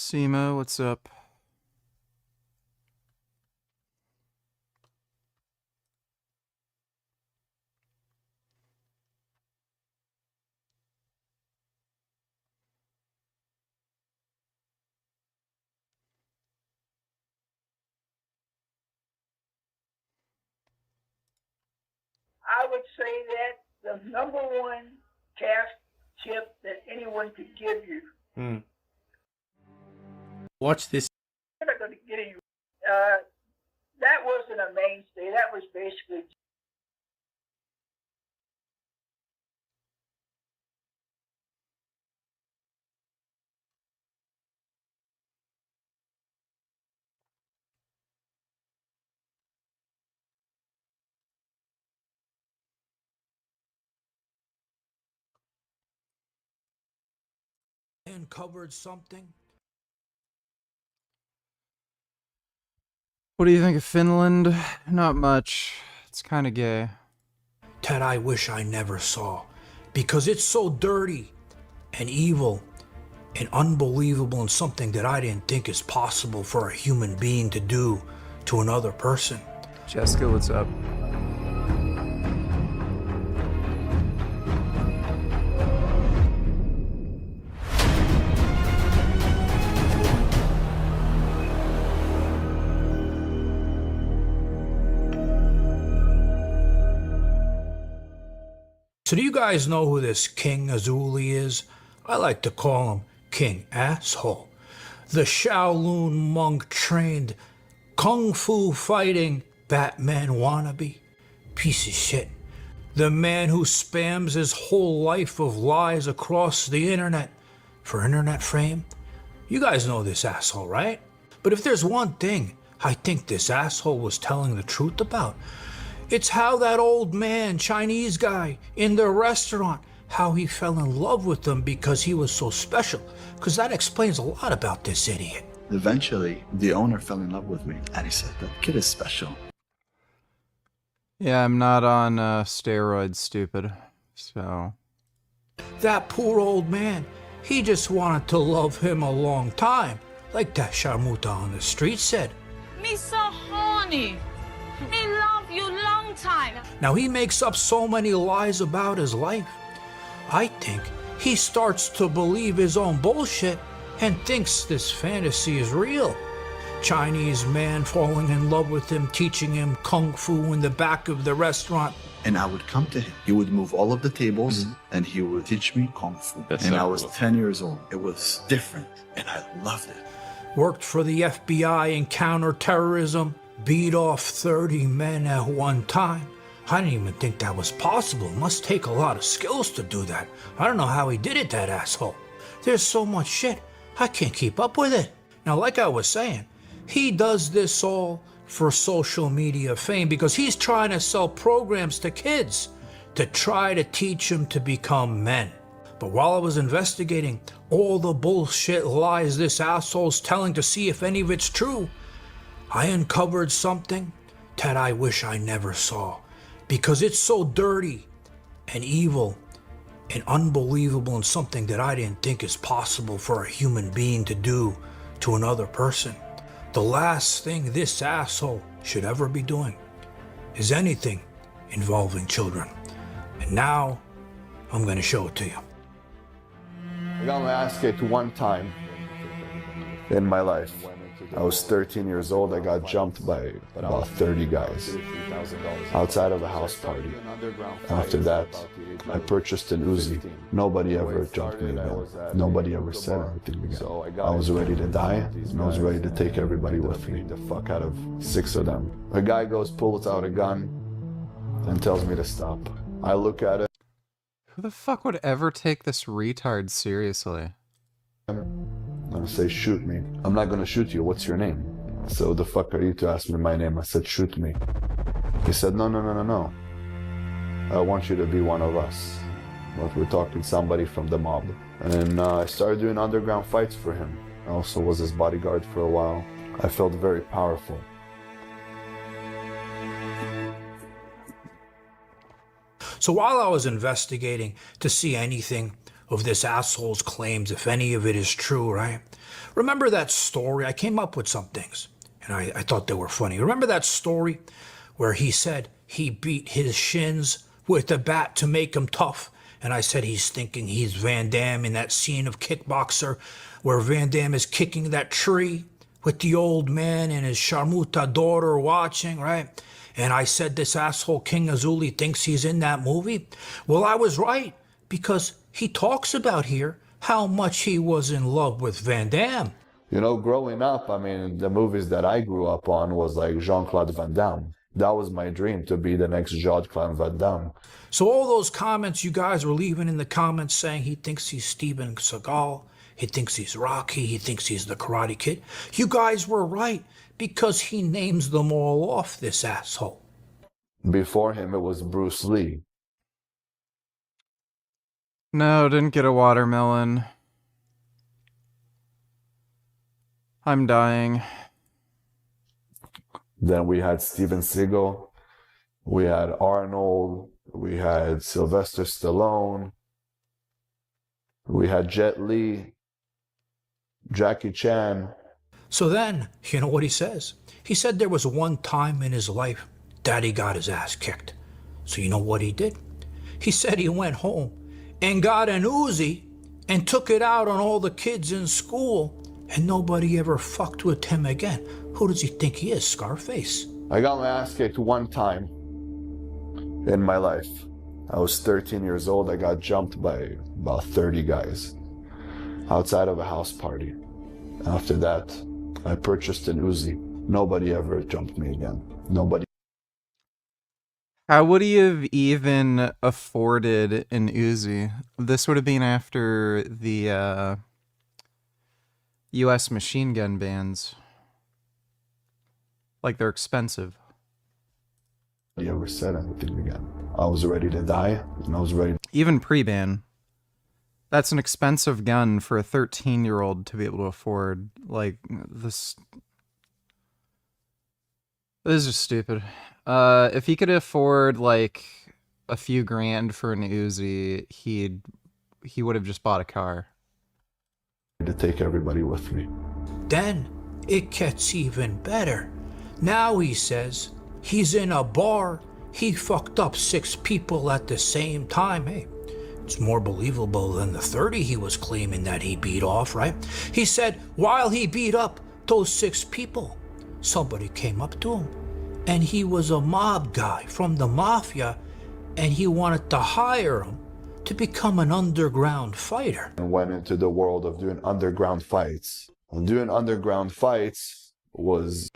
Seema, what's up? I would say that the number one task tip that anyone could give you. Watch this. I'm not going to get you. That wasn't a mainstay. That was basically Uncovered something. What do you think of Finland? Not much. It's kind of gay. That I wish I never saw, because it's so dirty and evil and unbelievable, and something that I didn't think is possible for a human being to do to another person. Jessica, what's up? So do you guys know who this King Azuli is? I like to call him King Asshole. The Shaolin monk trained kung fu fighting Batman wannabe. Piece of shit. The man who spams his whole life of lies across the internet for internet fame. You guys know this asshole, right? But if there's one thing I think this asshole was telling the truth about, it's how that old man, Chinese guy, in the restaurant, how he fell in love with him because he was so special. Because that explains a lot about this idiot. Eventually, the owner fell in love with me, and he said, that kid is special. Yeah, I'm not on steroids, stupid. So... That poor old man, he just wanted to love him a long time. Like that Sharmuta on the street said. Me so horny. Me love you long time. Now he makes up so many lies about his life. I think he starts to believe his own bullshit and thinks this fantasy is real. Chinese man falling in love with him, teaching him kung fu in the back of the restaurant. And I would come to him. He would move all of the tables, and he would teach me kung fu. And I was 10 years old. It was different, and I loved it. Worked for the FBI in counterterrorism. Beat off 30 men at one time. I didn't even think that was possible. It must take a lot of skills to do that. I don't know how he did it, that asshole. There's so much shit, I can't keep up with it. Now, like I was saying, he does this all for social media fame because he's trying to sell programs to kids to try to teach them to become men. But while I was investigating all the bullshit lies this asshole's telling to see if any of it's true, I uncovered something that I wish I never saw, because it's so dirty and evil and unbelievable, and something that I didn't think is possible for a human being to do to another person. The last thing this asshole should ever be doing is anything involving children. And now I'm gonna show it to you. I got my ass kicked one time in my life. I was 13 years old. I got jumped by about 30 guys outside of a house party. After that, I purchased an Uzi. Nobody ever jumped me again. Nobody ever said anything again. I was ready to die, and I was ready to take everybody with me. The fuck out of 6 of them. A guy pulls out a gun, and tells me to stop. I look at it. Who the fuck would ever take this retard seriously? And I say, shoot me. I'm not gonna shoot you. What's your name? So the fuck are you to ask me my name? I said, shoot me. He said, no. I want you to be one of us. But we're talking somebody from the mob. And I started doing underground fights for him. I also was his bodyguard for a while. I felt very powerful. So while I was investigating to see anything of this asshole's claims, if any of it is true, right? Remember that story? I came up with some things, and I thought they were funny. Remember that story where he said he beat his shins with a bat to make him tough? And I said he's thinking he's Van Damme in that scene of Kickboxer where Van Damme is kicking that tree with the old man and his Sharmuta daughter watching, right? And I said this asshole King Azuli thinks he's in that movie. Well, I was right, because he talks about here how much he was in love with Van Damme. You know, growing up, I mean, the movies that I grew up on was like Jean-Claude Van Damme. That was my dream, to be the next Jean-Claude Van Damme. So all those comments you guys were leaving in the comments saying he thinks he's Steven Seagal, he thinks he's Rocky, he thinks he's the Karate Kid, you guys were right, because he names them all off, this asshole. Before him, it was Bruce Lee. No, didn't get a watermelon. I'm dying. Then we had Steven Seagal, we had Arnold, we had Sylvester Stallone, we had Jet Li, Jackie Chan. So then, you know what he says? He said there was one time in his life Daddy got his ass kicked. So you know what he did? He said he went home and got an Uzi and took it out on all the kids in school, and nobody ever fucked with him again. Who does he think he is, Scarface? I got my ass kicked one time in my life. I was 13 years old. I got jumped by about 30 guys outside of a house party. After that, I purchased an Uzi. Nobody ever jumped me again. Nobody. How would he have even afforded an Uzi? This would have been after the US machine gun bans. Like, they're expensive. Nobody ever said anything again. I was ready to die, and I was ready. Even pre-ban. That's an expensive gun for a 13-year-old to be able to afford. Like, this is just stupid. If he could afford, like, a few grand for an Uzi, he would have just bought a car. To take everybody with me. Then it gets even better. Now he says he's in a bar. He fucked up 6 people at the same time. Hey, it's more believable than the 30 he was claiming that he beat off, right? He said while he beat up those 6 people, somebody came up to him, and he was a mob guy from the mafia, and he wanted to hire him to become an underground fighter. And went into the world of doing underground fights. And doing underground fights was...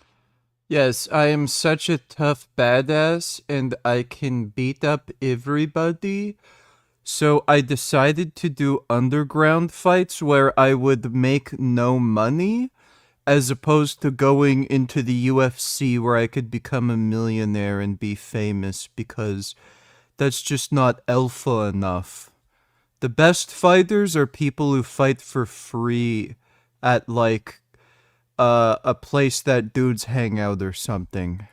Yes, I am such a tough badass, and I can beat up everybody. So I decided to do underground fights where I would make no money, as opposed to going into the UFC where I could become a millionaire and be famous, because that's just not alpha enough. The best fighters are people who fight for free at, like, a place that dudes hang out or something.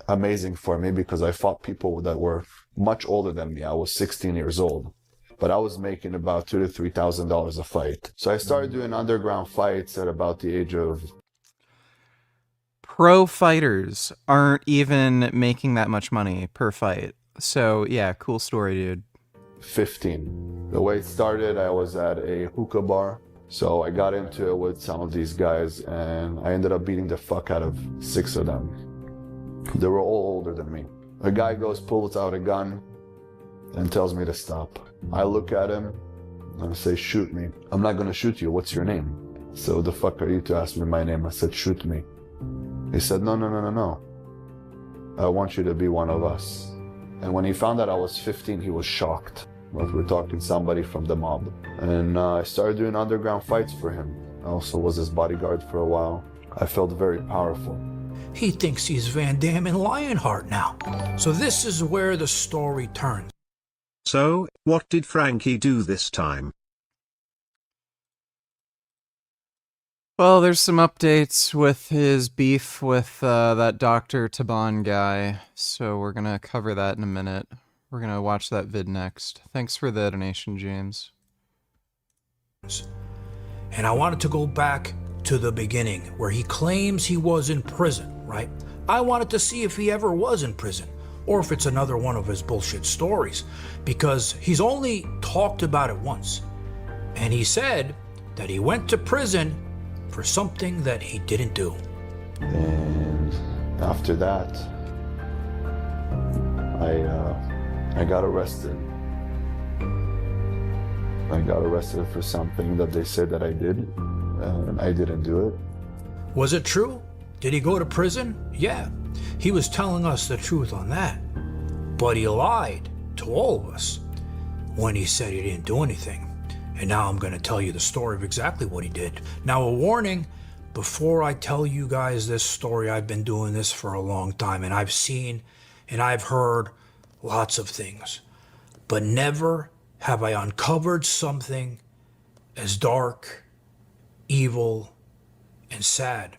Amazing for me, because I fought people that were much older than me. I was 16 years old, but I was making about $2,000 to $3,000 a fight. So I started doing underground fights at about the age of... Pro fighters aren't even making that much money per fight. So yeah, cool story, dude. 15. The way it started, I was at a hookah bar. So I got into it with some of these guys, and I ended up beating the fuck out of 6 of them. They were all older than me. A guy pulls out a gun and tells me to stop. I look at him and I say, shoot me. I'm not gonna shoot you. What's your name? So the fuck are you to ask me my name? I said, shoot me. He said, no. I want you to be one of us. And when he found out I was 15, he was shocked. But we're talking somebody from the mob. And I started doing underground fights for him. I also was his bodyguard for a while. I felt very powerful. He thinks he's Van Damme and Lionheart now. So this is where the story turns. So, what did Frankie do this time? Well, there's some updates with his beef with that Dr. Taban guy, so we're gonna cover that in a minute. We're gonna watch that vid next. Thanks for the donation, James. And I wanted to go back to the beginning where he claims he was in prison, right? I wanted to see if he ever was in prison or if it's another one of his bullshit stories, because he's only talked about it once. And he said that he went to prison for something that he didn't do. And after that, I got arrested. I got arrested for something that they said that I did, and I didn't do it. Was it true? Did he go to prison? Yeah, he was telling us the truth on that. But he lied to all of us when he said he didn't do anything. And now I'm going to tell you the story of exactly what he did. Now, a warning, before I tell you guys this story, I've been doing this for a long time, and I've seen and I've heard lots of things, but never have I uncovered something as dark, evil, and sad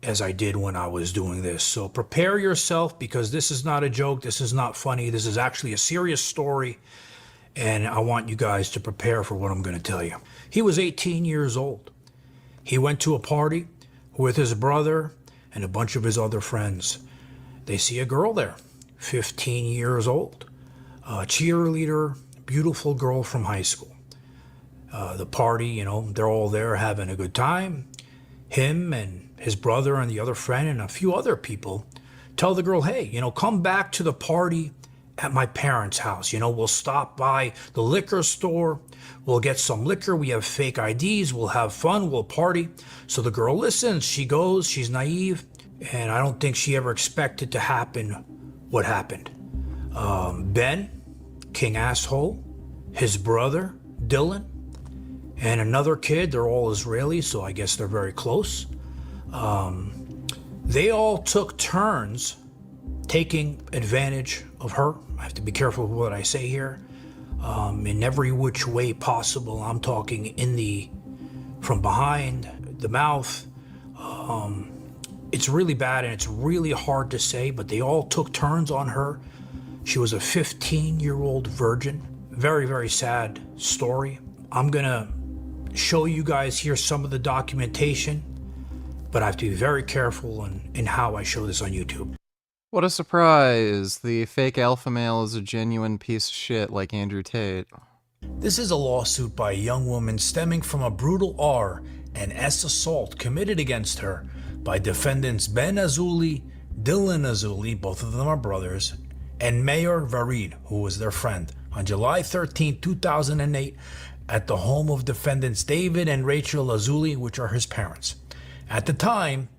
as I did when I was doing this. So prepare yourself, because this is not a joke, this is not funny, this is actually a serious story, and I want you guys to prepare for what I'm going to tell you. He was 18 years old. He went to a party with his brother and a bunch of his other friends. They see a girl there, 15 years old, a cheerleader, beautiful girl from high school. The party, they're all there having a good time. Him and his brother and the other friend and a few other people tell the girl, hey, come back to the party at my parents' house. We'll stop by the liquor store. We'll get some liquor. We have fake IDs. We'll have fun. We'll party. So the girl listens. She goes. She's naive. And I don't think she ever expected to happen what happened. Ben, King Asshole, his brother, Dylan, and another kid, they're all Israeli, so I guess they're very close. They all took turns taking advantage of her. I have to be careful with what I say here. In every which way possible. I'm talking from behind, the mouth. It's really bad and it's really hard to say, but they all took turns on her. She was a 15-year-old virgin. Very, very sad story. I'm gonna show you guys here some of the documentation, but I have to be very careful in how I show this on YouTube. What a surprise. The fake alpha male is a genuine piece of shit like Andrew Tate. This is a lawsuit by a young woman stemming from a brutal R and S assault committed against her by defendants Ben Azuli, Dylan Azuli, both of them are brothers, and Mayor Varid, who was their friend, on July 13, 2008, at the home of defendants David and Rachel Azuli, which are his parents. At the time,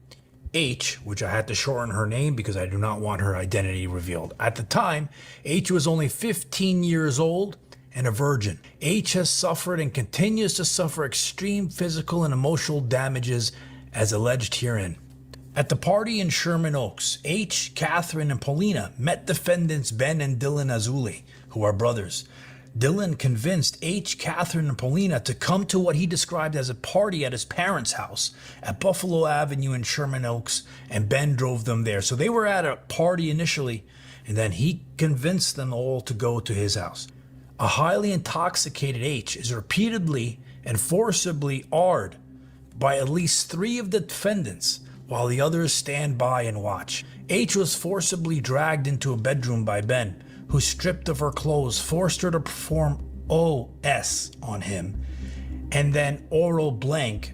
H, which I had to shorten her name because I do not want her identity revealed. At the time, H was only 15 years old and a virgin. H has suffered and continues to suffer extreme physical and emotional damages as alleged herein. At the party in Sherman Oaks, H, Catherine, and Paulina met defendants Ben and Dylan Azuli, who are brothers. Dylan convinced H, Catherine, and Paulina to come to what he described as a party at his parents' house at Buffalo Avenue in Sherman Oaks, and Ben drove them there. So they were at a party initially, and then he convinced them all to go to his house. A highly intoxicated H is repeatedly and forcibly R'd by at least 3 of the defendants, while the others stand by and watch. H was forcibly dragged into a bedroom by Ben, who stripped of her clothes, forced her to perform OS on him, and then oral blank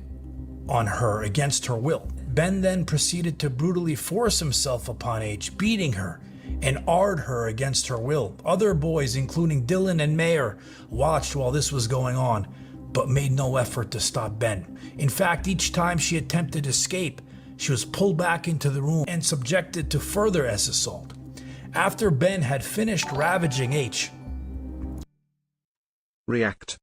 on her against her will. Ben then proceeded to brutally force himself upon H, beating her and R'd her against her will. Other boys, including Dylan and Mayer, watched while this was going on, but made no effort to stop Ben. In fact, each time she attempted to escape, she was pulled back into the room and subjected to further S assault. After Ben had finished ravaging H. React.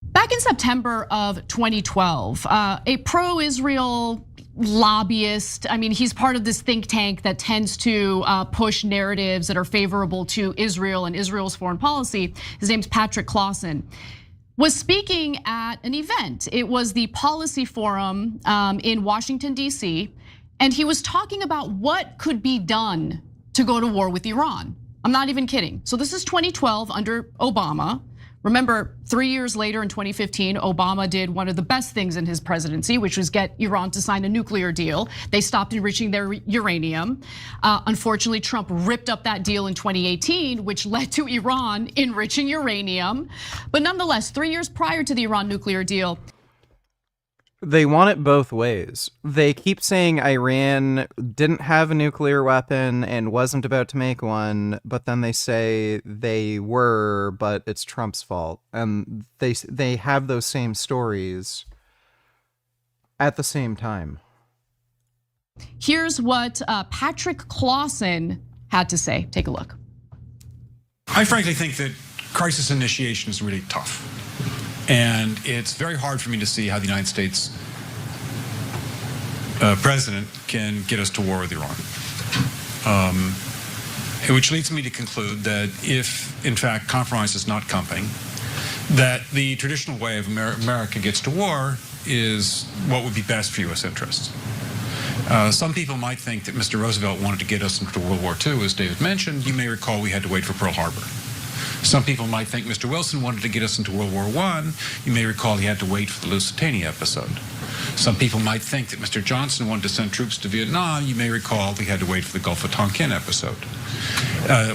Back in September of 2012, a pro-Israel lobbyist, he's part of this think tank that tends to push narratives that are favorable to Israel and Israel's foreign policy. His name's Patrick Clausen. Was speaking at an event. It was the Policy Forum in Washington, D.C., and he was talking about what could be done to go to war with Iran. I'm not even kidding. So this is 2012 under Obama. Remember, 3 years later in 2015, Obama did one of the best things in his presidency, which was get Iran to sign a nuclear deal. They stopped enriching their uranium. Unfortunately, Trump ripped up that deal in 2018, which led to Iran enriching uranium. But nonetheless, 3 years prior to the Iran nuclear deal, they want it both ways. They keep saying Iran didn't have a nuclear weapon and wasn't about to make one, but then they say they were, but it's Trump's fault. And they have those same stories at the same time. Here's what Patrick Clausen had to say. Take a look. I frankly think that crisis initiation is really tough. And it's very hard for me to see how the United States president can get us to war with Iran. Which leads me to conclude that if, in fact, compromise is not coming, that the traditional way of America gets to war is what would be best for U.S. interests. Some people might think that Mr. Roosevelt wanted to get us into World War II, as David mentioned. You may recall we had to wait for Pearl Harbor. Some people might think Mr. Wilson wanted to get us into World War I. You may recall he had to wait for the Lusitania episode. Some people might think that Mr. Johnson wanted to send troops to Vietnam. You may recall we had to wait for the Gulf of Tonkin episode.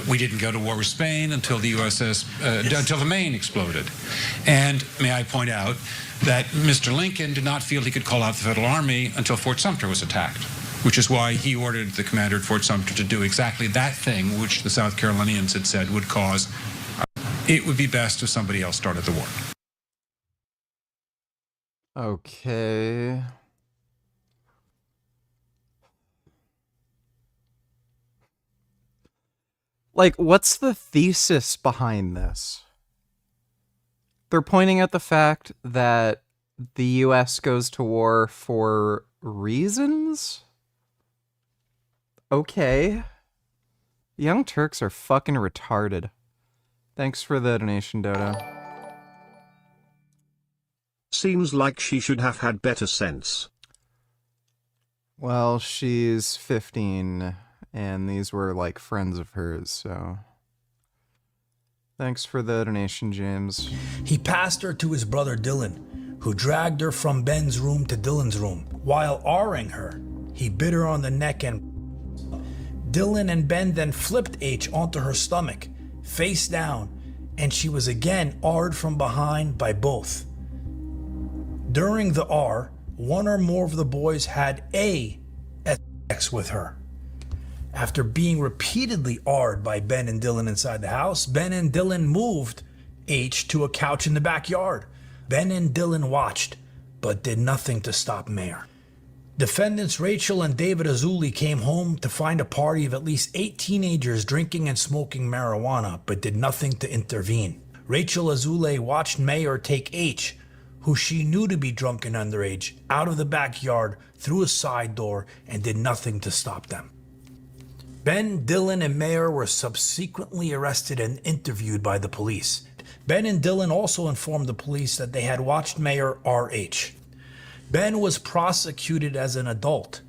We didn't go to war with Spain until the until the Maine exploded. And may I point out that Mr. Lincoln did not feel he could call out the Federal Army until Fort Sumter was attacked, which is why he ordered the commander at Fort Sumter to do exactly that thing which the South Carolinians had said would cause. It would be best if somebody else started the war. Okay. Like, what's the thesis behind this? They're pointing at the fact that the US goes to war for reasons? Okay. Young Turks are fucking retarded. Thanks for the donation, Dodo. Seems like she should have had better sense. Well, she's 15, and these were like friends of hers, so. Thanks for the donation, James. He passed her to his brother Dylan, who dragged her from Ben's room to Dylan's room. While R-ing her, he bit her on the neck and Dylan and Ben then flipped H onto her stomach, face down, and she was again R'd from behind by both. During the R, one or more of the boys had sex with her. After being repeatedly R'd by Ben and Dylan inside the house, Ben and Dylan moved H to a couch in the backyard. Ben and Dylan watched, but did nothing to stop Mayer. Defendants Rachel and David Azuli came home to find a party of at least 8 teenagers drinking and smoking marijuana, but did nothing to intervene. Rachel Azule watched Mayer take H, who she knew to be drunk and underage, out of the backyard through a side door and did nothing to stop them. Ben, Dylan, and Mayer were subsequently arrested and interviewed by the police. Ben and Dylan also informed the police that they had watched Mayer R.H. Ben was prosecuted as an adult.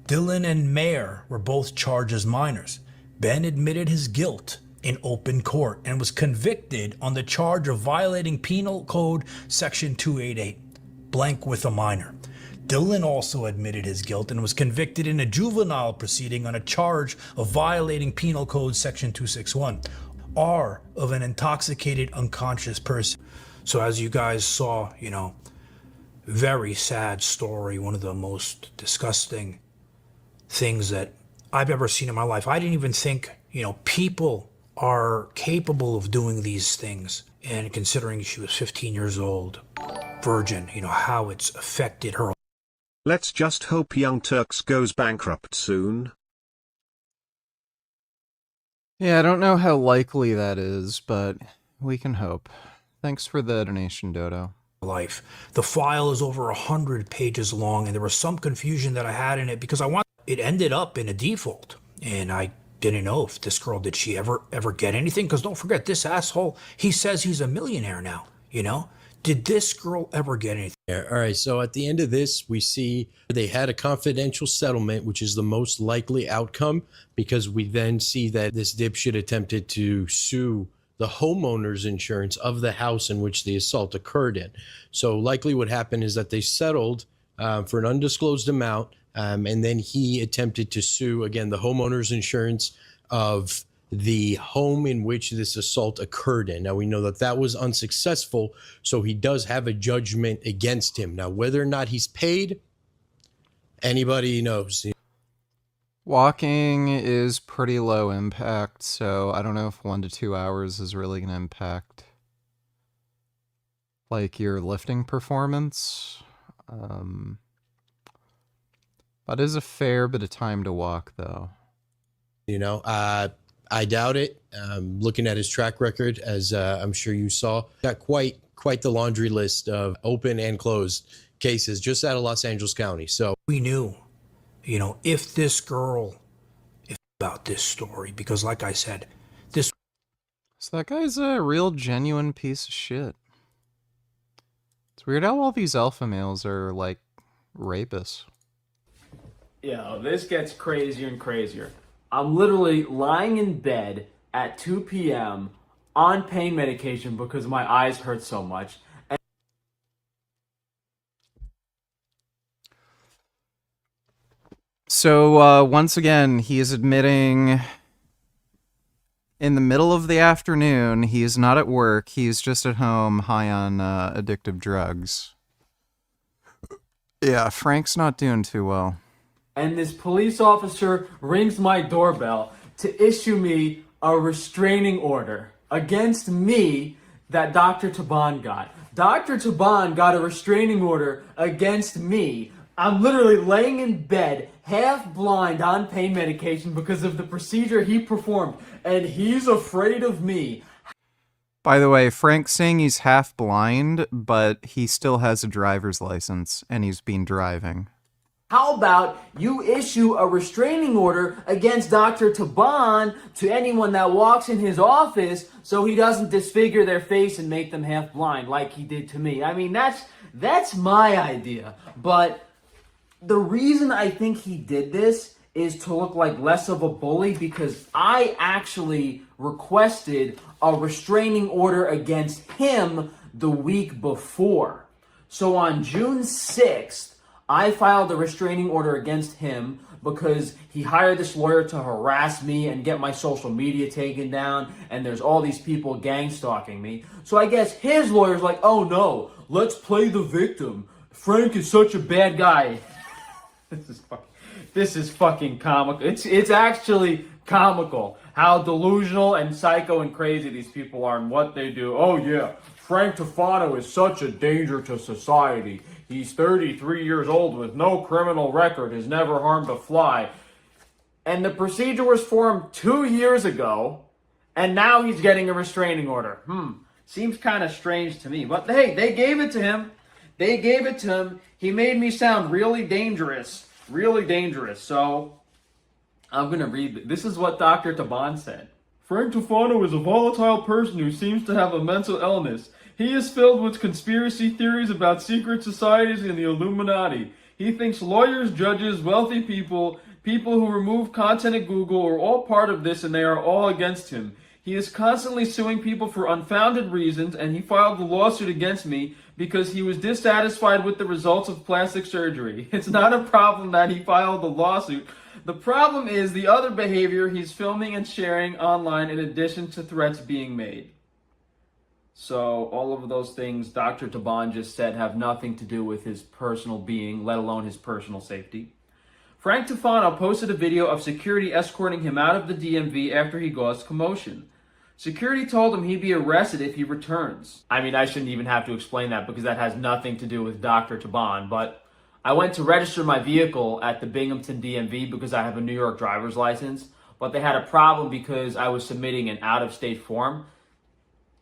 Dylan and Mayer were both charged as minors. Ben admitted his guilt in open court and was convicted on the charge of violating Penal Code Section 288, blank with a minor. Dylan also admitted his guilt and was convicted in a juvenile proceeding on a charge of violating Penal Code Section 261, R of an intoxicated unconscious person. So as you guys saw, very sad story, one of the most disgusting things that I've ever seen in my life. I didn't even think, people are capable of doing these things. And considering she was 15 years old, virgin, how it's affected her. Let's just hope Young Turks goes bankrupt soon. Yeah, I don't know how likely that is, but we can hope. Thanks for the donation, Dodo. Life. The file is over 100 pages long, and there was some confusion that I had in it because it ended up in a default, and I didn't know if this girl, did she ever get anything? Because don't forget, this asshole, he says he's a millionaire now, Did this girl ever get anything? Yeah, all right, so at the end of this, we see they had a confidential settlement, which is the most likely outcome, because we then see that this dipshit attempted to sue the homeowner's insurance of the house in which the assault occurred in. So likely what happened is that they settled for an undisclosed amount, and then he attempted to sue, again, the homeowner's insurance of the home in which this assault occurred in. Now, we know that that was unsuccessful, so he does have a judgment against him. Now, whether or not he's paid, anybody knows. Walking is pretty low impact, so I don't know if 1 to 2 hours is really going to impact like your lifting performance. That is a fair bit of time to walk, though. You know, I doubt it. Looking at his track record, as I'm sure you saw, got quite the laundry list of open and closed cases just out of Los Angeles County. So We knew, you know, if this girl, if about this story, because like I said, this. So that guy's a real genuine piece of shit. It's weird how all these alpha males are like rapists. Yo, this gets crazier and crazier. I'm literally lying in bed at 2 p.m. on pain medication because my eyes hurt so much. So once again, he is admitting in the middle of the afternoon, he is not at work, he is just at home high on addictive drugs. Yeah, Frank's not doing too well. And this police officer rings my doorbell to issue me a restraining order against me that Dr. Taban got. Dr. Taban got a restraining order against me. I'm literally laying in bed, half blind on pain medication because of the procedure he performed, and he's afraid of me. By the way, Frank's saying he's half blind, but he still has a driver's license, and he's been driving. How about you issue a restraining order against Dr. Taban to anyone that walks in his office so he doesn't disfigure their face and make them half blind like he did to me? I mean, that's my idea. But the reason I think he did this is to look like less of a bully, because I actually requested a restraining order against him the week before. So on June 6th, I filed a restraining order against him because he hired this lawyer to harass me and get my social media taken down, and there's all these people gang stalking me. So I guess his lawyer's like, oh no, let's play the victim. Frank is such a bad guy. This is fucking comical. It's actually comical how delusional and psycho and crazy these people are and what they do. Oh yeah, Frank Tufano is such a danger to society. He's 33 years old with no criminal record, has never harmed a fly. And the procedure was formed 2 years ago, and now he's getting a restraining order. Seems kind of strange to me. But hey, they gave it to him. They gave it to him. He made me sound really dangerous. Really dangerous. So, I'm going to read. This is what Dr. Taban said. Frank Tufano is a volatile person who seems to have a mental illness. He is filled with conspiracy theories about secret societies and the Illuminati. He thinks lawyers, judges, wealthy people, people who remove content at Google are all part of this, and they are all against him. He is constantly suing people for unfounded reasons, and he filed a lawsuit against me because he was dissatisfied with the results of plastic surgery. It's not a problem that he filed the lawsuit. The problem is the other behavior he's filming and sharing online in addition to threats being made. So all of those things Dr. Taban just said have nothing to do with his personal being, let alone his personal safety. Frank Tufano posted a video of security escorting him out of the DMV after he caused commotion. Security told him he'd be arrested if he returns. I mean, I shouldn't even have to explain that because that has nothing to do with Dr. Taban, but I went to register my vehicle at the Binghamton DMV because I have a New York driver's license, but they had a problem because I was submitting an out-of-state form.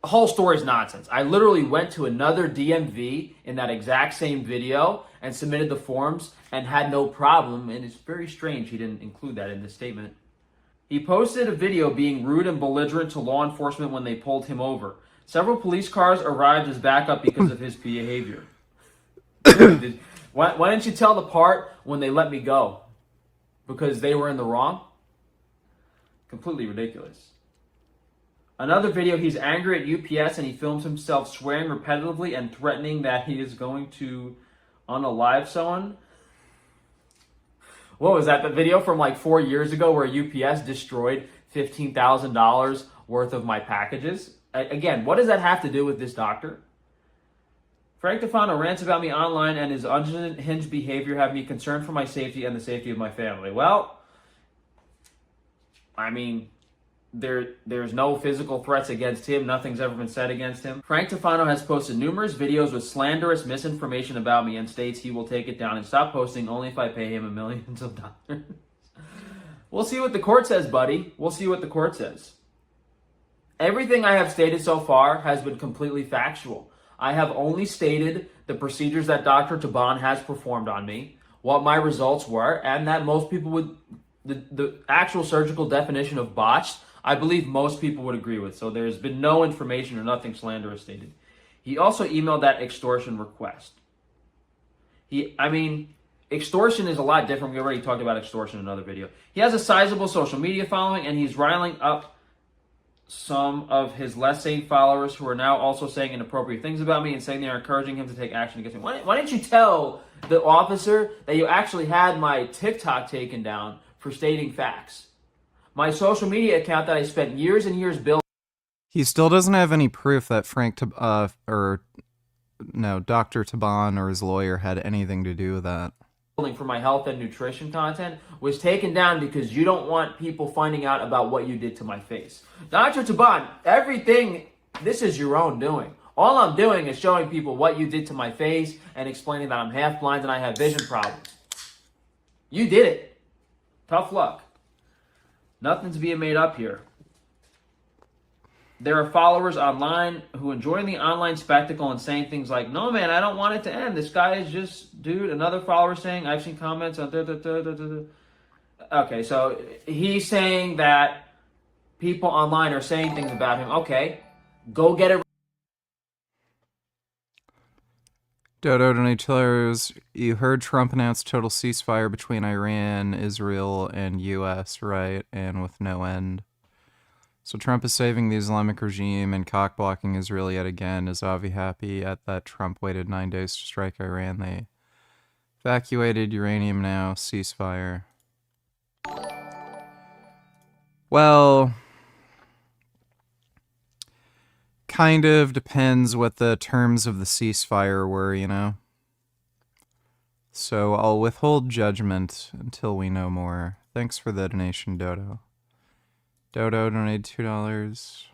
The whole story is nonsense. I literally went to another DMV in that exact same video and submitted the forms and had no problem, and it's very strange he didn't include that in the statement. He posted a video being rude and belligerent to law enforcement when they pulled him over. Several police cars arrived as backup because of his behavior. Why didn't you tell the part when they let me go? Because they were in the wrong? Completely ridiculous. Another video, he's angry at UPS and he films himself swearing repetitively and threatening that he is going to unalive someone. What was that? The video from like 4 years ago where UPS destroyed $15,000 worth of my packages? Again, what does that have to do with this doctor? Frank Tufano rants about me online and his unhinged behavior have me concerned for my safety and the safety of my family. Well, I mean, there's no physical threats against him. Nothing's ever been said against him. Frank Tufano has posted numerous videos with slanderous misinformation about me and states he will take it down and stop posting only if I pay him millions of dollars. We'll see what the court says, buddy. We'll see what the court says. Everything I have stated so far has been completely factual. I have only stated the procedures that Dr. Taban has performed on me, what my results were, and that most people would, the actual surgical definition of botched, I believe most people would agree with. So there's been no information or nothing slanderous stated. He also emailed that extortion request. Extortion is a lot different. We already talked about extortion in another video. He has a sizable social media following, and he's riling up some of his less sane followers who are now also saying inappropriate things about me and saying they are encouraging him to take action against me. Why didn't you tell the officer that you actually had my TikTok taken down for stating facts? My social media account that I spent years and years building. He still doesn't have any proof that Dr. Taban or his lawyer had anything to do with that. For my health and nutrition content was taken down because you don't want people finding out about what you did to my face. Dr. Taban, everything, this is your own doing. All I'm doing is showing people what you did to my face and explaining that I'm half blind and I have vision problems. You did it. Tough luck. Nothing's being made up here. There are followers online who enjoy the online spectacle and saying things like, no, man, I don't want it to end. This guy is just, dude. Another follower saying, I've seen comments on Okay, so he's saying that people online are saying things about him. Okay, go get it. Dodo donates, you heard Trump announce total ceasefire between Iran, Israel, and U.S., right? And with no end. So Trump is saving the Islamic regime and cock-blocking Israel yet again. Is Avi happy at that Trump waited 9 days to strike Iran? They evacuated uranium now, ceasefire. Well, kind of depends what the terms of the ceasefire were, you know? So I'll withhold judgment until we know more. Thanks for the donation, Dodo. Dodo donated $2.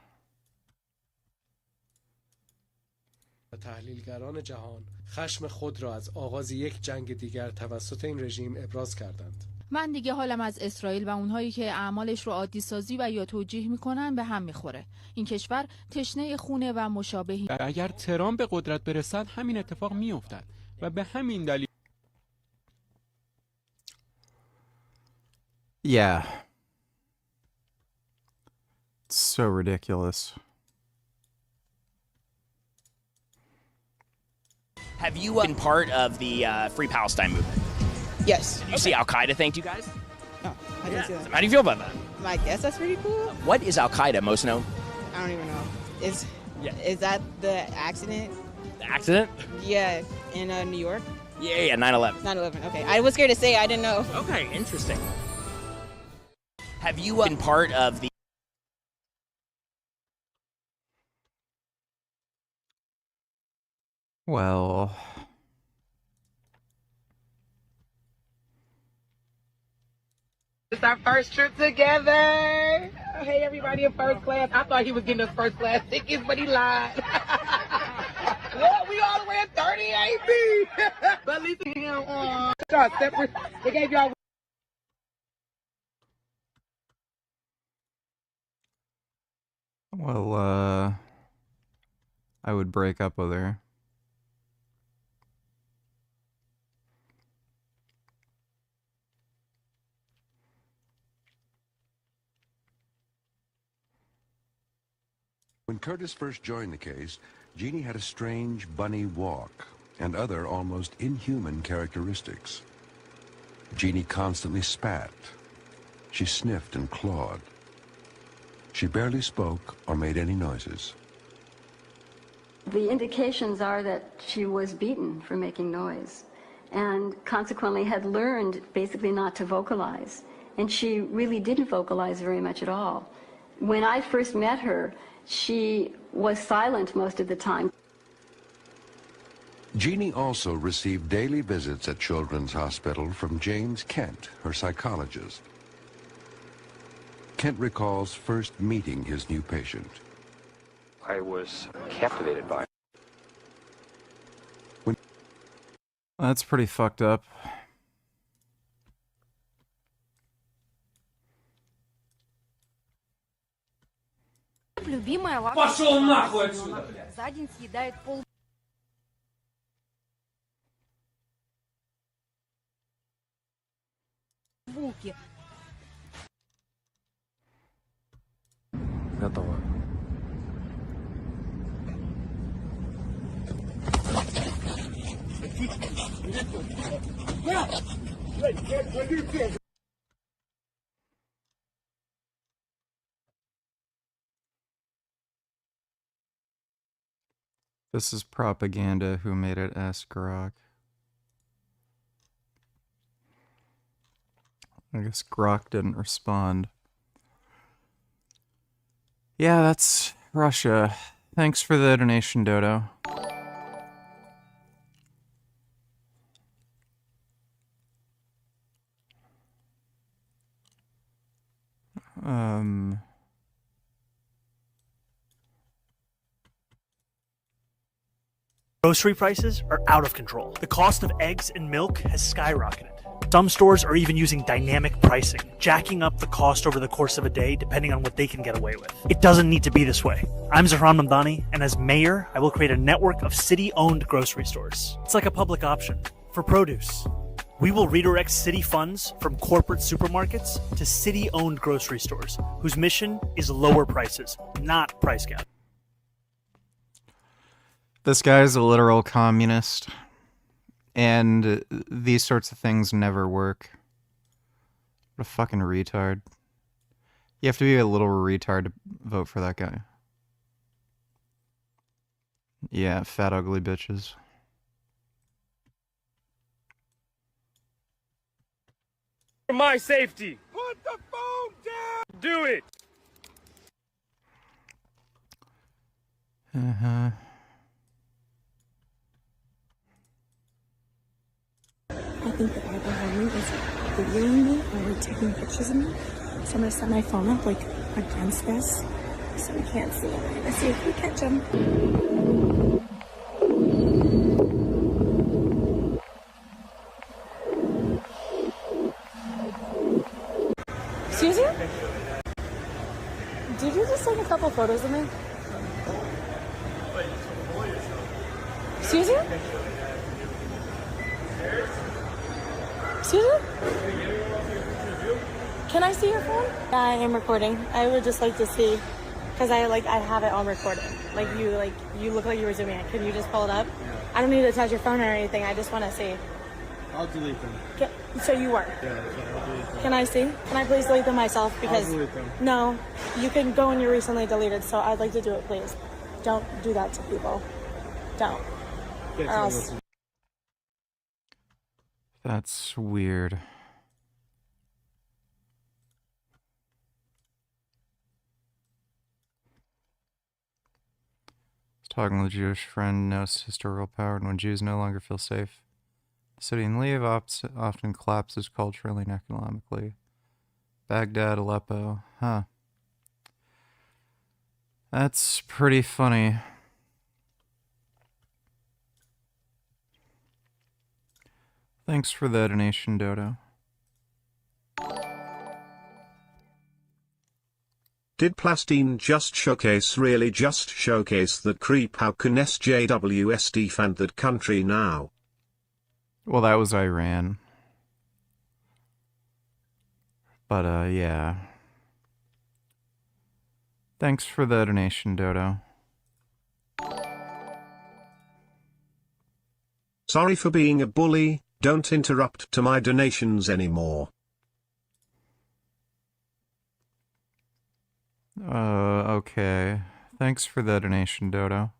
تحلیلگران جهان خشم خود را از آغاز یک جنگ دیگر توسط این رژیم ابراز کردند. من دیگه حالم از اسرائیل و اونهایی که اعمالش رو عادی سازی و یا توجیه میکنن به هم میخوره. این کشور تشنه خونه و مشابهی. اگر ترامپ به قدرت برسد همین اتفاق میافتد و به همین دلیل Yeah. It's so ridiculous. Have you been part of the Free Palestine movement? Yes. Did you see Al Qaeda thanked you guys? No, I didn't see that. How do you feel about that? I guess that's pretty cool. What is Al Qaeda most known? I don't even know. Is that the accident? The accident? Yeah, in New York? Yeah, 9/11. 9/11. Okay, I was scared to say. I didn't know. Okay, interesting. Have you been part of the Well, it's our first trip together. Hey, everybody in first class. I thought he was getting us first class tickets, but he lied. Well, we all the way at 38 B. But at least y'all separate. They gave y'all. well, I would break up with her. When Curtis first joined the case, Jeannie had a strange bunny walk and other almost inhuman characteristics. Jeannie constantly spat. She sniffed and clawed. She barely spoke or made any noises. The indications are that she was beaten for making noise and consequently had learned basically not to vocalize. And she really didn't vocalize very much at all. When I first met her, she was silent most of the time. Jeannie also received daily visits at Children's Hospital from James Kent, her psychologist. Kent recalls first meeting his new patient. I was captivated by it. That's pretty fucked up. Пошел нахуй отсюда, блядь! За день съедает пол... булки. Готово. This is propaganda. Who made it? Ask Grok. I guess Grok didn't respond. Yeah, that's Russia. Thanks for the donation, Dodo. Grocery prices are out of control. The cost of eggs and milk has skyrocketed. Some stores are even using dynamic pricing, jacking up the cost over the course of a day depending on what they can get away with. It doesn't need to be this way. I'm Zahran Mamdani, and as mayor, I will create a network of city-owned grocery stores. It's like a public option for produce. We will redirect city funds from corporate supermarkets to city-owned grocery stores, whose mission is lower prices, not price gap. This guy's a literal communist. And these sorts of things never work. What a fucking retard. You have to be a little retard to vote for that guy. Yeah, fat ugly bitches. For my safety. Put the phone down. Do it. Uh-huh. I think the guy behind me is videoing me or like taking pictures of me. So I'm gonna set my phone up like against this so we can't see him. Let's see if we catch him. Excuse you? Did you just take a couple photos of me? Excuse you? Excuse me? Can I see your phone? Yeah, I am recording. I would just like to see, because I have it on recording. You look like you were zooming in. Can you just pull it up? I don't need to touch your phone or anything. I just want to see. I'll delete them. So you were? Yeah, I'll delete them. Can I see? Can I please delete them myself? Because I'll delete them. No, you can go when you're recently deleted. So I'd like to do it, please. Don't do that to people. Don't. Or else. That's weird. I was talking with a Jewish friend, noticed historical power, and when Jews no longer feel safe, the city and leave often collapses culturally and economically. Baghdad, Aleppo, huh. That's pretty funny. Thanks for the donation, Dodo. Did Plastine really just showcase that creep? How can SJWS defend that country now? Well, that was Iran. But, yeah. Thanks for the donation, Dodo. Sorry for being a bully. Don't interrupt to my donations anymore. Okay. Thanks for the donation, Dodo.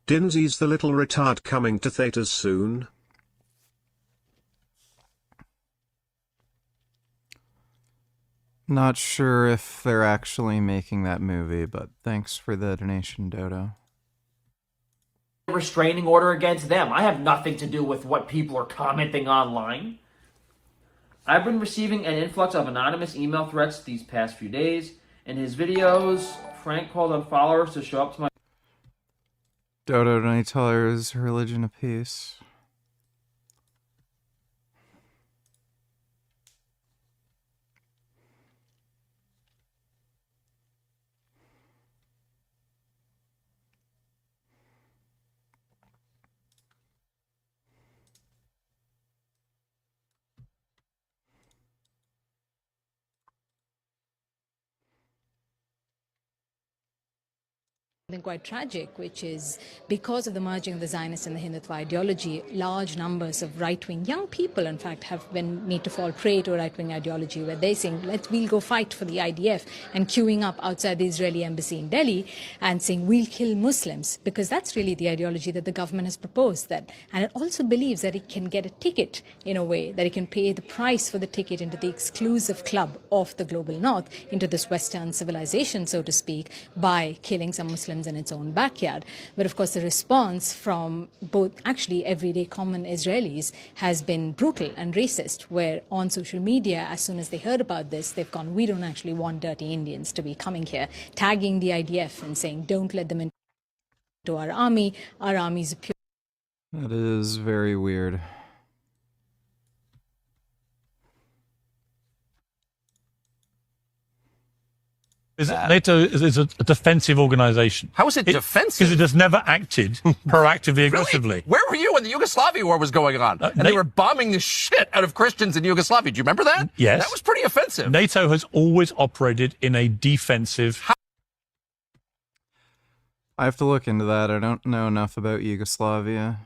Dinsy's the little retard coming to theaters soon. Not sure if they're actually making that movie, but thanks for the donation, Dodo. Restraining order against them. I have nothing to do with what people are commenting online. I've been receiving an influx of anonymous email threats these past few days. In his videos, Frank called on followers to show up to my... Dodo, don't you tell her his religion of peace? Something quite tragic, which is because of the merging of the Zionist and the Hindutva ideology, large numbers of right-wing young people, in fact, have been made to fall prey to a right-wing ideology where they're saying, we'll go fight for the IDF, and queuing up outside the Israeli embassy in Delhi and saying, we'll kill Muslims, because that's really the ideology that the government has proposed. And it also believes that it can get a ticket, in a way, that it can pay the price for the ticket into the exclusive club of the global north, into this Western civilization, so to speak, by killing some Muslims in its own backyard. But of course, the response from both actually everyday common Israelis has been brutal and racist, where on social media, as soon as they heard about this, they've gone, we don't actually want dirty Indians to be coming here, tagging the IDF and saying, don't let them into our army. Our army is pure. That is very weird. NATO is a defensive organization. How is it defensive? Because it has never acted proactively, aggressively. Really? Where were you when the Yugoslavia war was going on? And they were bombing the shit out of Christians in Yugoslavia. Do you remember that? Yes. That was pretty offensive. NATO has always operated in a defensive... I have to look into that. I don't know enough about Yugoslavia.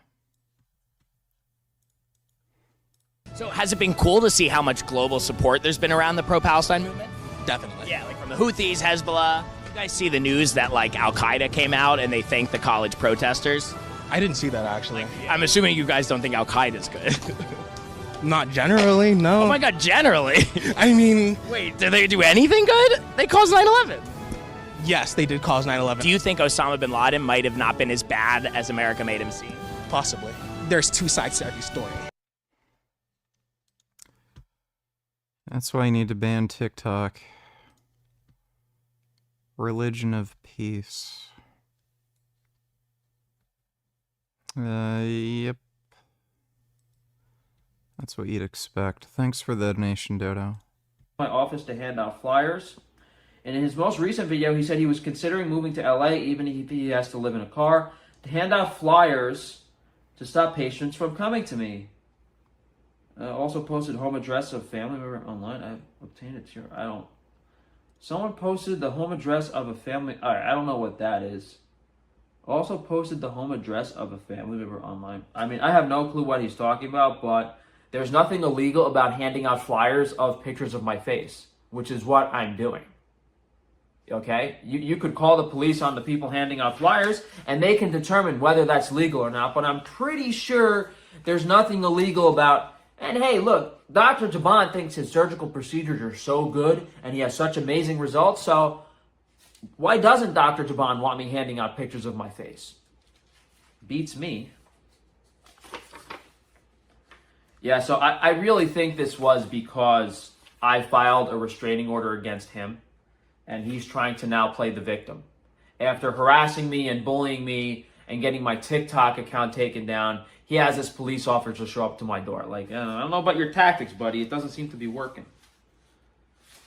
So has it been cool to see how much global support there's been around the pro-Palestine movement? Definitely. Yeah, like from the Houthis, Hezbollah. You guys see the news that like Al-Qaeda came out and they thanked the college protesters? I didn't see that, actually. I'm assuming you guys don't think Al-Qaeda's good. Not generally, no. Oh my god, generally? I mean... Wait, did they do anything good? They caused 9/11. Yes, they did cause 9/11. Do you think Osama bin Laden might have not been as bad as America made him seem? Possibly. There's two sides to every story. That's why you need to ban TikTok. Religion of peace. Yep. That's what you'd expect. Thanks for the donation, Dodo. My office to hand out flyers. And in his most recent video, he said he was considering moving to LA, even if he has to live in a car, to hand out flyers to stop patients from coming to me. Also posted home address of family member online. I obtained it here. I don't. Someone posted the home address of a family. All right, I don't know what that is. Also posted the home address of a family member online. I mean, I have no clue what he's talking about, but there's nothing illegal about handing out flyers of pictures of my face, which is what I'm doing. Okay? You could call the police on the people handing out flyers, and they can determine whether that's legal or not, but I'm pretty sure there's nothing illegal about... And hey, look, Dr. Jaban thinks his surgical procedures are so good and he has such amazing results, so why doesn't Dr. Jaban want me handing out pictures of my face? Beats me. Yeah, so I really think this was because I filed a restraining order against him and he's trying to now play the victim. After harassing me and bullying me and getting my TikTok account taken down, he has this police officer show up to my door. Like, I don't know about your tactics, buddy. It doesn't seem to be working.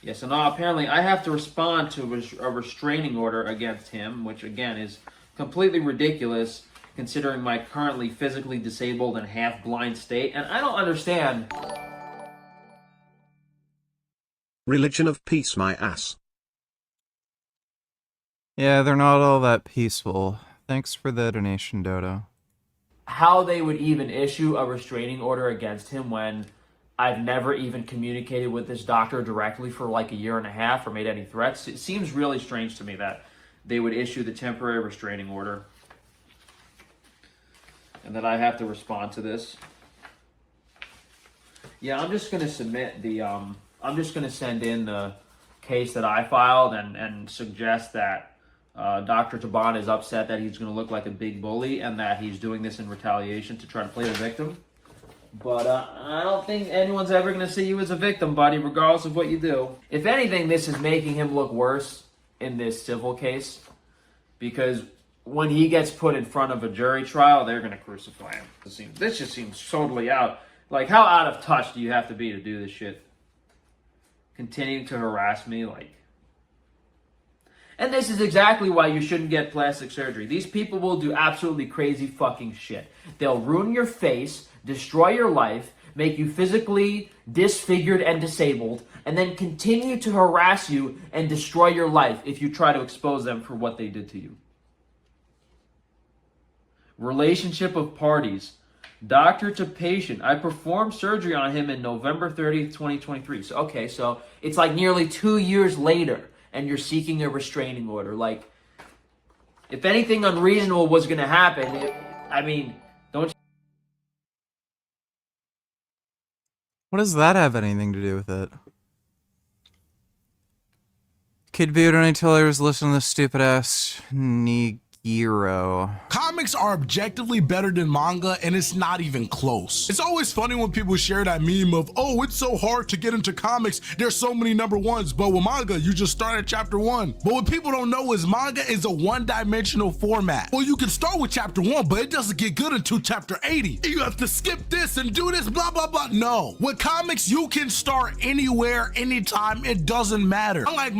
Yeah, so now apparently I have to respond to a restraining order against him, which again is completely ridiculous considering my currently physically disabled and half-blind state. And I don't understand. Religion of peace, my ass. Yeah, they're not all that peaceful. Thanks for the donation, Dodo. How they would even issue a restraining order against him when I've never even communicated with this doctor directly for like a year and a half or made any threats. It seems really strange to me that they would issue the temporary restraining order and that I have to respond to this. Yeah, I'm just going to submit the, I'm just going to send in the case that I filed and suggest that Dr. Tufano is upset that he's going to look like a big bully and that he's doing this in retaliation to try to play the victim. But I don't think anyone's ever going to see you as a victim, buddy, regardless of what you do. If anything, this is making him look worse in this civil case, because when he gets put in front of a jury trial, they're going to crucify him. This just seems totally out. Like, how out of touch do you have to be to do this shit? Continuing to harass me, like... And this is exactly why you shouldn't get plastic surgery. These people will do absolutely crazy fucking shit. They'll ruin your face, destroy your life, make you physically disfigured and disabled, and then continue to harass you and destroy your life if you try to expose them for what they did to you. Relationship of parties. Doctor to patient. I performed surgery on him in November 30th, 2023. So it's like nearly 2 years later, and you're seeking a restraining order. Like, if anything unreasonable was going to happen, don't you... What does that have anything to do with it? Kid Butte and until I was listening to this stupid ass Nigiro. Comics are objectively better than manga, and it's not even close. It's always funny when people share that meme of, oh, it's so hard to get into comics, there's so many number ones, but with manga, you just start at chapter 1. But what people don't know is manga is a one-dimensional format. Well, you can start with chapter 1, but it doesn't get good until chapter 80. You have to skip this and do this, blah, blah, blah. No. With comics, you can start anywhere, anytime, it doesn't matter. Unlike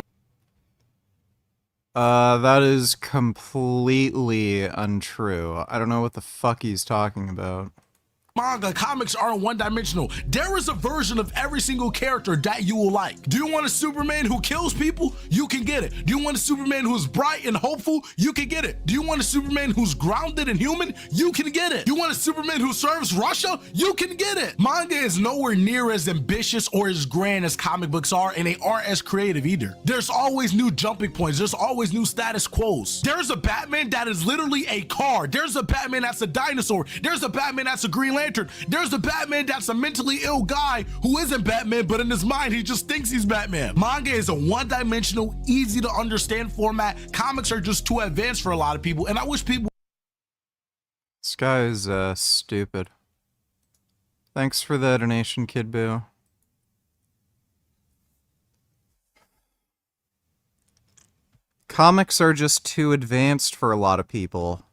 that is completely untrue. I don't know what the fuck he's talking about. manga, comics aren't one-dimensional. There is a version of every single character that you will like. Do you want a Superman who kills people? You can get it. Do you want a Superman who's bright and hopeful? You can get it. Do you want a Superman who's grounded and human? You can get it. Do you want a Superman who serves Russia? You can get it. Manga is nowhere near as ambitious or as grand as comic books are, and they aren't as creative either. There's always new jumping points. There's always new status quos. There's a Batman that is literally a car. There's a Batman that's a dinosaur. There's a Batman that's a Green Lantern. There's a Batman that's a mentally ill guy who isn't Batman, but in his mind, he just thinks he's Batman. Manga is a one-dimensional, easy to understand format. Comics are just too advanced for a lot of people, and I wish people... This guy is, stupid. Thanks for the donation, Kid Boo. Comics are just too advanced for a lot of people.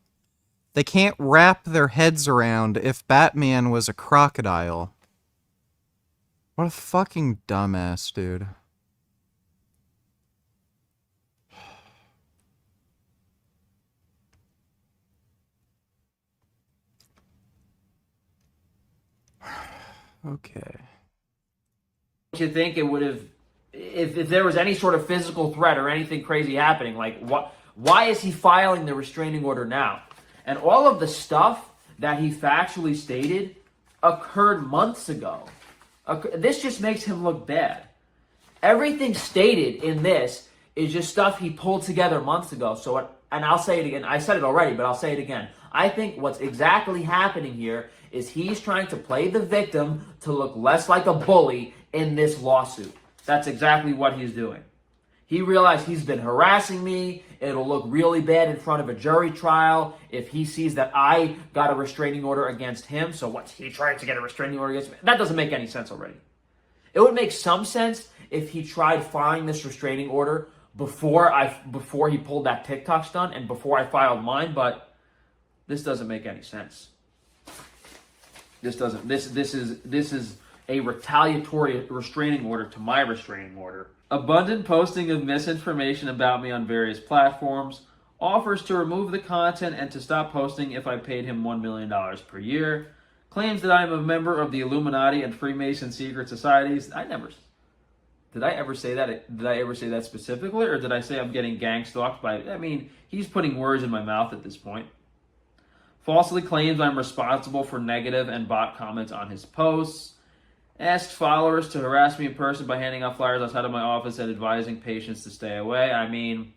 They can't wrap their heads around if Batman was a crocodile. What a fucking dumbass, dude. Okay. Don't you think it would have, if there was any sort of physical threat or anything crazy happening, like why is he filing the restraining order now? And all of the stuff that he factually stated occurred months ago. This just makes him look bad. Everything stated in this is just stuff he pulled together months ago. And I'll say it again. I said it already, but I'll say it again. I think what's exactly happening here is he's trying to play the victim to look less like a bully in this lawsuit. That's exactly what he's doing. He realized he's been harassing me. It'll look really bad in front of a jury trial if he sees that I got a restraining order against him. So what's he trying to get a restraining order against me? That doesn't make any sense already. It would make some sense if he tried filing this restraining order before he pulled that TikTok stunt and before I filed mine, but this doesn't make any sense. This is a retaliatory restraining order to my restraining order. Abundant posting of misinformation about me on various platforms. Offers to remove the content and to stop posting if I paid him $1 million per year. Claims that I am a member of the Illuminati and Freemason secret societies. Did I ever say that? Did I ever say that specifically? Or did I say I'm getting gang stalked by... I mean, he's putting words in my mouth at this point. Falsely claims I'm responsible for negative and bot comments on his posts. Asked followers to harass me in person by handing out flyers outside of my office and advising patients to stay away. I mean,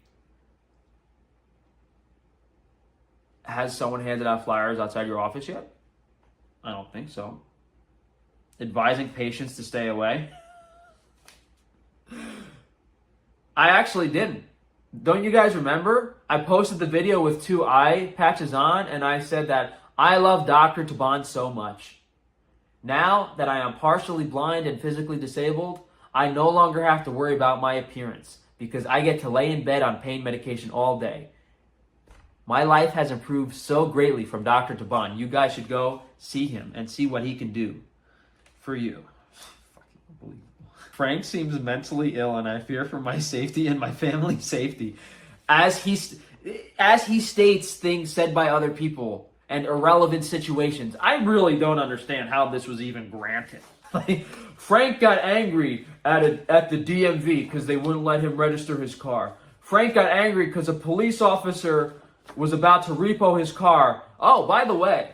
has someone handed out flyers outside your office yet? I don't think so. Advising patients to stay away? I actually didn't. Don't you guys remember? I posted the video with 2 eye patches on, and I said that I love Dr. Taban so much. Now that I am partially blind and physically disabled, I no longer have to worry about my appearance because I get to lay in bed on pain medication all day. My life has improved so greatly from Dr. Taban. You guys should go see him and see what he can do for you. Fucking unbelievable. Frank seems mentally ill, and I fear for my safety and my family's safety. As he states things said by other people and irrelevant situations, I really don't understand how this was even granted. Like, Frank got angry at the DMV because they wouldn't let him register his car. Frank got angry because a police officer was about to repo his car. Oh, by the way,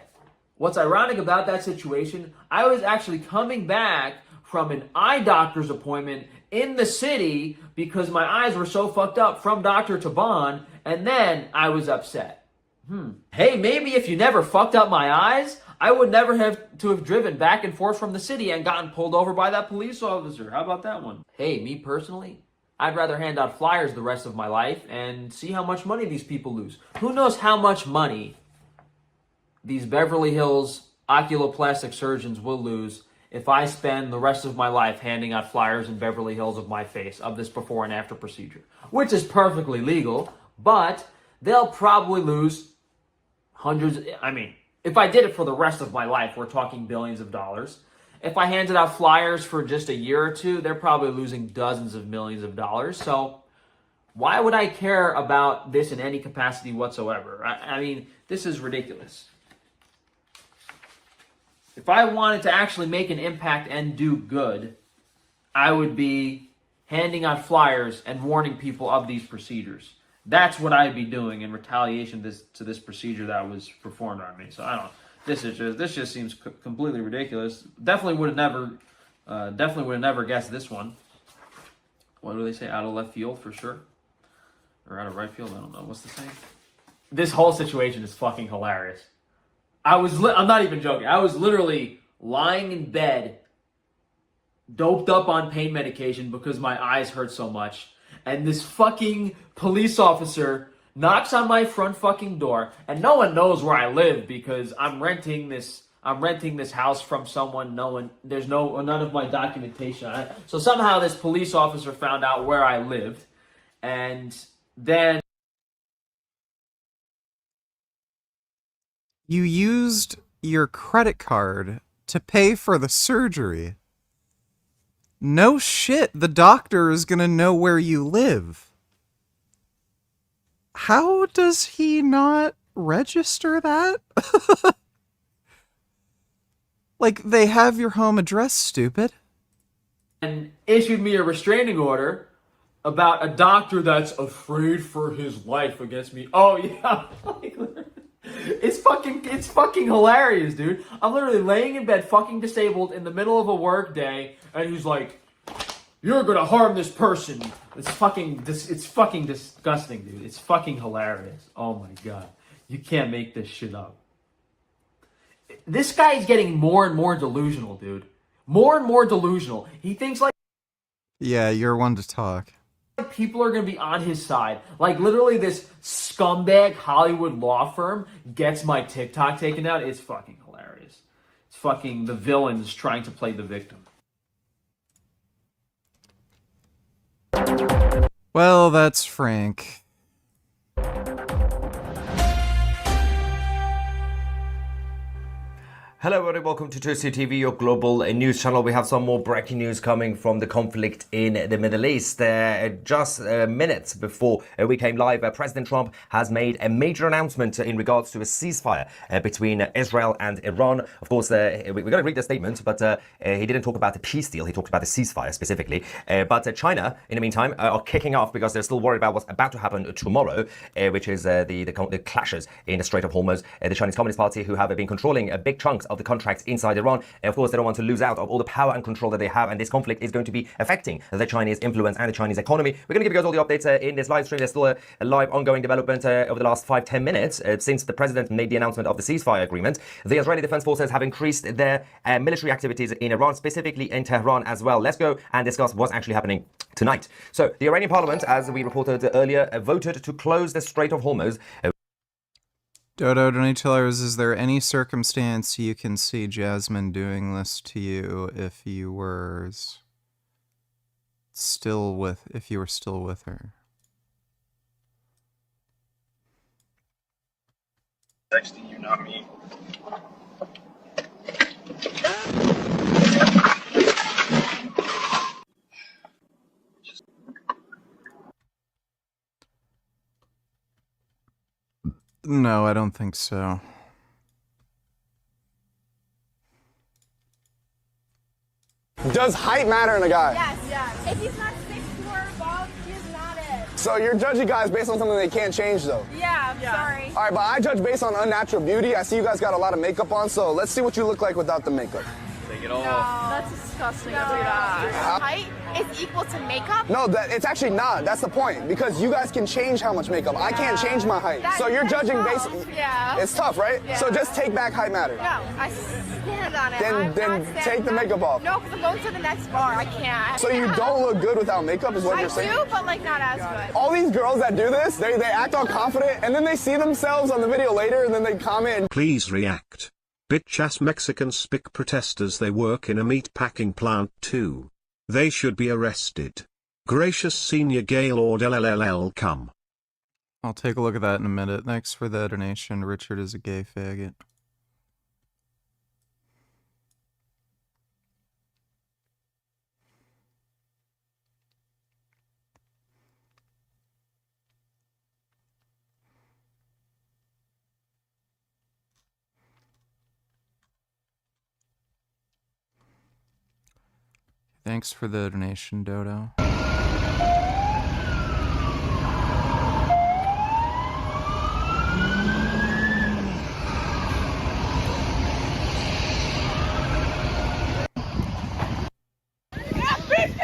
what's ironic about that situation, I was actually coming back from an eye doctor's appointment in the city because my eyes were so fucked up from Dr. Taban, and then I was upset. Hey, maybe if you never fucked up my eyes, I would never have to have driven back and forth from the city and gotten pulled over by that police officer. How about that one? Hey, me personally, I'd rather hand out flyers the rest of my life and see how much money these people lose. Who knows how much money these Beverly Hills oculoplastic surgeons will lose if I spend the rest of my life handing out flyers in Beverly Hills of my face of this before and after procedure, which is perfectly legal, but they'll probably lose hundreds. I mean, if I did it for the rest of my life, we're talking billions of dollars. If I handed out flyers for just a year or two, they're probably losing dozens of millions of dollars. So why would I care about this in any capacity whatsoever? I mean, this is ridiculous. If I wanted to actually make an impact and do good, I would be handing out flyers and warning people of these procedures. That's what I'd be doing in retaliation to this procedure that was performed on me. So I don't know. This just seems completely ridiculous. Definitely would have never guessed this one. What do they say? Out of left field for sure, or out of right field? I don't know. What's the saying? This whole situation is fucking hilarious. I'm not even joking. I was literally lying in bed, doped up on pain medication because my eyes hurt so much, and this fucking police officer knocks on my front fucking door, and no one knows where I live because I'm renting this house from someone. There's none of my documentation on it. So somehow this police officer found out where I lived, and then you used your credit card to pay for the surgery. No shit, the doctor is gonna know where you live. How does he not register that? Like, they have your home address, stupid. And issued me a restraining order about a doctor that's afraid for his life against me. Oh, yeah. It's fucking hilarious, dude. I'm literally laying in bed fucking disabled in the middle of a work day, and he's like, you're gonna harm this person. It's fucking disgusting, dude. It's fucking hilarious. Oh my god. You can't make this shit up. This guy is getting more and more delusional, dude. More and more delusional. He thinks like... Yeah, you're one to talk. People are going to be on his side. Like, literally, this scumbag Hollywood law firm gets my TikTok taken out. It's fucking hilarious. It's fucking the villains trying to play the victim. Well, that's Frank. Hello everybody, welcome to Toasty TV, your global news channel. We have some more breaking news coming from the conflict in the Middle East. Just minutes before we came live, President Trump has made a major announcement in regards to a ceasefire between Israel and Iran. Of course, we're going to read the statement, but he didn't talk about the peace deal. He talked about the ceasefire specifically. But China, in the meantime, are kicking off because they're still worried about what's about to happen tomorrow, which is the clashes in the Strait of Hormuz. The Chinese Communist Party, who have been controlling big chunks of the contracts inside Iran. And of course, they don't want to lose out of all the power and control that they have, and this conflict is going to be affecting the Chinese influence and the Chinese economy. We're going to give you guys all the updates in this live stream. There's still a live ongoing development over the last 5-10 minutes since the president made the announcement of the ceasefire agreement. The Israeli Defense Forces have increased their military activities in Iran, specifically in Tehran as well. Let's go and discuss what's actually happening tonight. So the Iranian parliament, as we reported earlier, voted to close the Strait of Hormuz. Dodo, Donatellos, is there any circumstance you can see Jasmine doing this to you if you were still with her? Texting you, not me. No, I don't think so. Does height matter in a guy? Yes, yes. If he's not 6'4" or above, he's not it. So you're judging guys based on something they can't change, though? Yeah, I'm sorry. All right, but I judge based on unnatural beauty. I see you guys got a lot of makeup on, so let's see what you look like without the makeup. Take it off. No, that's disgusting. No. Height is equal to makeup? No, it's actually not. That's the point. Because you guys can change how much makeup. I can't change my height. So you're judging based. Yeah. It's tough, right? Yeah. So just take back height matter. No, I stand on it. Then take the makeup off. No, because I'm going to the next bar. I can't. So you don't look good without makeup, is what you're saying? I do, but like not as good. All these girls that do this, they act all confident, and then they see themselves on the video later, and then they comment. Please react. Bitch-ass Mexican spic protesters, they work in a meat packing plant too. They should be arrested. Gracious Senior Gaylord LLLL come. I'll take a look at that in a minute. Thanks for the donation. Richard is a gay faggot. Thanks for the donation, Dodo. Get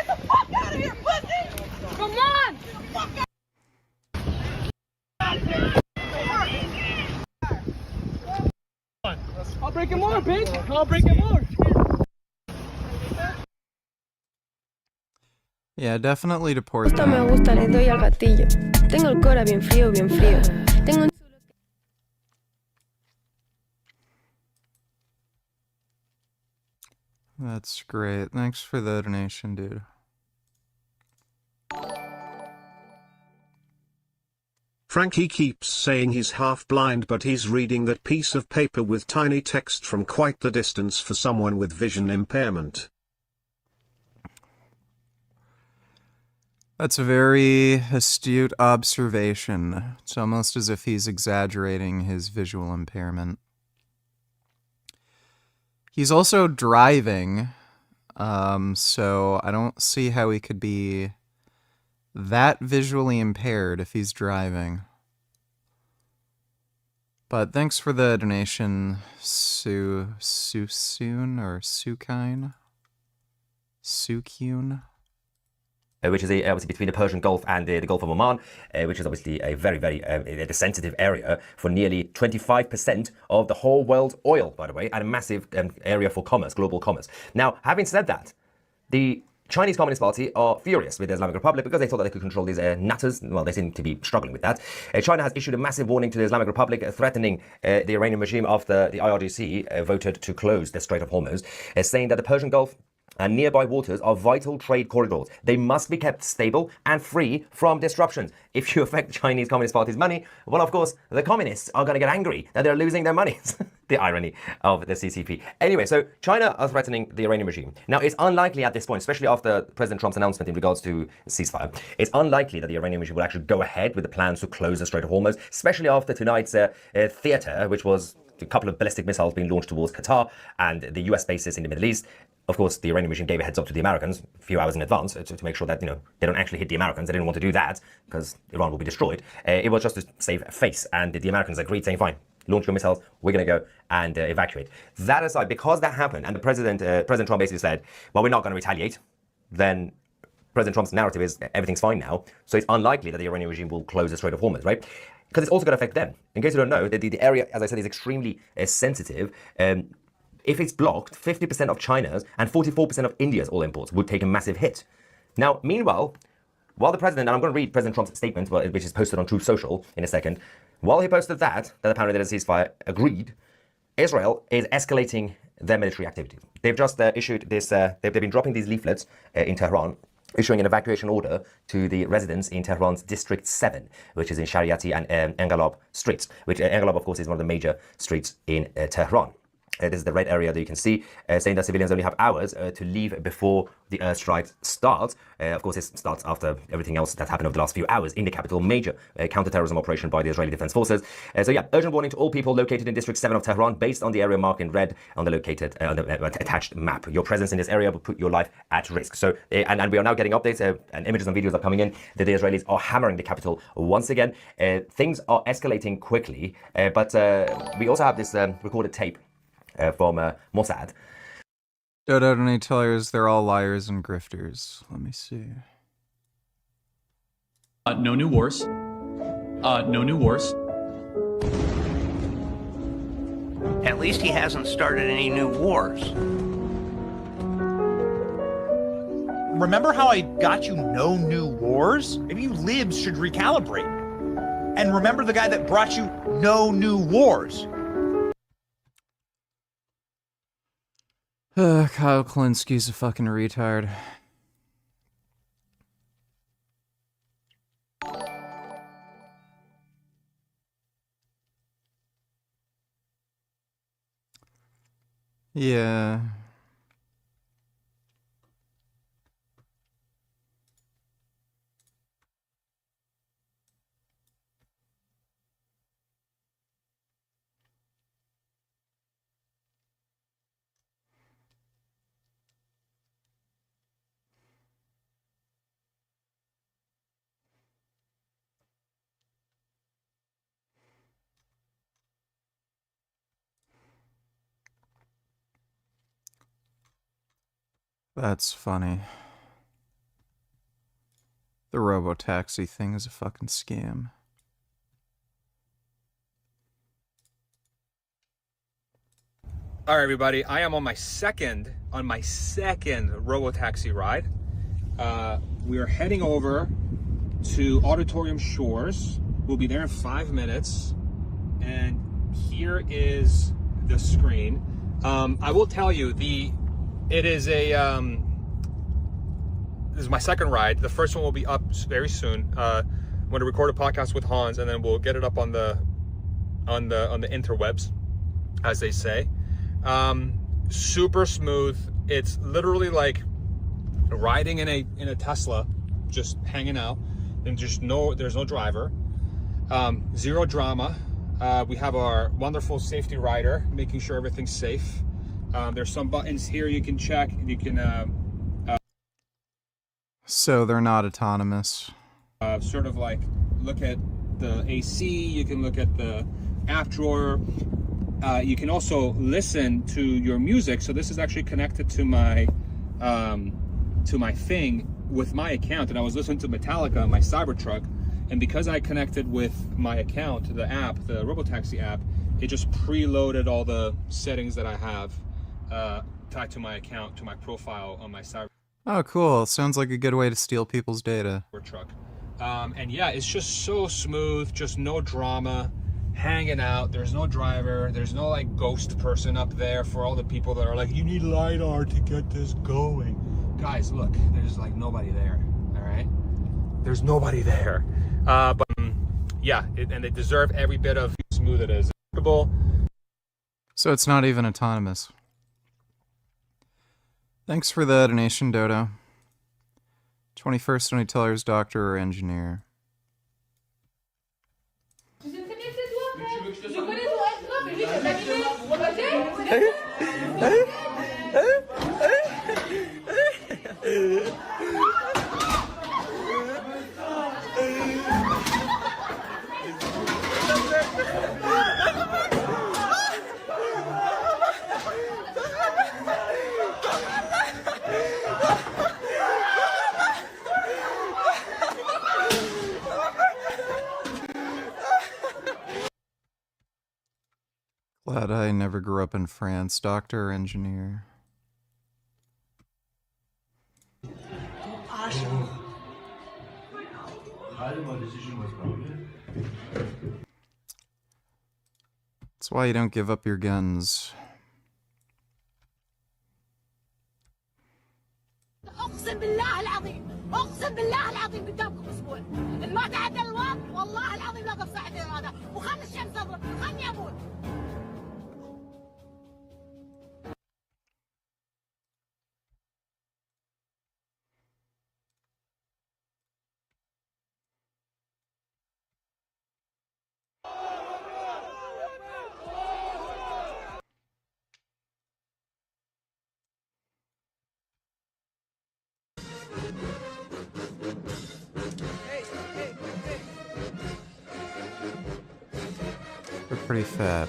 the fuck out of here, pussy! Come on! I'll break it more, bitch! I'll break it more! Yeah, definitely deport Me gusta, le doy al gatillo. Tengo el cora bien frío, bien frío. Tengo un... That's great. Thanks for the donation, dude. Frankie keeps saying he's half blind, but he's reading that piece of paper with tiny text from quite the distance for someone with vision impairment. That's a very astute observation. It's almost as if he's exaggerating his visual impairment. He's also driving, so I don't see how he could be that visually impaired if he's driving. But thanks for the donation, Sukine. Which is obviously between the Persian Gulf and the Gulf of Oman, which is obviously a very, very sensitive area for nearly 25% of the whole world's oil, by the way, and a massive area for commerce, global commerce. Now, having said that, the Chinese Communist Party are furious with the Islamic Republic because they thought that they could control these nutters. Well, they seem to be struggling with that. China has issued a massive warning to the Islamic Republic, threatening the Iranian regime after the IRGC voted to close the Strait of Hormuz, saying that the Persian Gulf and nearby waters are vital trade corridors. They must be kept stable and free from disruptions. If you affect the Chinese Communist Party's money, well, of course, the communists are going to get angry that they're losing their money. The irony of the CCP. Anyway, so China are threatening the Iranian regime. Now, it's unlikely at this point, especially after President Trump's announcement in regards to ceasefire, it's unlikely that the Iranian regime will actually go ahead with the plans to close the Strait of Hormuz, especially after tonight's theater, which was a couple of ballistic missiles being launched towards Qatar and the US bases in the Middle East. Of course, the Iranian regime gave a heads up to the Americans a few hours in advance to make sure that, they don't actually hit the Americans. They didn't want to do that because Iran will be destroyed. It was just to save face, and the Americans agreed, saying, fine, launch your missiles. We're going to go and evacuate. That aside, because that happened, and the President Trump basically said, well, we're not going to retaliate, then President Trump's narrative is everything's fine now. So it's unlikely that the Iranian regime will close the Strait of Hormuz, right? Because it's also going to affect them. In case you don't know, the area, as I said, is extremely sensitive. If it's blocked, 50% of China's and 44% of India's all imports would take a massive hit. Now, meanwhile, while the president, and I'm going to read President Trump's statement, which is posted on Truth Social in a second, while he posted that apparently the ceasefire agreed, Israel is escalating their military activity. They've just issued this, they've been dropping these leaflets in Tehran, issuing an evacuation order to the residents in Tehran's District 7, which is in Shariati and Engalab streets, which Engalab, of course, is one of the major streets in Tehran. This is the red area that you can see, saying that civilians only have hours to leave before the airstrike starts. Of course, this starts after everything else that's happened over the last few hours in the capital, major counterterrorism operation by the Israeli Defense Forces. So yeah, urgent warning to all people located in District 7 of Tehran, based on the area marked in red on the attached map. Your presence in this area will put your life at risk. So, and we are now getting updates, and images and videos are coming in that the Israelis are hammering the capital once again. Things are escalating quickly, but we also have this recorded tape from Mossad. Dodo and tellers, they're all liars and grifters. Let me see. No new wars. No new wars. At least he hasn't started any new wars. Remember how I got you no new wars? Maybe you libs should recalibrate. And remember the guy that brought you no new wars. Kyle Klinsky's a fucking retard. Yeah. That's funny. The robo-taxi thing is a fucking scam. All right, everybody. I am on my second robo-taxi ride. We are heading over to Auditorium Shores. We'll be there in 5 minutes. And here is the screen. I will tell you, it is a this is my second ride. The first one will be up very soon. I'm going to record a podcast with Hans, and then we'll get it up on the interwebs, as they say. Super smooth. It's literally like riding in a Tesla, just hanging out, and there's no driver. Zero drama. We have our wonderful safety rider making sure everything's safe. There's some buttons here you can check. You can so they're not autonomous. Sort of like look at the AC. You can look at the app drawer. You can also listen to your music. So this is actually connected to my thing with my account, and I was listening to Metallica on my Cybertruck, and because I connected with my account to the app, the RoboTaxi app, it just preloaded all the settings that I have tied to my account, to my profile on my Cybertruck. Oh, cool. Sounds like a good way to steal people's data. And yeah, it's just so smooth, just no drama, hanging out. There's no driver. There's no like ghost person up there for all the people that are like, you need LiDAR to get this going. Guys, look, there's like nobody there, all right? There's nobody there. But yeah, and they deserve every bit of how smooth it is. So it's not even autonomous. Thanks for the donation, Dodo. 21st Century Teller's doctor or engineer. Glad I never grew up in France, doctor or engineer. That's why you don't give up your guns. اقسم بالله العظيم اقسم بالله العظيم قدامكم اسبوع ان ما تعدى الوقت والله العظيم لا اقف ساعه اراده وخلي الشمس تضرب خلني اموت. They're pretty fat.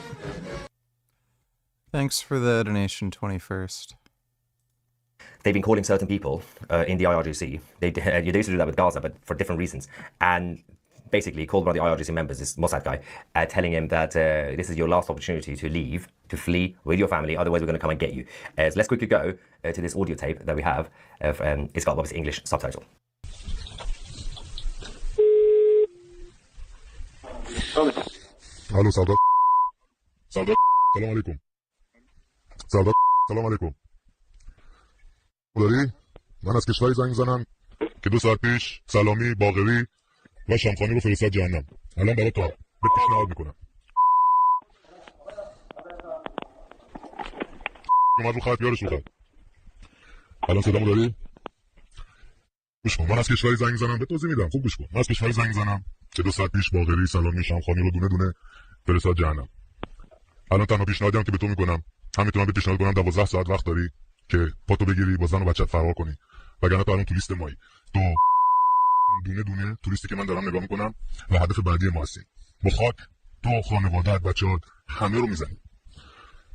Thanks for the donation, 21st. They've been calling certain people in the IRGC. They used to do that with Gaza, but for different reasons. And basically called one of the IRGC members, this Mossad guy, telling him that this is your last opportunity to leave, to flee with your family, otherwise we're going to come and get you. So let's quickly go to this audio tape that we have. It's got obviously English subtitle. الو سعادت سعادت سلام علیکم سعادت سلام علیکم داری من از کشوری زنگ زنم که 2 ساعت پیش سلامی باقری و شامخانی رو فرستاد جهنم الان برات بهت پیشنهاد میکنم اومد رو خط بیارش رو خط الان صدامو داری گوش کن من از کشوری زنگ زنم به توضیح میدم خوب گوش کن من از کشوری زنگ زنم که 2 ساعت پیش باقری سلامی شامخانی رو دونه دونه فرستاد جهنم الان تنها پیشنهادی که به تو میکنم هم میتونم به پیشنهاد کنم 12 ساعت وقت داری که پاتو بگیری با زن و بچت فرار کنی وگرنه تو الان تو لیست مایی تو دونه دونه توریستی که من دارم نگاه میکنم و هدف بعدی ما هستی با خاک تو خانواده‌ات بچه‌هات همه رو میزنی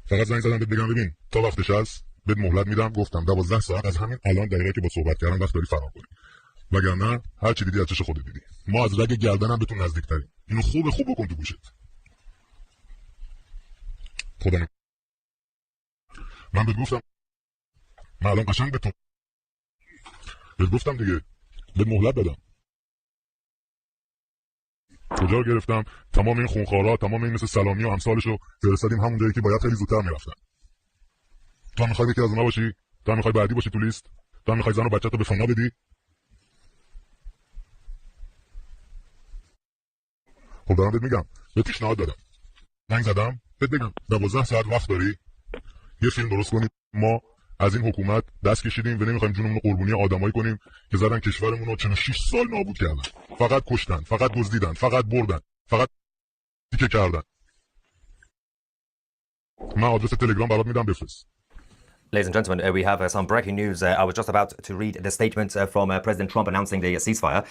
فقط زنگ زدم بهت بگم ببین تا وقتش هست بهت مهلت میدم گفتم 12 ساعت از همین الان دقیقه که با صحبت کردم وقت داری فرار کنی وگرنه هر چی دیدی از چش خودت دیدی ما از رگ گردنم بهتون نزدیک‌تریم اینو خوب بکن تو گوشت خدا من بهت گفتم من الان قشنگ بهت گفتم دیگه بهت مهلت دادم کجا گرفتم تمام این خونخوارا تمام این مثل سلامی و امثالشو فرستادیم همون جایی که باید خیلی زودتر میرفتن تو هم میخوای یکی از اونا باشی تو هم میخوای بعدی باشی تو لیست تو هم میخوای زن و بچه‌تو به فنا بدی خب دارم بهت میگم بهت پیشنهاد دادم زنگ زدم بهت بگم 12 ساعت وقت داری یه فیلم درست کنیم ما از این حکومت دست کشیدیم و نمیخوایم جونمون رو قربونی آدمایی کنیم که زدن کشورمون رو 46 سال نابود کردن فقط کشتن فقط دزدیدن فقط بردن فقط تیکه کردن من آدرس تلگرام برات میدم بفرست Ladies and gentlemen, we have some breaking news. I was just about to read the statement from President Trump announcing the ceasefire.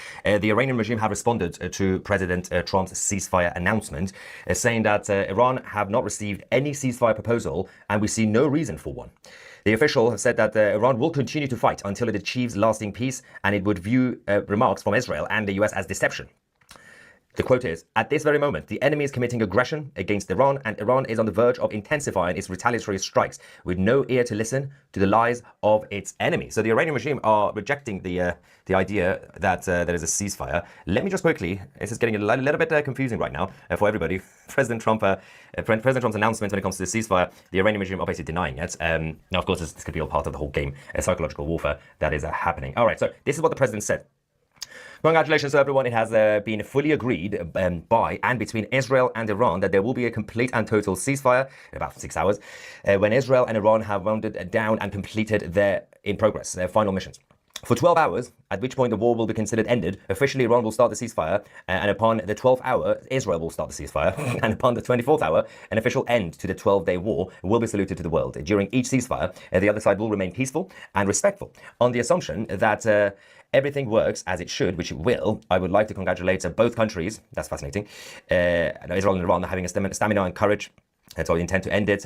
The Iranian regime have responded to President Trump's ceasefire announcement, saying that Iran have not received any ceasefire proposal and we see no reason for one. The official have said that Iran will continue to fight until it achieves lasting peace and it would view remarks from Israel and the US as deception. The quote is, at this very moment, the enemy is committing aggression against Iran and Iran is on the verge of intensifying its retaliatory strikes with no ear to listen to the lies of its enemy. So the Iranian regime are rejecting the idea that there is a ceasefire. Let me just quickly, this is getting a little bit confusing right now for everybody. President Trump's announcement when it comes to the ceasefire, the Iranian regime are basically denying it. Now, of course, this could be all part of the whole game, psychological warfare that is happening. All right, so this is what the president said. Congratulations to everyone. It has been fully agreed by and between Israel and Iran that there will be a complete and total ceasefire in about 6 hours when Israel and Iran have wound down and completed their final missions. For 12 hours, at which point the war will be considered ended, officially Iran will start the ceasefire, and upon the 12th hour, Israel will start the ceasefire, and upon the 24th hour, an official end to the 12-day war will be saluted to the world. During each ceasefire, the other side will remain peaceful and respectful. On the assumption that everything works as it should, which it will, I would like to congratulate both countries, that's fascinating, Israel and Iran, having a stamina and courage And so they intend to end it,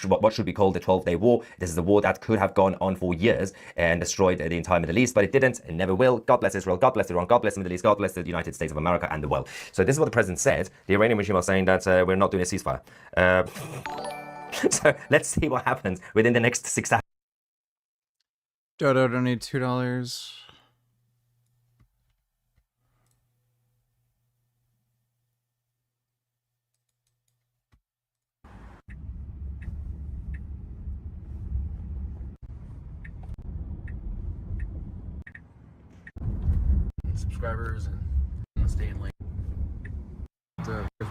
what should be called the 12-day war. This is a war that could have gone on for years and destroyed the entire Middle East, but it didn't and never will. God bless Israel, God bless Iran, God bless the Middle East, God bless the United States of America and the world. So this is what the president said. The Iranian regime was saying that we're not doing a ceasefire. So let's see what happens within the next 6 hours. Dodo donate $2. Subscribers and staying late.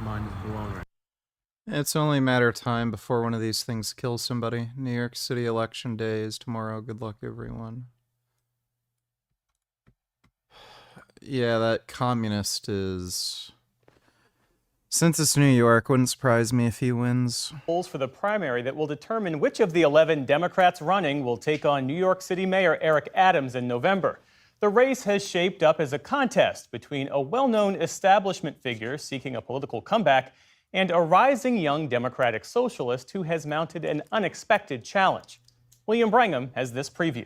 Mine is blown right. It's only a matter of time before one of these things kills somebody. New York City election day is tomorrow. Good luck, everyone. Yeah, that communist is... Since it's New York, wouldn't surprise me if he wins. Polls for the primary that will determine which of the 11 Democrats running will take on New York City Mayor Eric Adams in November. The race has shaped up as a contest between a well-known establishment figure seeking a political comeback and a rising young Democratic socialist who has mounted an unexpected challenge. William Brangham has this preview.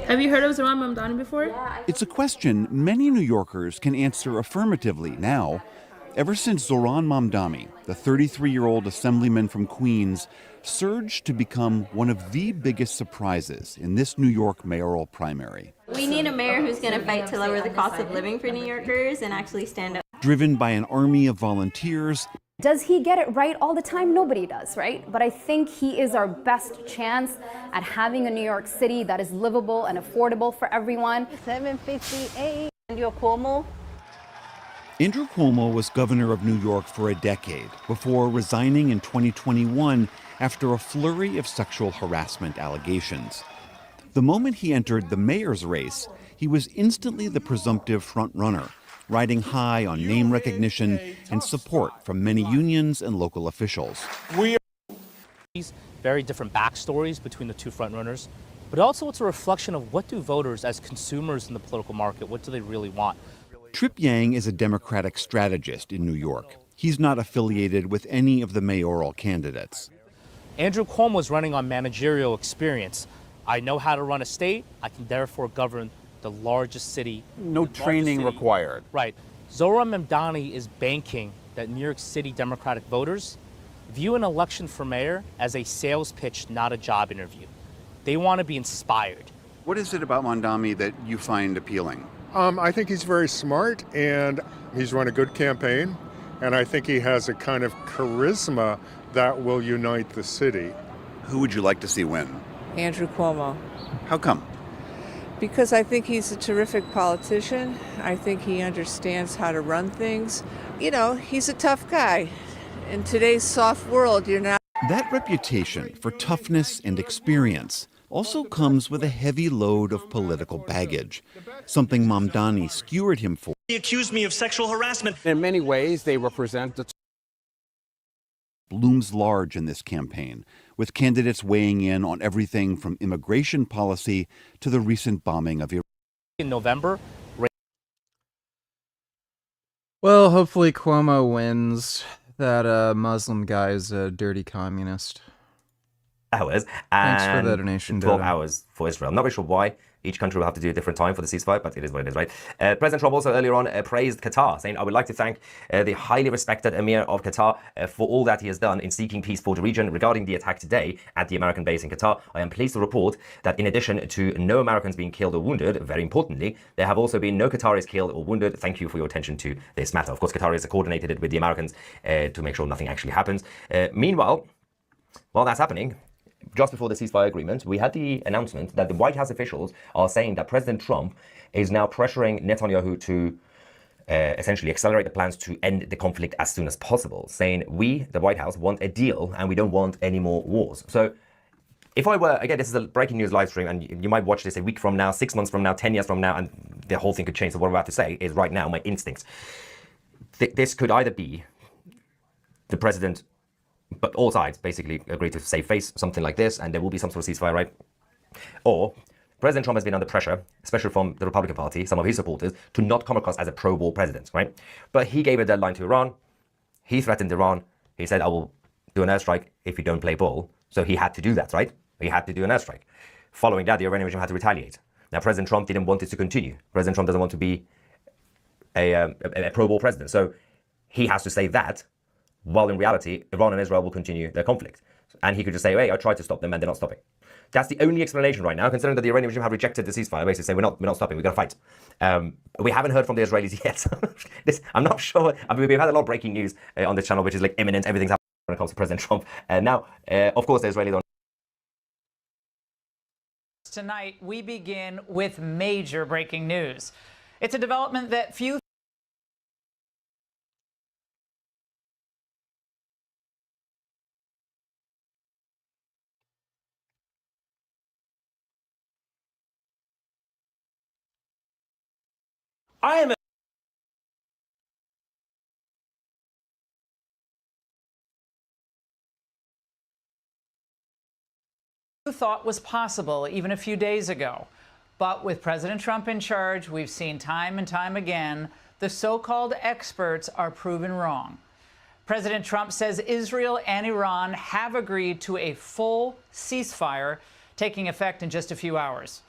Have you heard of Zoran Mamdani before? It's a question many New Yorkers can answer affirmatively now. Ever since Zoran Mamdani, the 33-year-old assemblyman from Queens, surged to become one of the biggest surprises in this New York mayoral primary. We need a mayor who's going to fight to lower the cost of living for New Yorkers and actually stand up. Driven by an army of volunteers. Does he get it right all the time? Nobody does, right? But I think he is our best chance at having a New York City that is livable and affordable for everyone. 758. Andrew Cuomo. Andrew Cuomo was governor of New York for a decade before resigning in 2021 after a flurry of sexual harassment allegations. The moment he entered the mayor's race, he was instantly the presumptive front-runner, riding high on name recognition and support from many unions and local officials. Very different backstories between the two frontrunners, but also it's a reflection of what do voters as consumers in the political market, what do they really want? Trip Yang is a Democratic strategist in New York. He's not affiliated with any of the mayoral candidates. Andrew Cuomo is running on managerial experience. I know how to run a state. I can therefore govern the largest city. No training required. Right. Zoran Mamdani is banking that New York City Democratic voters view an election for mayor as a sales pitch, not a job interview. They want to be inspired. What is it about Mamdani that you find appealing? I think he's very smart, and he's run a good campaign, and I think he has a kind of charisma that will unite the city. Who would you like to see win? Andrew Cuomo. How come? Because I think he's a terrific politician. I think he understands how to run things. You know, he's a tough guy. In today's soft world, you're not. That reputation for toughness and experience also comes with a heavy load of political baggage, something Mamdani skewered him for. He accused me of sexual harassment. In many ways, they represent the looms large in this campaign, with candidates weighing in on everything from immigration policy to the recent bombing of Iraq. In November. Well, hopefully Cuomo wins. That Muslim guy is a dirty communist. Hours Thanks and for the donation, 12 Dodo. hours for Israel. I'm not really sure why. Each country will have to do a different time for the ceasefire, but it is what it is, right? President Trump also earlier on praised Qatar, saying, I would like to thank the highly respected Emir of Qatar for all that he has done in seeking peace for the region. Regarding the attack today at the American base in Qatar, I am pleased to report that in addition to no Americans being killed or wounded, very importantly, there have also been no Qataris killed or wounded. Thank you for your attention to this matter. Of course, Qatar has coordinated it with the Americans to make sure nothing actually happens. Meanwhile, while that's happening, just before the ceasefire agreement, we had the announcement that the White House officials are saying that President Trump is now pressuring Netanyahu to essentially accelerate the plans to end the conflict as soon as possible, saying we, the White House, want a deal and we don't want any more wars. So if I were, again, this is a breaking news live stream, and you might watch this a week from now, 6 months from now, 10 years from now, and the whole thing could change. So what I'm about to say is right now, my instincts. This could either be the president, but all sides basically agree to save face, something like this, and there will be some sort of ceasefire, right? Or President Trump has been under pressure, especially from the Republican Party, some of his supporters, to not come across as a pro-war president, right? But he gave a deadline to Iran. He threatened Iran. He said, I will do an airstrike if you don't play ball. So he had to do that, right? He had to do an airstrike. Following that, the Iranian regime had to retaliate. Now, President Trump didn't want this to continue. President Trump doesn't want to be a pro-war president. So he has to say that, while in reality, Iran and Israel will continue their conflict. And he could just say, hey, I tried to stop them and they're not stopping. That's the only explanation right now, considering that the Iranian regime have rejected the ceasefire. Basically say, we're not stopping, we're going to fight. We haven't heard from the Israelis yet. I'm not sure. I mean, we've had a lot of breaking news on this channel, which is like imminent. Everything's happening when it comes to President Trump. And now, of course, the Israelis don't. Tonight, we begin with major breaking news. It's a development that few thought was possible even a few days ago. But with President Trump in charge, we've seen time and time again, the so-called experts are proven wrong. President Trump says Israel and Iran have agreed to a full ceasefire taking effect in just a few hours.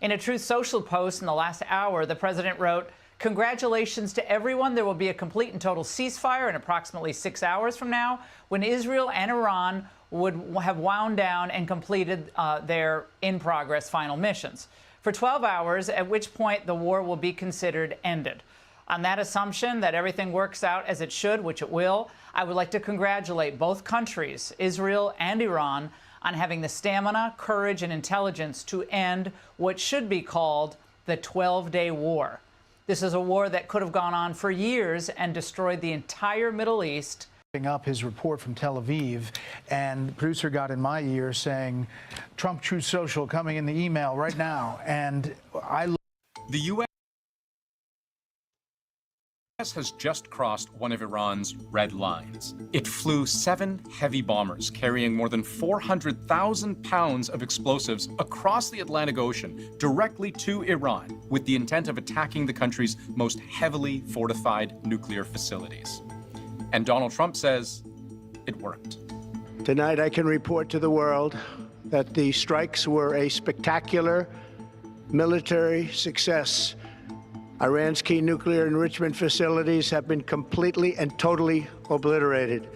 In a Truth Social post in the last hour, the president wrote, "Congratulations to everyone. There will be a complete and total ceasefire in approximately 6 hours from now, when Israel and Iran would have wound down and completed their in-progress final missions for 12 hours, at which point the war will be considered ended." On that assumption that everything works out as it should, which it will, I would like to congratulate both countries, Israel and Iran, on having the stamina, courage, and intelligence to end what should be called the 12-day war. This is a war that could have gone on for years and destroyed the entire Middle East. Up his report from Tel Aviv, and the producer got in my ear saying, "Trump Truth Social coming in the email right now," and The U.S. has just crossed one of Iran's red lines. It flew 7 heavy bombers carrying more than 400,000 pounds of explosives across the Atlantic Ocean directly to Iran with the intent of attacking the country's most heavily fortified nuclear facilities. And Donald Trump says it worked. Tonight I can report to the world that the strikes were a spectacular military success. Iran's key nuclear enrichment facilities have been completely and totally obliterated.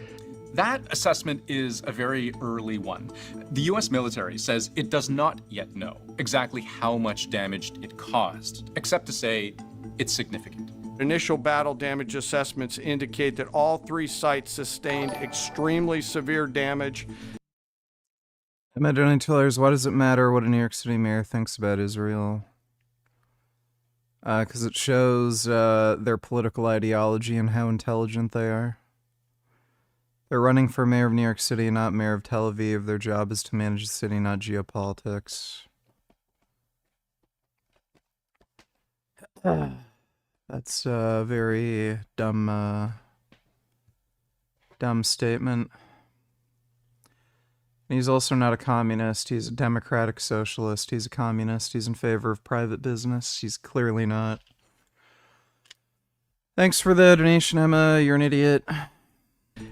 That assessment is a very early one. The U.S. military says it does not yet know exactly how much damage it caused, except to say it's significant. Initial battle damage assessments indicate that all 3 sites sustained extremely severe damage. Imagine tellers, why does it matter what a New York City mayor thinks about Israel? Because it shows their political ideology and how intelligent they are. They're running for mayor of New York City, not mayor of Tel Aviv. Their job is to manage the city, not geopolitics. That's a very dumb statement. He's also not a communist. He's a democratic socialist. He's a communist. He's in favor of private business. He's clearly not. Thanks for the donation, Emma. You're an idiot.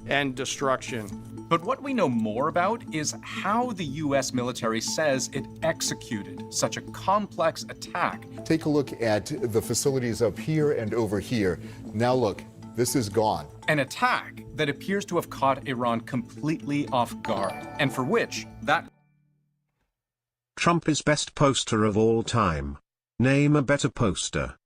And destruction. But what we know more about is how the U.S. military says it executed such a complex attack. Take a look at the facilities up here and over here. Now look, this is gone. An attack that appears to have caught Iran completely off guard, and for which that Trump is best poster of all time. Name a better poster.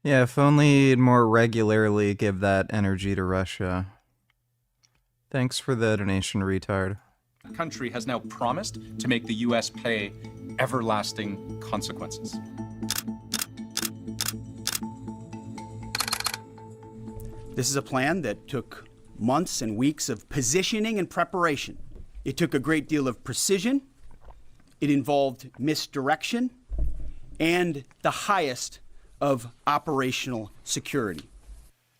Yeah, if only he'd more regularly give that energy to Russia. Thanks for the donation, retard. country has now promised to make the U.S. pay everlasting consequences. This is a plan that took months and weeks of positioning and preparation. It took a great deal of precision. It involved misdirection and the highest of operational security.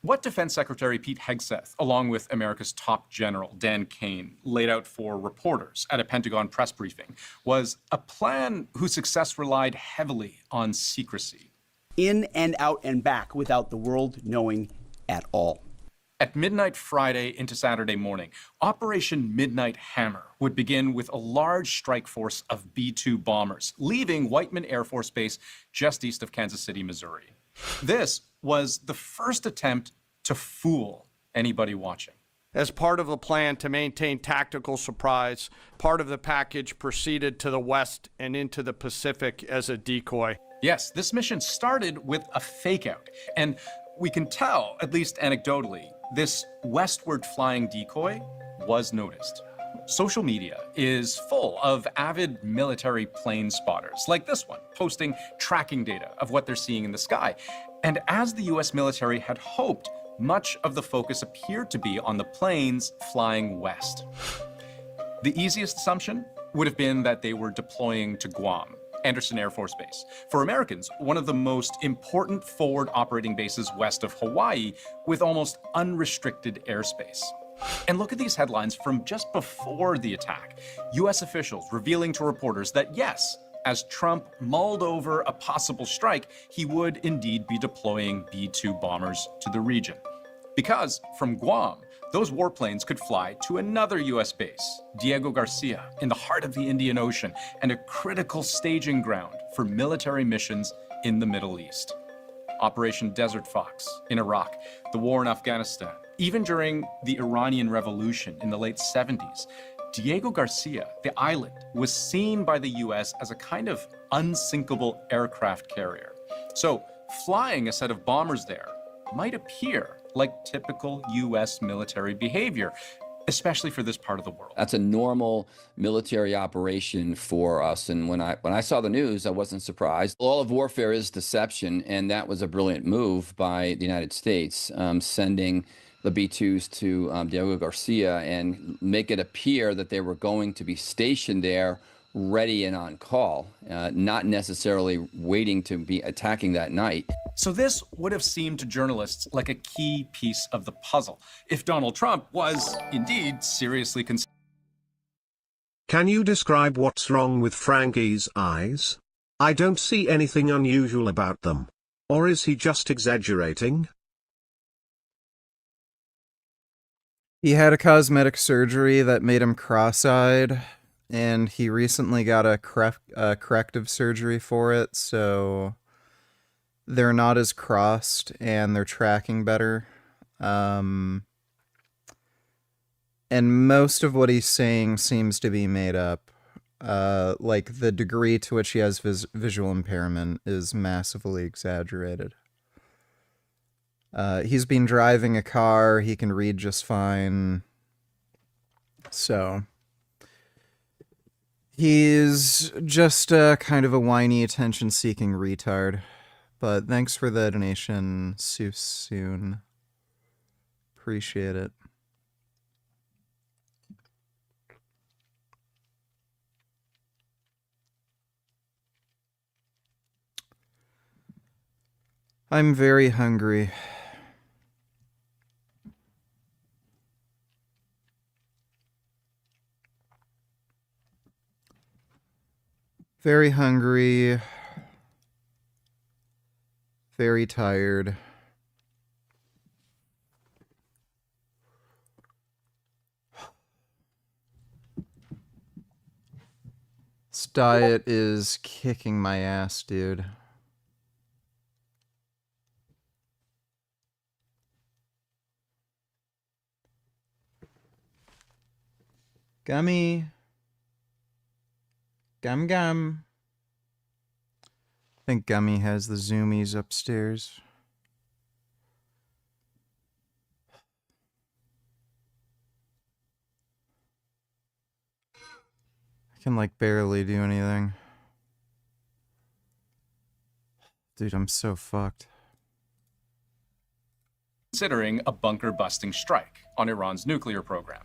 What Defense Secretary Pete Hegseth, along with America's top general, Dan Kane, laid out for reporters at a Pentagon press briefing was a plan whose success relied heavily on secrecy. In and out and back without the world knowing at all. At midnight Friday into Saturday morning, Operation Midnight Hammer would begin with a large strike force of B-2 bombers, leaving Whiteman Air Force Base just east of Kansas City, Missouri. This was the first attempt to fool anybody watching. As part of the plan to maintain tactical surprise, part of the package proceeded to the west and into the Pacific as a decoy. Yes, this mission started with a fake-out, and we can tell, at least anecdotally, this westward flying decoy was noticed. Social media is full of avid military plane spotters, like this one, posting tracking data of what they're seeing in the sky. And as the US military had hoped, much of the focus appeared to be on the planes flying west. The easiest assumption would have been that they were deploying to Guam, Anderson Air Force Base. For Americans, one of the most important forward operating bases west of Hawaii with almost unrestricted airspace. And look at these headlines from just before the attack. US officials revealing to reporters that yes, as Trump mulled over a possible strike, he would indeed be deploying B-2 bombers to the region. Because from Guam, those warplanes could fly to another US base, Diego Garcia, in the heart of the Indian Ocean, and a critical staging ground for military missions in the Middle East. Operation Desert Fox in Iraq, the war in Afghanistan, even during the Iranian Revolution in the late 70s, Diego Garcia, the island, was seen by the US as a kind of unsinkable aircraft carrier. So flying a set of bombers there might appear like typical US military behavior, especially for this part of the world. That's a normal military operation for us. And when I saw the news, I wasn't surprised. All of warfare is deception, and that was a brilliant move by the United States, sending the B-2s to Diego Garcia and make it appear that they were going to be stationed there ready and on call, not necessarily waiting to be attacking that night. So this would have seemed to journalists like a key piece of the puzzle, if Donald Trump was indeed seriously concerned. Can you describe what's wrong with Frankie's eyes? I don't see anything unusual about them. Or is he just exaggerating? He had a cosmetic surgery that made him cross-eyed, and he recently got a corrective surgery for it, so they're not as crossed and they're tracking better. And most of what he's saying seems to be made up. Like the degree to which he has visual impairment is massively exaggerated. He's been driving a car, he can read just fine. So he's just kind of a whiny, attention-seeking retard. But thanks for the donation, Soon. Appreciate it. I'm very hungry. Very hungry. Very tired. This diet is kicking my ass, dude. Gummy. Gum. I think Gummy has the zoomies upstairs. I can like barely do anything. Dude, I'm so fucked. considering a bunker-busting strike on Iran's nuclear program.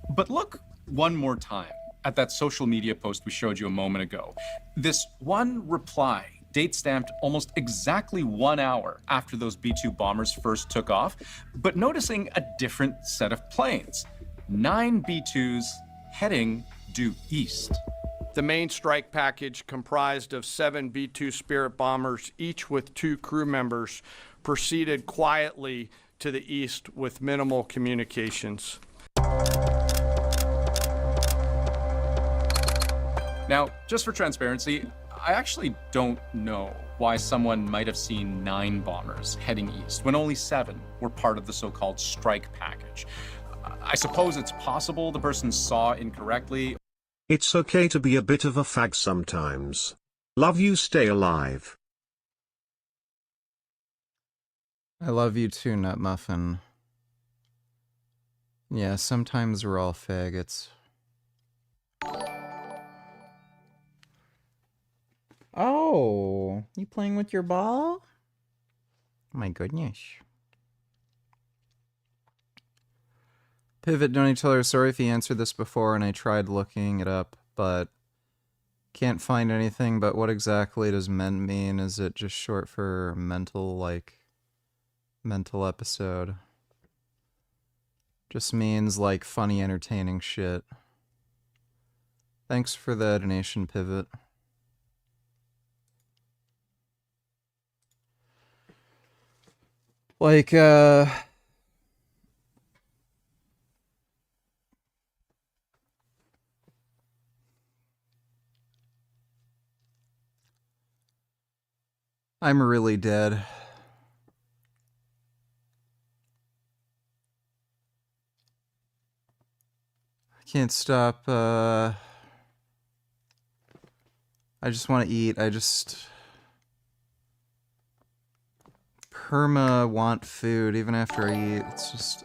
But look one more time at that social media post we showed you a moment ago. This one reply, date-stamped almost exactly 1 hour after those B-2 bombers first took off, but noticing a different set of planes. 9 B-2s heading due east. The main strike package, comprised of 7 B-2 Spirit bombers, each with 2 crew members, proceeded quietly to the east with minimal communications. Now, just for transparency, I actually don't know why someone might have seen 9 bombers heading east when only 7 were part of the so-called strike package. I suppose it's possible the person saw incorrectly. It's okay to be a bit of a fag sometimes. Love you, stay alive. I love you too, Nut Muffin. Yeah, sometimes we're all faggots. Oh, you playing with your ball? My goodness. Pivot Donateller, sorry if you answered this before and I tried looking it up, but can't find anything. But what exactly does ment mean? Is it just short for mental, like, mental episode? Just means, like, funny, entertaining shit. Thanks for the donation, Pivot. Like, I'm really dead. I can't stop, I just want to eat. I just perma want food even after I eat. It's just,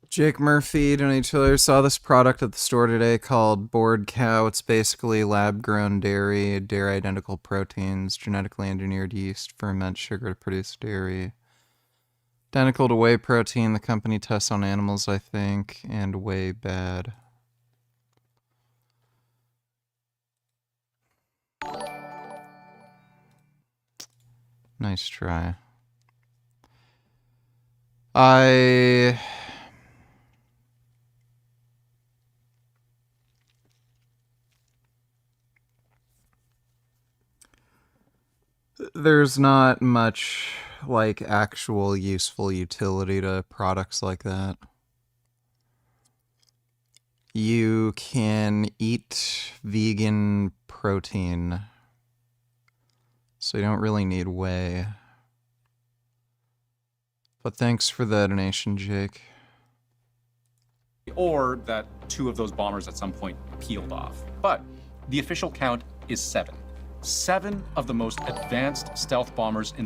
Jake Murphy, donatiller, saw this product at the store today called Bored Cow. It's basically lab-grown dairy, dairy-identical proteins, genetically engineered yeast, ferment sugar to produce dairy. Identical to whey protein, the company tests on animals, I think, and whey bad. Nice try. There's not much, like, actual useful utility to products like that. You can eat vegan protein, so you don't really need whey. But thanks for the donation, Jake. Or that 2 of those bombers at some point peeled off. But the official count is 7. 7 of the most advanced stealth bombers in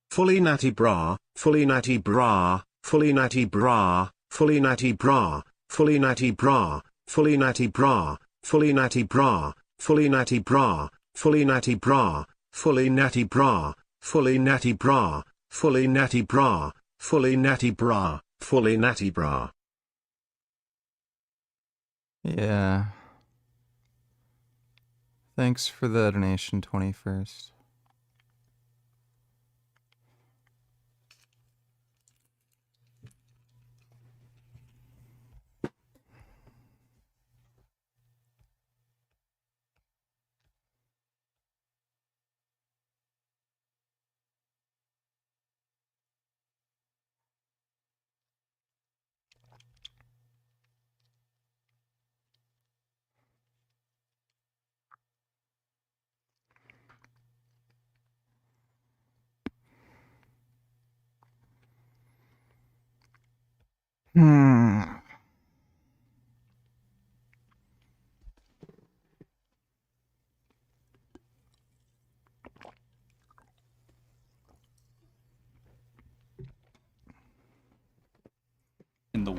Fully natty bra, fully natty bra, fully natty bra, fully natty bra, fully natty bra, fully natty bra, fully natty bra, fully natty bra, fully natty bra, fully natty bra, fully natty bra, fully natty bra, fully natty bra, fully natty bra. Yeah. Thanks for the donation, 21st.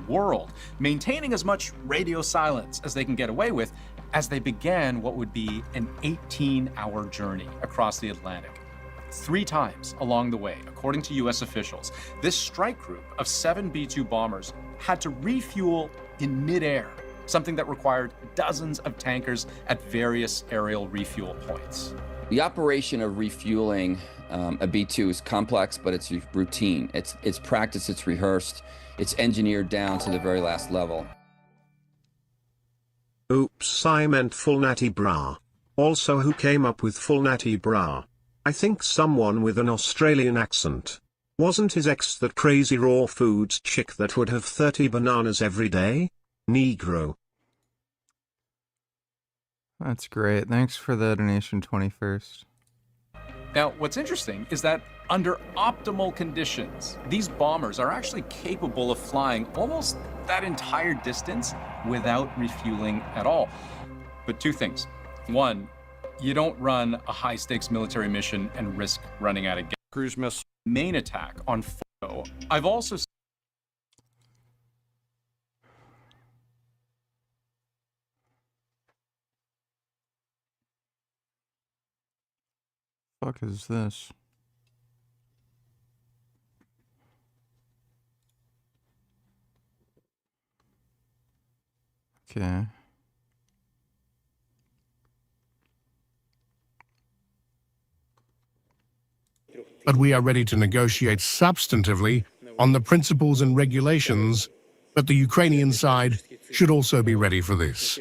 world, maintaining as much radio silence as they can get away with as they began what would be an 18-hour journey across the Atlantic. 3 times along the way, according to U.S. officials, this strike group of 7 B-2 bombers had to refuel in midair, something that required dozens of tankers at various aerial refuel points. The operation of refueling a B-2 is complex, but it's routine. It's practiced, it's rehearsed, it's engineered down to the very last level. Oops, I meant full natty bra. Also, who came up with full natty bra? I think someone with an Australian accent. Wasn't his ex that crazy raw foods chick that would have 30 bananas every day? Negro. That's great. Thanks for the donation, 21st. Now, what's interesting is that under optimal conditions, these bombers are actually capable of flying almost that entire distance without refueling at all. But 2 things. 1, you don't run a high-stakes military mission and risk running out of gas. Cruise missile. Main attack on Tufano. I've also Fuck is this? Okay. But we are ready to negotiate substantively on the principles and regulations, but the Ukrainian side should also be ready for this.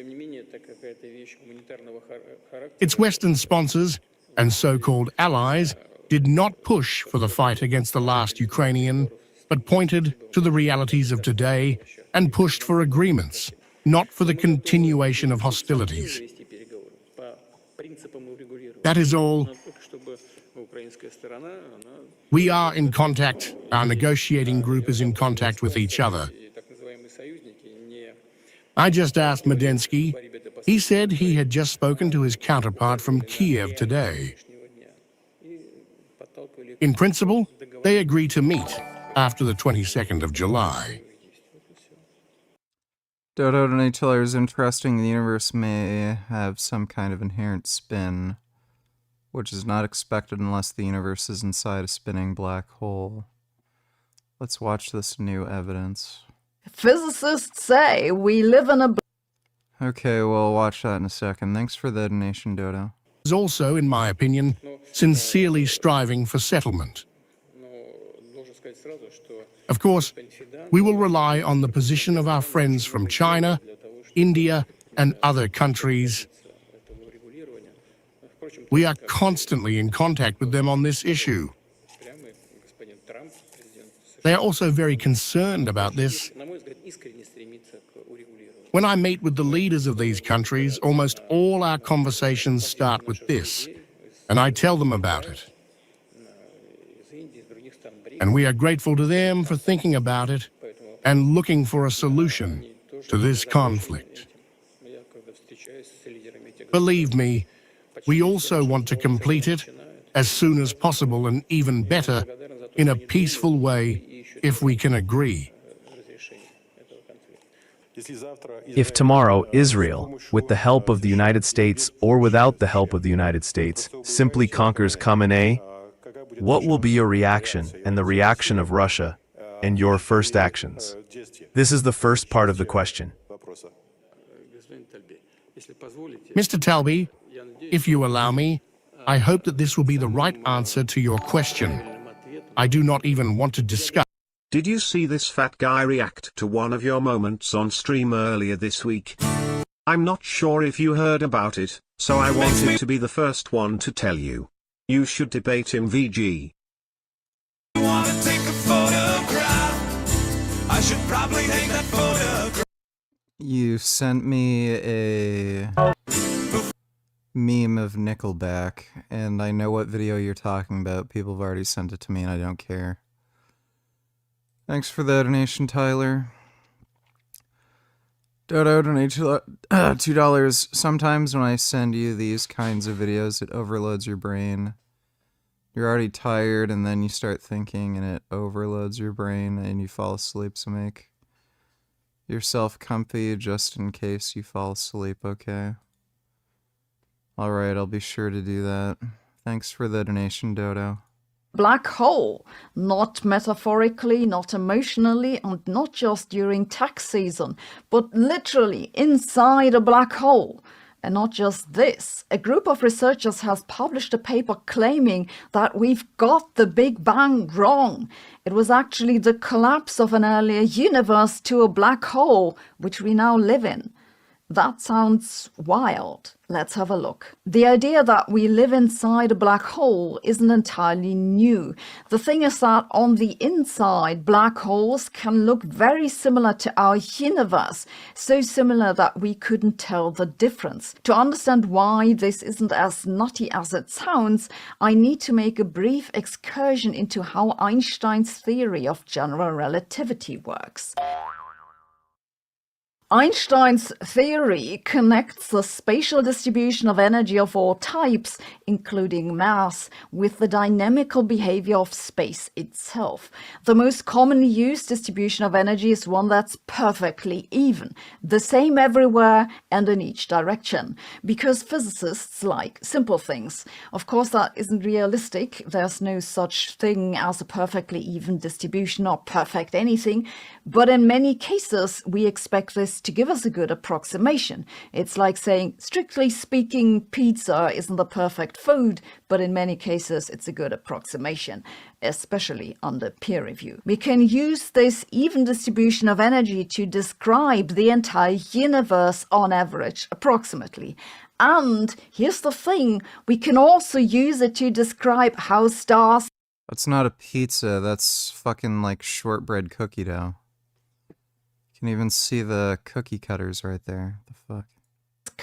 Its Western sponsors and so-called allies did not push for the fight against the last Ukrainian, but pointed to the realities of today and pushed for agreements, not for the continuation of hostilities. That is all. We are in contact, our negotiating group is in contact with each other. I just asked Medensky. He said he had just spoken to his counterpart from Kiev today. In principle, they agreed to meet after the 22nd of July. Dodo Donateller is interesting. The universe may have some kind of inherent spin, which is not expected unless the universe is inside a spinning black hole. Let's watch this new evidence. Physicists say we live in a... Okay, we'll watch that in a second. Thanks for the donation, Dodo. Is also, in my opinion, sincerely striving for settlement. Of course, we will rely on the position of our friends from China, India, and other countries. We are constantly in contact with them on this issue. They are also very concerned about this. When I meet with the leaders of these countries, almost all our conversations start with this, and I tell them about it. And we are grateful to them for thinking about it and looking for a solution to this conflict. Believe me, we also want to complete it as soon as possible, and even better, in a peaceful way, if we can agree. If tomorrow Israel, with the help of the United States or without the help of the United States, simply conquers Khamenei, what will be your reaction and the reaction of Russia and your first actions? This is the first part of the question. Mr. Talby, if you allow me, I hope that this will be the right answer to your question. I do not even want to discuss. Did you see this fat guy react to one of your moments on stream earlier this week? I'm not sure if you heard about it, so I wanted to be the first one to tell you. You should debate him, VG. I should probably take that photograph. You sent me a meme of Nickelback, and I know what video you're talking about. People have already sent it to me, and I don't care. Thanks for the donation, Tyler. Dodo donated $2. Sometimes when I send you these kinds of videos, it overloads your brain. You're already tired, and then you start thinking, and it overloads your brain, and you fall asleep, so make yourself comfy just in case you fall asleep, okay? Alright, I'll be sure to do that. Thanks for the donation, Dodo. Black hole, not metaphorically, not emotionally, and not just during tax season, but literally inside a black hole. And not just this, a group of researchers has published a paper claiming that we've got the Big Bang wrong. It was actually the collapse of an earlier universe to a black hole, which we now live in. That sounds wild. Let's have a look. The idea that we live inside a black hole isn't entirely new. The thing is that on the inside, black holes can look very similar to our universe, so similar that we couldn't tell the difference. To understand why this isn't as nutty as it sounds, I need to make a brief excursion into how Einstein's theory of general relativity works. Einstein's theory connects the spatial distribution of energy of all types, including mass, with the dynamical behavior of space itself. The most commonly used distribution of energy is one that's perfectly even, the same everywhere and in each direction, because physicists like simple things. Of course, that isn't realistic. There's no such thing as a perfectly even distribution or perfect anything, but in many cases, we expect this to give us a good approximation. It's like saying, strictly speaking, pizza isn't the perfect food, but in many cases it's a good approximation, especially under peer review. We can use this even distribution of energy to describe the entire universe on average, approximately. And here's the thing, we can also use it to describe how stars... That's not a pizza, that's fucking like shortbread cookie dough. You can even see the cookie cutters right there. The fuck?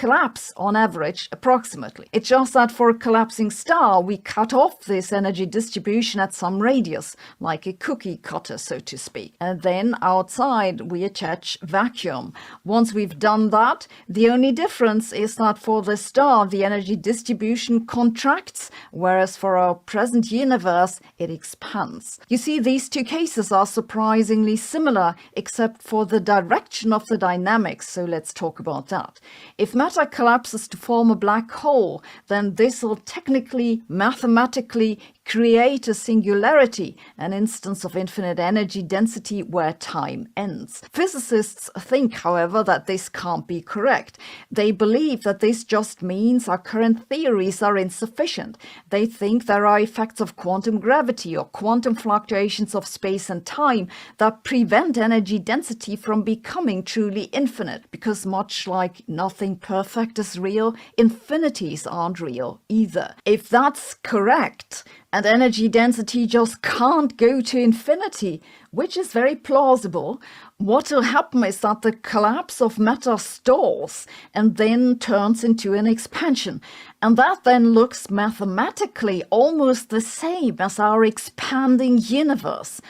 collapse on average approximately. It's just that for a collapsing star, we cut off this energy distribution at some radius, like a cookie cutter, so to speak. And then outside we attach vacuum. Once we've done that, the only difference is that for the star, the energy distribution contracts, whereas for our present universe, it expands. You see, these two cases are surprisingly similar, except for the direction of the dynamics, so let's talk about that. If matter collapses to form a black hole, then this will technically, mathematically, create a singularity, an instance of infinite energy density where time ends. Physicists think, however, that this can't be correct. They believe that this just means our current theories are insufficient. They think there are effects of quantum gravity or quantum fluctuations of space and time that prevent energy density from becoming truly infinite, because much like nothing perfect is real, infinities aren't real either. If that's correct, and energy density just can't go to infinity, which is very plausible, what will happen is that the collapse of matter stalls and then turns into an expansion. And that then looks mathematically almost the same as our expanding universe.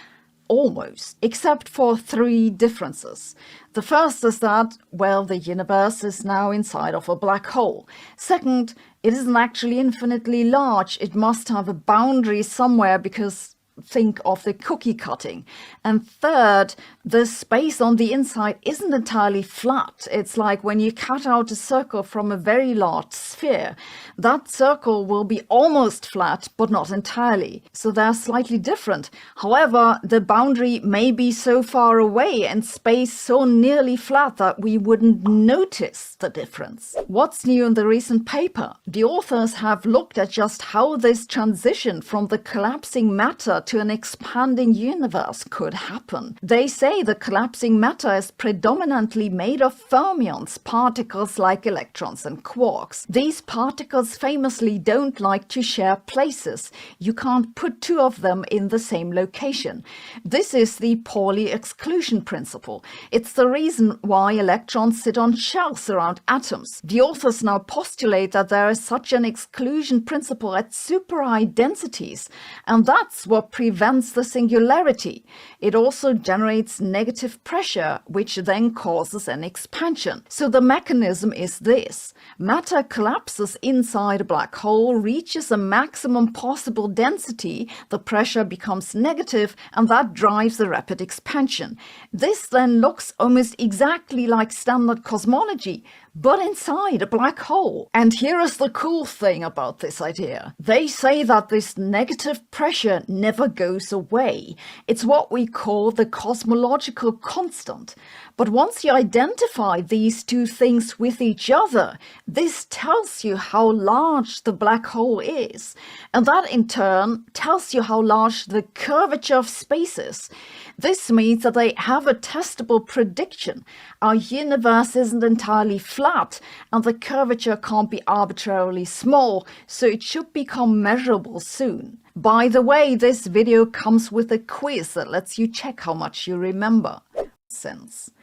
Almost, except for three differences. The first is that, well, the universe is now inside of a black hole. Second, it isn't actually infinitely large. It must have a boundary somewhere, because think of the cookie cutting. And third, the space on the inside isn't entirely flat. It's like when you cut out a circle from a very large sphere. That circle will be almost flat, but not entirely. So they're slightly different. However, the boundary may be so far away and space so nearly flat that we wouldn't notice the difference. What's new in the recent paper? The authors have looked at just how this transition from the collapsing matter to an expanding universe could happen. They say the collapsing matter is predominantly made of fermions, particles like electrons and quarks. These particles famously don't like to share places. You can't put two of them in the same location. This is the Pauli exclusion principle. It's the reason why electrons sit on shells around atoms. The authors now postulate that there is such an exclusion principle at super high densities, and that's what prevents the singularity. It also generates negative pressure, which then causes an expansion. So the mechanism is this. Matter collapses inside a black hole, reaches a maximum possible density, the pressure becomes negative, and that drives the rapid expansion. This then looks almost exactly like standard cosmology, but inside a black hole. And here is the cool thing about this idea. They say that this negative pressure never goes away. It's what we call the cosmological constant. But once you identify these two things with each other, this tells you how large the black hole is. And that in turn tells you how large the curvature of space is. This means that they have a testable prediction. Our universe isn't entirely flat, and the curvature can't be arbitrarily small, so it should become measurable soon. By the way, this video comes with a quiz that lets you check how much you remember.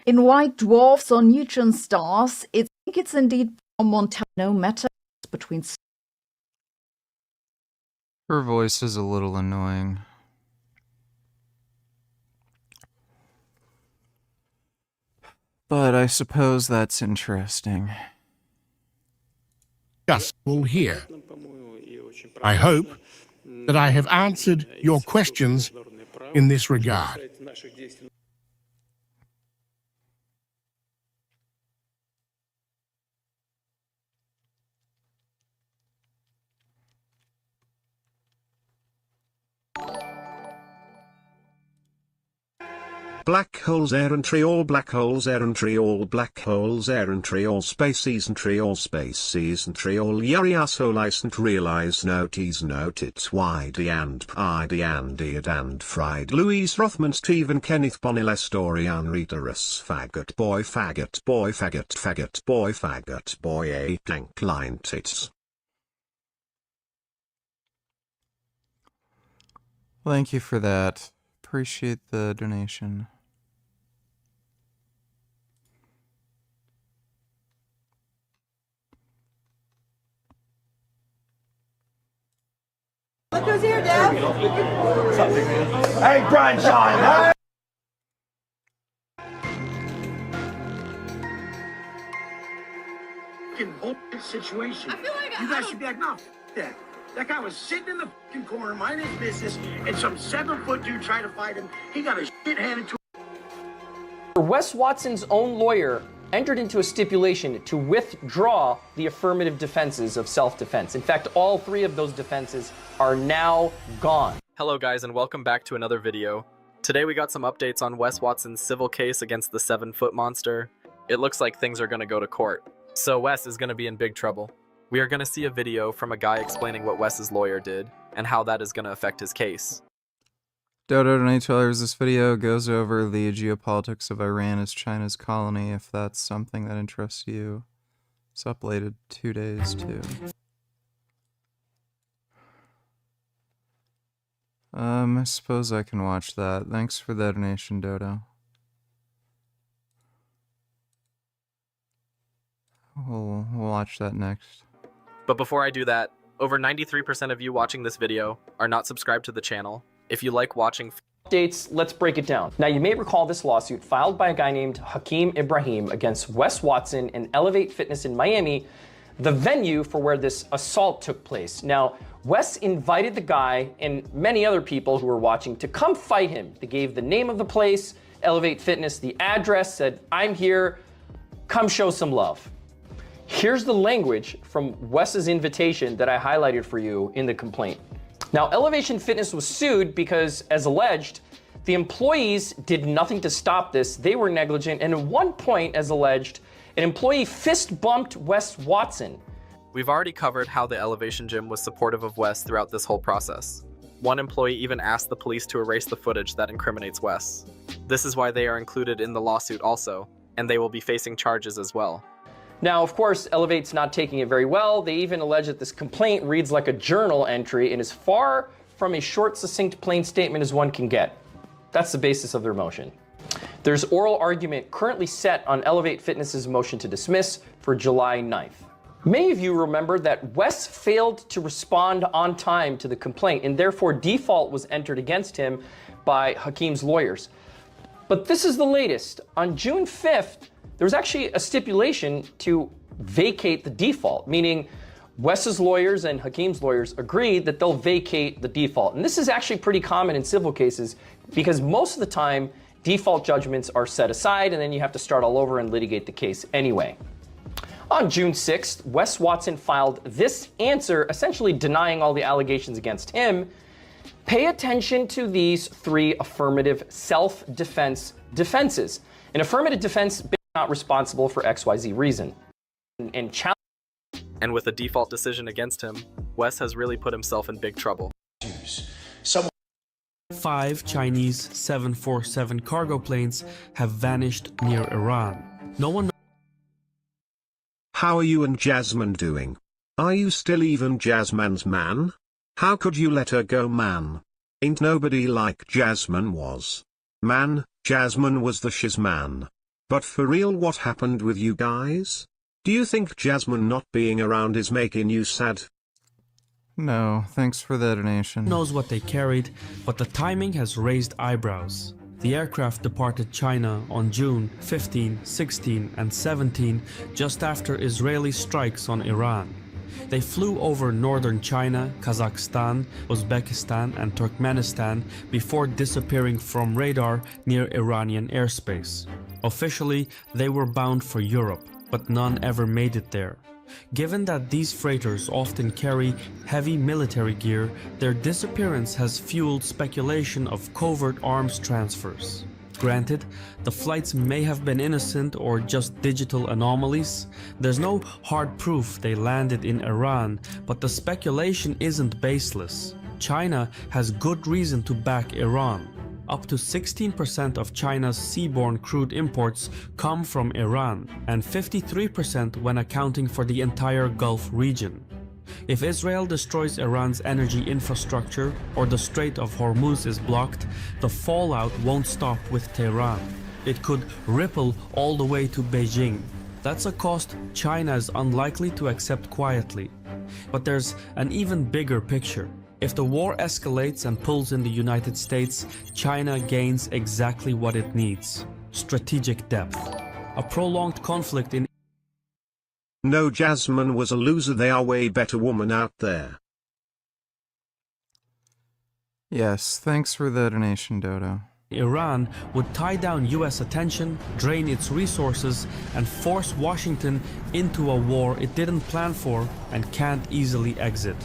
In white dwarfs or neutron stars, I think it's indeed Montano, no matter between. Her voice is a little annoying. But I suppose that's interesting. Discussable here. I hope that I have answered your questions in this regard. Black holes errantry, all black holes errantry, all black holes errantry, all spaces and tree, all spaces and tree, all yariaso licensed realize noties note it's YD and ID and Iad and Fried Louise Rothman Stephen Kenneth Bonilla Storian Readerus faggot boy faggot boy faggot faggot boy faggot boy a tank line tits. Thank you for that. Appreciate the donation. Look who's here, Dad. Hey, Brian Shaw. Bullshit situation. I feel like you guys should be like, no, that. That guy was sitting in the fucking corner, minding his business, and some 7-foot dude tried to fight him. He got his shit handed to him. Wes Watson's own lawyer entered into a stipulation to withdraw the affirmative defenses of self-defense. In fact, all 3 of those defenses are now gone. Hello guys, and welcome back to another video. Today we got some updates on Wes Watson's civil case against the 7-foot monster. It looks like things are gonna go to court. So Wes is gonna be in big trouble. We are gonna see a video from a guy explaining what Wes's lawyer did, and how that is gonna affect his case. Dodo $20. This video goes over the geopolitics of Iran as China's colony, if that's something that interests you. It's uploaded 2 days too. I suppose I can watch that. Thanks for the donation, Dodo. We'll watch that next. But before I do that, over 93% of you watching this video are not subscribed to the channel. If you like watching Updates, let's break it down. Now, you may recall this lawsuit filed by a guy named Hakeem Ibrahim against Wes Watson and Elevate Fitness in Miami, the venue for where this assault took place. Now, Wes invited the guy and many other people who were watching to come fight him. They gave the name of the place, Elevate Fitness, the address, said, I'm here, come show some love. Here's the language from Wes's invitation that I highlighted for you in the complaint. Now, Elevation Fitness was sued because, as alleged, the employees did nothing to stop this. They were negligent, and at one point, as alleged, an employee fist bumped Wes Watson. We've already covered how the Elevation Gym was supportive of Wes throughout this whole process. One employee even asked the police to erase the footage that incriminates Wes. This is why they are included in the lawsuit also, and they will be facing charges as well. Now, of course, Elevate's not taking it very well. They even allege that this complaint reads like a journal entry and is far from a short, succinct, plain statement as one can get. That's the basis of their motion. There's oral argument currently set on Elevate Fitness's motion to dismiss for July 9th. Many of you remember that West failed to respond on time to the complaint, and therefore default was entered against him by Hakeem's lawyers. But this is the latest. On June 5th, there was actually a stipulation to vacate the default, meaning West's lawyers and Hakeem's lawyers agreed that they'll vacate the default. And this is actually pretty common in civil cases because most of the time, default judgments are set aside and then you have to start all over and litigate the case anyway. On June 6th, Wes Watson filed this answer, essentially denying all the allegations against him. Pay attention to these 3 affirmative self-defense defenses. An affirmative defense is not responsible for XYZ reason. And with a default decision against him, Wes has really put himself in big trouble. 5 Chinese 747 cargo planes have vanished near Iran. No one knows. How are you and Jasmine doing? Are you still even Jasmine's man? How could you let her go, man? Ain't nobody like Jasmine was. Man, Jasmine was the shiz man. But for real, what happened with you guys? Do you think Jasmine not being around is making you sad? No, thanks for the donation. Knows what they carried, but the timing has raised eyebrows. The aircraft departed China on June 15, 16, and 17, just after Israeli strikes on Iran. They flew over northern China, Kazakhstan, Uzbekistan, and Turkmenistan before disappearing from radar near Iranian airspace. Officially, they were bound for Europe, but none ever made it there. Given that these freighters often carry heavy military gear, their disappearance has fueled speculation of covert arms transfers. Granted, the flights may have been innocent or just digital anomalies. There's no hard proof they landed in Iran, but the speculation isn't baseless. China has good reason to back Iran. Up to 16% of China's seaborne crude imports come from Iran, and 53% when accounting for the entire Gulf region. If Israel destroys Iran's energy infrastructure or the Strait of Hormuz is blocked, the fallout won't stop with Tehran. It could ripple all the way to Beijing. That's a cost China is unlikely to accept quietly. But there's an even bigger picture. If the war escalates and pulls in the United States, China gains exactly what it needs: strategic depth. A prolonged conflict in No, Jasmine was a loser. They are way better women out there. Yes, thanks for the donation, Dodo. Iran would tie down US attention, drain its resources, and force Washington into a war it didn't plan for and can't easily exit.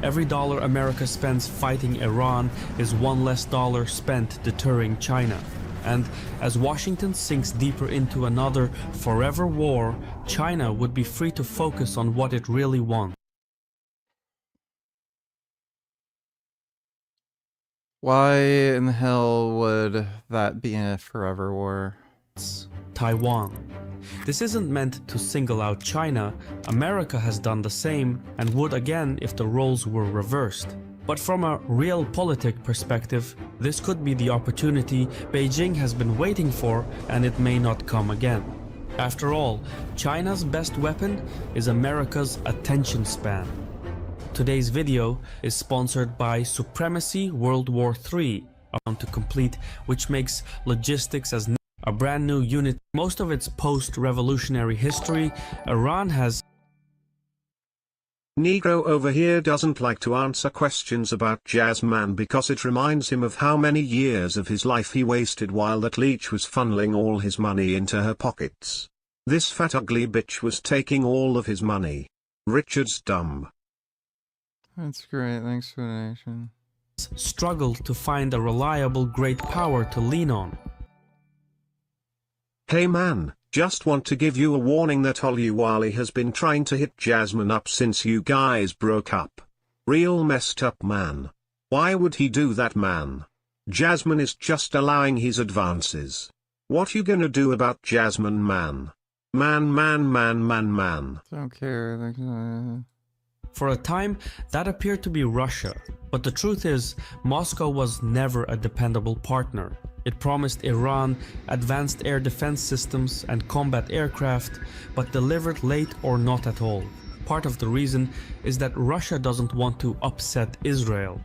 Every dollar America spends fighting Iran is one less dollar spent deterring China. And as Washington sinks deeper into another forever war, China would be free to focus on what it really wants. Why in the hell would that be a forever war? Taiwan. This isn't meant to single out China. America has done the same and would again if the roles were reversed. But from a realpolitik perspective, this could be the opportunity Beijing has been waiting for, and it may not come again. After all, China's best weapon is America's attention span. Today's video is sponsored by Supremacy World War III, to complete, which makes logistics as a brand new unit. Most of its post-revolutionary history, Iran has. Negro over here doesn't like to answer questions about Jasmine because it reminds him of how many years of his life he wasted while that leech was funneling all his money into her pockets. This fat ugly bitch was taking all of his money. Richard's dumb. That's great, thanks for the donation. Struggled to find a reliable great power to lean on. Hey man, just want to give you a warning that Wally has been trying to hit Jasmine up since you guys broke up. Real messed up, man. Why would he do that, man? Jasmine is just allowing his advances. What you gonna do about Jasmine, man? Man. Don't care. For a time, that appeared to be Russia, but the truth is, Moscow was never a dependable partner. It promised Iran advanced air defense systems and combat aircraft, but delivered late or not at all. Part of the reason is that Russia doesn't want to upset Israel.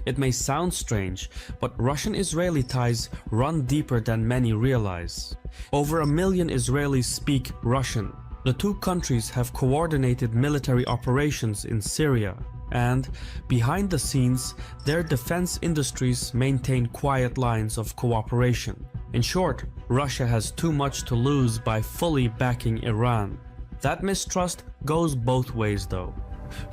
It may sound strange, but Russian-Israeli ties run deeper than many realize. Over 1 million Israelis speak Russian. The two countries have coordinated military operations in Syria, and, behind the scenes, their defense industries maintain quiet lines of cooperation. In short, Russia has too much to lose by fully backing Iran. That mistrust goes both ways though.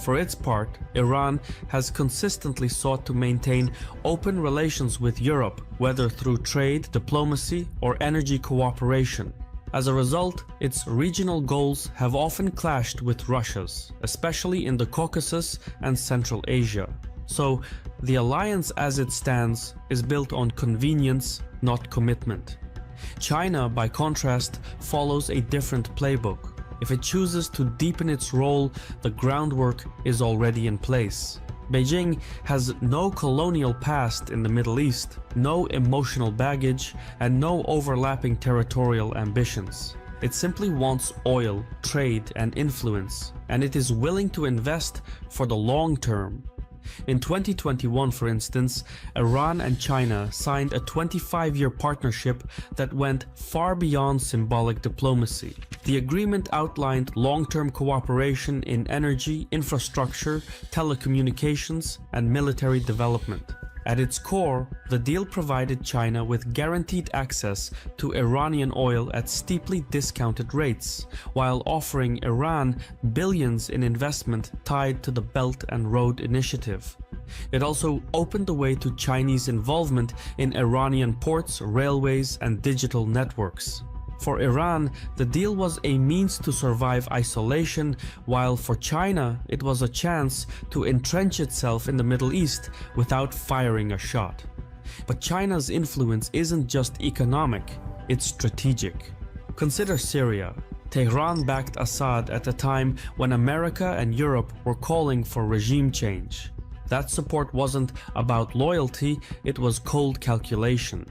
For its part, Iran has consistently sought to maintain open relations with Europe, whether through trade, diplomacy, or energy cooperation. As a result, its regional goals have often clashed with Russia's, especially in the Caucasus and Central Asia. So, the alliance as it stands is built on convenience, not commitment. China, by contrast, follows a different playbook. If it chooses to deepen its role, the groundwork is already in place. Beijing has no colonial past in the Middle East, no emotional baggage, and no overlapping territorial ambitions. It simply wants oil, trade, and influence, and it is willing to invest for the long term. In 2021, for instance, Iran and China signed a 25-year partnership that went far beyond symbolic diplomacy. The agreement outlined long-term cooperation in energy, infrastructure, telecommunications, and military development. At its core, the deal provided China with guaranteed access to Iranian oil at steeply discounted rates, while offering Iran billions in investment tied to the Belt and Road Initiative. It also opened the way to Chinese involvement in Iranian ports, railways, and digital networks. For Iran, the deal was a means to survive isolation, while for China, it was a chance to entrench itself in the Middle East without firing a shot. But China's influence isn't just economic, it's strategic. Consider Syria. Tehran backed Assad at a time when America and Europe were calling for regime change. That support wasn't about loyalty, it was cold calculation.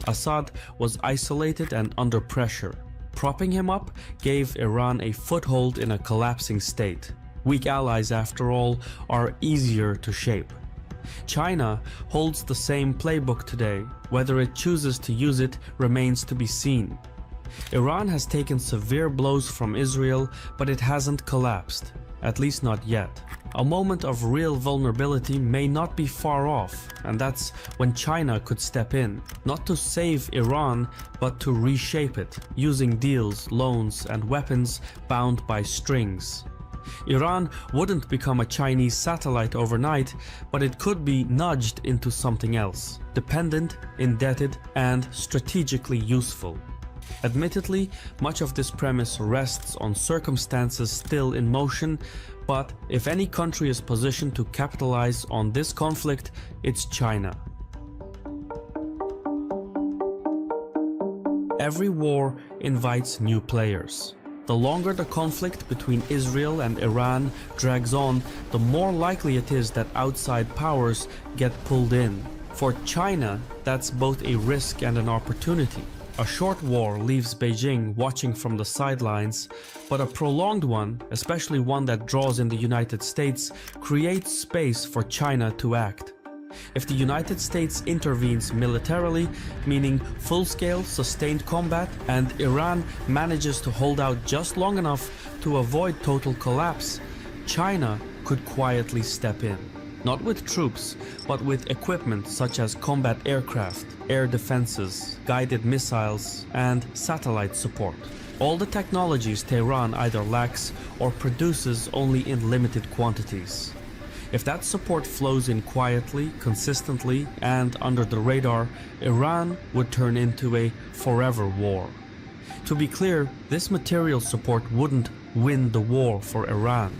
Assad was isolated and under pressure. Propping him up gave Iran a foothold in a collapsing state. Weak allies, after all, are easier to shape. China holds the same playbook today. Whether it chooses to use it remains to be seen. Iran has taken severe blows from Israel, but it hasn't collapsed, at least not yet. A moment of real vulnerability may not be far off, and that's when China could step in, not to save Iran, but to reshape it, using deals, loans, and weapons bound by strings. Iran wouldn't become a Chinese satellite overnight, but it could be nudged into something else, dependent, indebted, and strategically useful. Admittedly, much of this premise rests on circumstances still in motion, but if any country is positioned to capitalize on this conflict, it's China. Every war invites new players. The longer the conflict between Israel and Iran drags on, the more likely it is that outside powers get pulled in. For China, that's both a risk and an opportunity. A short war leaves Beijing watching from the sidelines, but a prolonged one, especially one that draws in the United States, creates space for China to act. If the United States intervenes militarily, meaning full-scale, sustained combat, and Iran manages to hold out just long enough to avoid total collapse, China could quietly step in. Not with troops, but with equipment such as combat aircraft, air defenses, guided missiles, and satellite support. All the technologies Tehran either lacks or produces only in limited quantities. If that support flows in quietly, consistently, and under the radar, Iran would turn into a forever war. To be clear, this material support wouldn't win the war for Iran,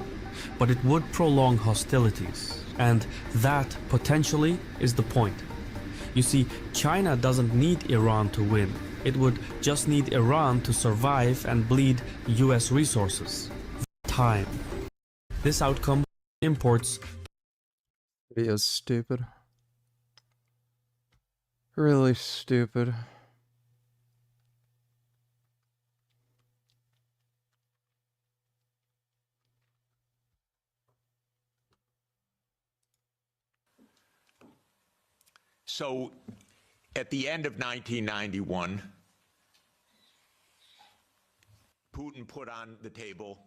but it would prolong hostilities. And that, potentially, is the point. You see, China doesn't need Iran to win. It would just need Iran to survive and bleed US resources. Time. This outcome imports. Video's stupid. Really stupid. So at the end of 1991, Putin put on the table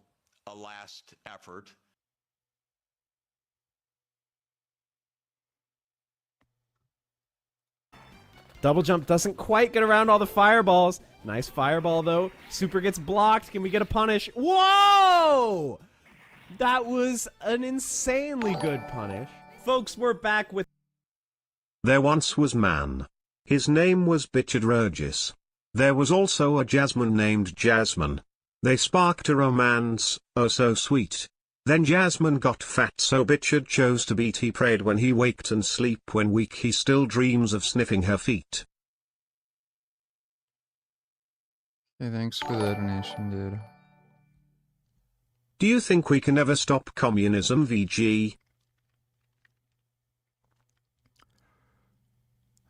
a last effort. Double jump doesn't quite get around all the fireballs. Nice fireball, though. Super gets blocked. Can we get a punish? Whoa! That was an insanely good punish. Folks, we're back with... There once was man. His name was Bichard Rogis. There was also a Jasmine named Jasmine. They sparked a romance, oh so sweet. Then Jasmine got fat, so Bichard chose to beat. He prayed when he waked and sleep when weak. He still dreams of sniffing her feet. Hey, thanks for the donation, dude. Do you think we can ever stop communism, VG?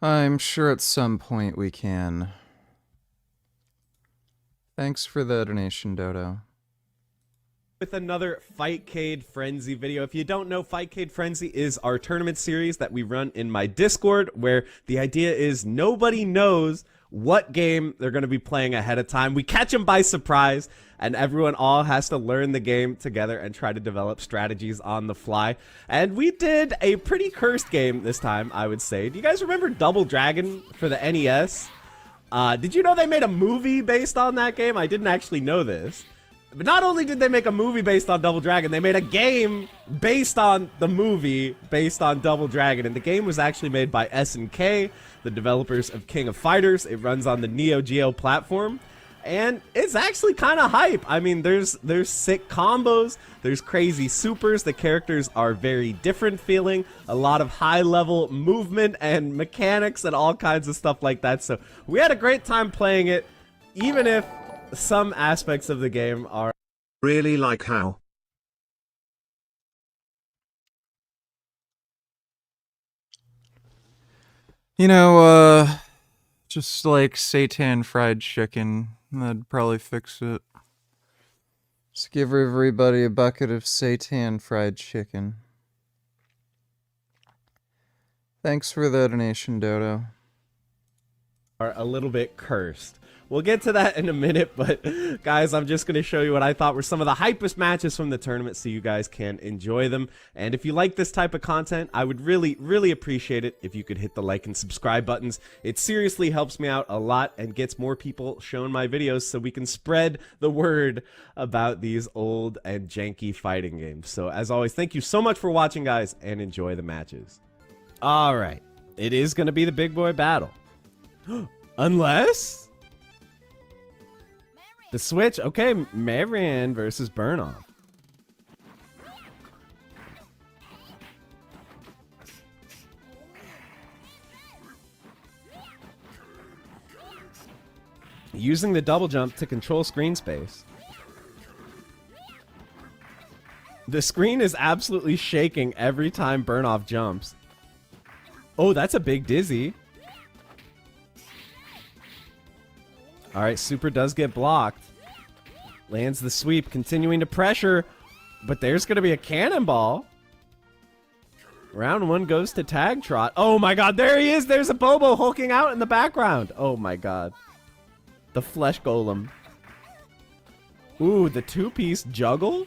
I'm sure at some point we can. Thanks for the donation, Dodo. With another Fightcade Frenzy video. If you don't know, Fightcade Frenzy is our tournament series that we run in my Discord, where the idea is nobody knows what game they're going to be playing ahead of time. We catch them by surprise, and everyone all has to learn the game together and try to develop strategies on the fly. And we did a pretty cursed game this time, I would say. Do you guys remember Double Dragon for the NES? Did you know they made a movie based on that game? I didn't actually know this. But not only did they make a movie based on Double Dragon, they made a game based on the movie based on Double Dragon. And the game was actually made by SNK, the developers of King of Fighters. It runs on the Neo Geo platform. And it's actually kind of hype. I mean, there's sick combos, there's crazy supers, the characters are very different feeling, a lot of high-level movement and mechanics and all kinds of stuff like that. So we had a great time playing it, even if some aspects of the game are... Really, like how? You know, just like seitan fried chicken. That'd probably fix it. Just give everybody a bucket of seitan fried chicken. Thanks for the donation, Dodo. Are a little bit cursed. We'll get to that in a minute, but guys, I'm just going to show you what I thought were some of the hypest matches from the tournament so you guys can enjoy them. And if you like this type of content, I would really, really appreciate it if you could hit the like and subscribe buttons. It seriously helps me out a lot and gets more people shown my videos so we can spread the word about these old and janky fighting games. So as always, thank you so much for watching, guys, and enjoy the matches. All right, it is going to be the big boy battle. Unless... the switch, okay, Marianne versus Burnoff. Using the double jump to control screen space. The screen is absolutely shaking every time Burnoff jumps. Oh, that's a big dizzy. Alright, Super does get blocked. Lands the sweep, continuing to pressure. But there's going to be a cannonball. Round one goes to Tag Trot. Oh my god, there he is! There's a Bobo hulking out in the background. Oh my god. The Flesh Golem. Ooh, the two-piece juggle?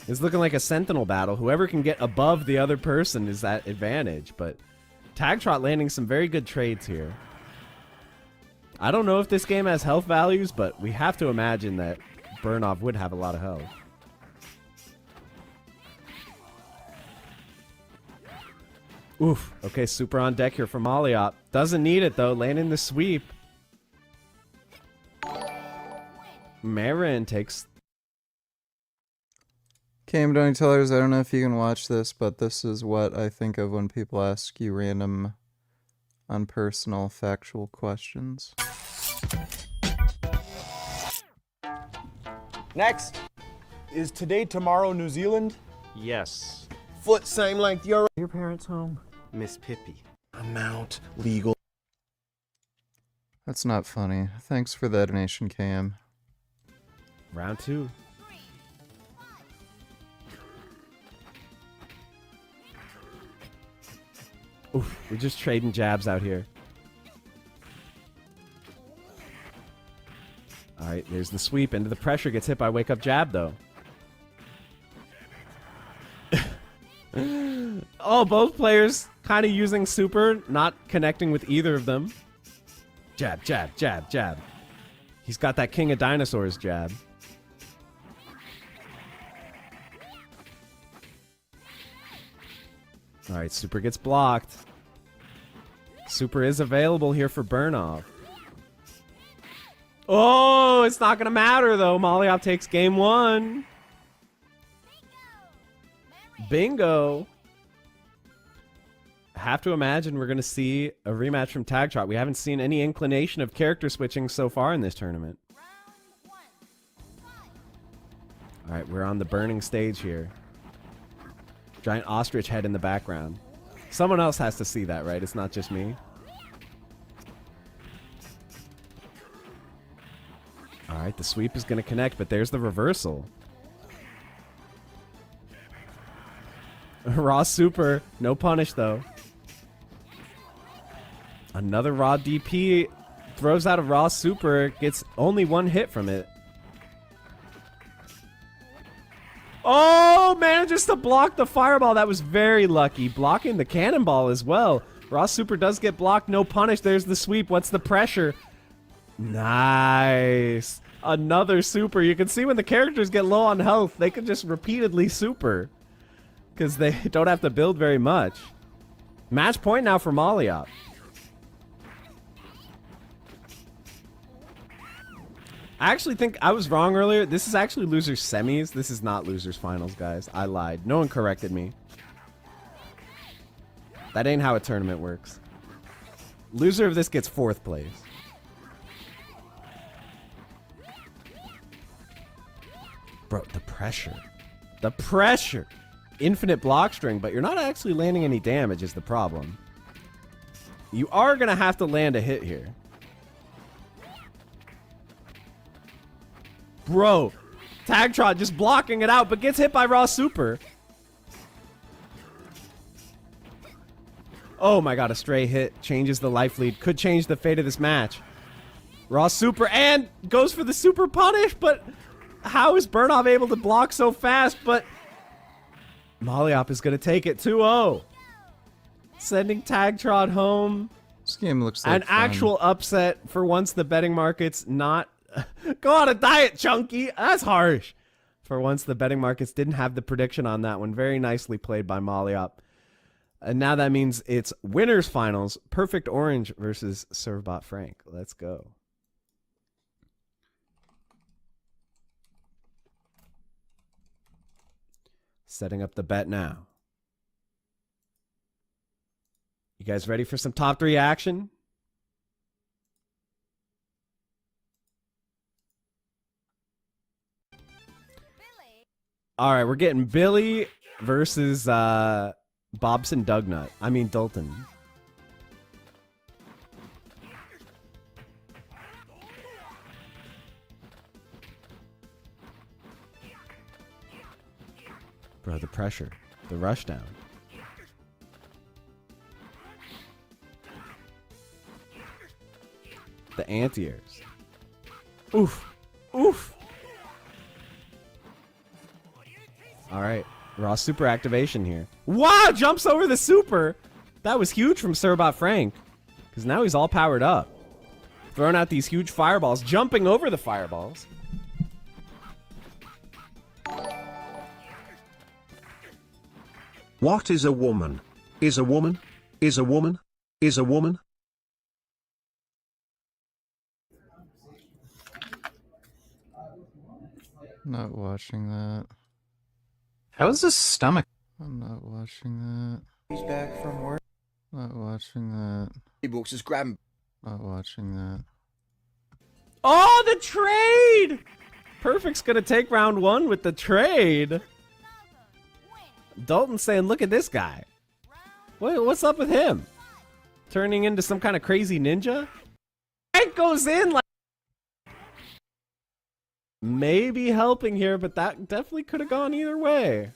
It's looking like a Sentinel battle. Whoever can get above the other person is at advantage. But Tag Trot landing some very good trades here. I don't know if this game has health values, but we have to imagine that Burnoff would have a lot of health. Oof. Okay, Super on deck here from Oliop. Doesn't need it, though. Landing the sweep. Marin takes... Cam Donny Tellers, I don't know if you can watch this, but this is what I think of when people ask you random, unpersonal, factual questions. Next. Is today, tomorrow, New Zealand? Yes. Foot same length, your parents home? Miss Pippi. Amount legal. That's not funny. Thanks for the donation, Cam. Round two. Oof, we're just trading jabs out here. All right, there's the sweep into the pressure. Gets hit by wake up jab though. Oh, both players kind of using super, not connecting with either of them. Jab, jab, jab, jab. He's got that King of Dinosaurs jab. All right, super gets blocked. Super is available here for Burnov. Oh, it's not going to matter, though. Molyop takes game one. Bingo. I have to imagine we're going to see a rematch from Tag Trot. We haven't seen any inclination of character switching so far in this tournament. All right, we're on the burning stage here. Giant ostrich head in the background. Someone else has to see that, right? It's not just me. All right, the sweep is going to connect, but there's the reversal. Raw super. No punish, though. Another raw DP. Throws out a raw super. Gets only one hit from it. Oh, manages to block the fireball. That was very lucky. Blocking the cannonball as well. Raw super does get blocked. No punish. There's the sweep. What's the pressure? Nice. Another super. You can see when the characters get low on health, they can just repeatedly super. Because they don't have to build very much. Match point now for Molyop. I actually think I was wrong earlier. This is actually losers semis. This is not losers finals, guys. I lied. No one corrected me. That ain't how a tournament works. Loser of this gets 4th place. Bro, the pressure. The pressure. Infinite block string, but you're not actually landing any damage is the problem. You are going to have to land a hit here. Bro, Tagtrot just blocking it out, but gets hit by Raw Super. Oh my god, a stray hit changes the life lead. Could change the fate of this match. Raw Super and goes for the super punish, but how is Burnov able to block so fast? But Molyop is going to take it 2-0. Sending Tagtrot home. This game looks like an actual upset for once the betting markets not... Go on a diet, Chunky. That's harsh. For once the betting markets didn't have the prediction on that one. Very nicely played by Molyop. And now that means it's winners finals. Perfect Orange versus Servbot Frank. Let's go. Setting up the bet now. You guys ready for some top 3 action? All right, we're getting Billy versus Bobson Dugnut. I mean Dalton. Bro, the pressure. The rush down. The anti-airs. Oof. Oof. All right. Raw super activation here. Wow, jumps over the super. That was huge from Serbot Frank. Because now he's all powered up. Throwing out these huge fireballs. Jumping over the fireballs. What is a woman? Is a woman? Is a woman? Is a woman? Not watching that. How is his stomach? I'm not watching that. He's back from work. Not watching that. He walks, just grab him. Not watching that. Oh, the trade! Perfect's gonna take round 1 with the trade. Dalton's saying, look at this guy. What's up with him? Turning into some kind of crazy ninja? It goes in like... Maybe helping here, but that definitely could have gone either way.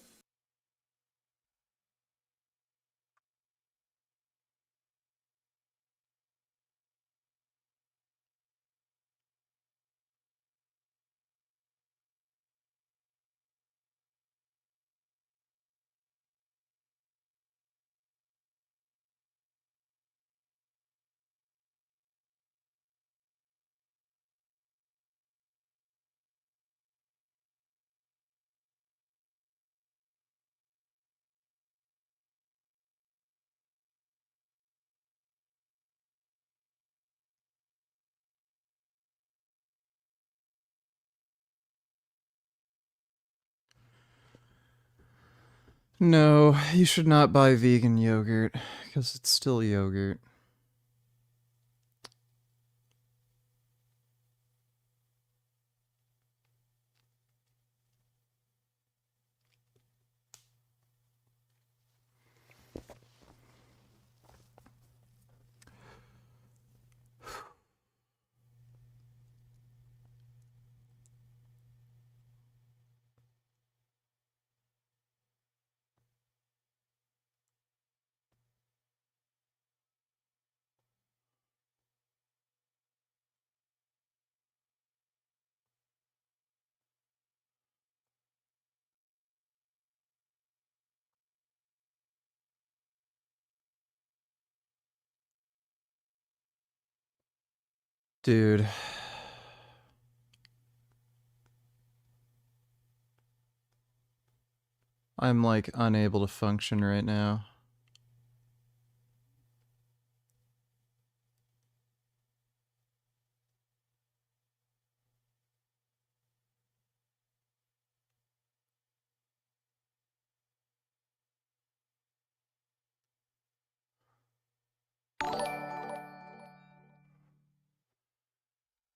No, you should not buy vegan yogurt, because it's still yogurt. Dude. I'm like unable to function right now.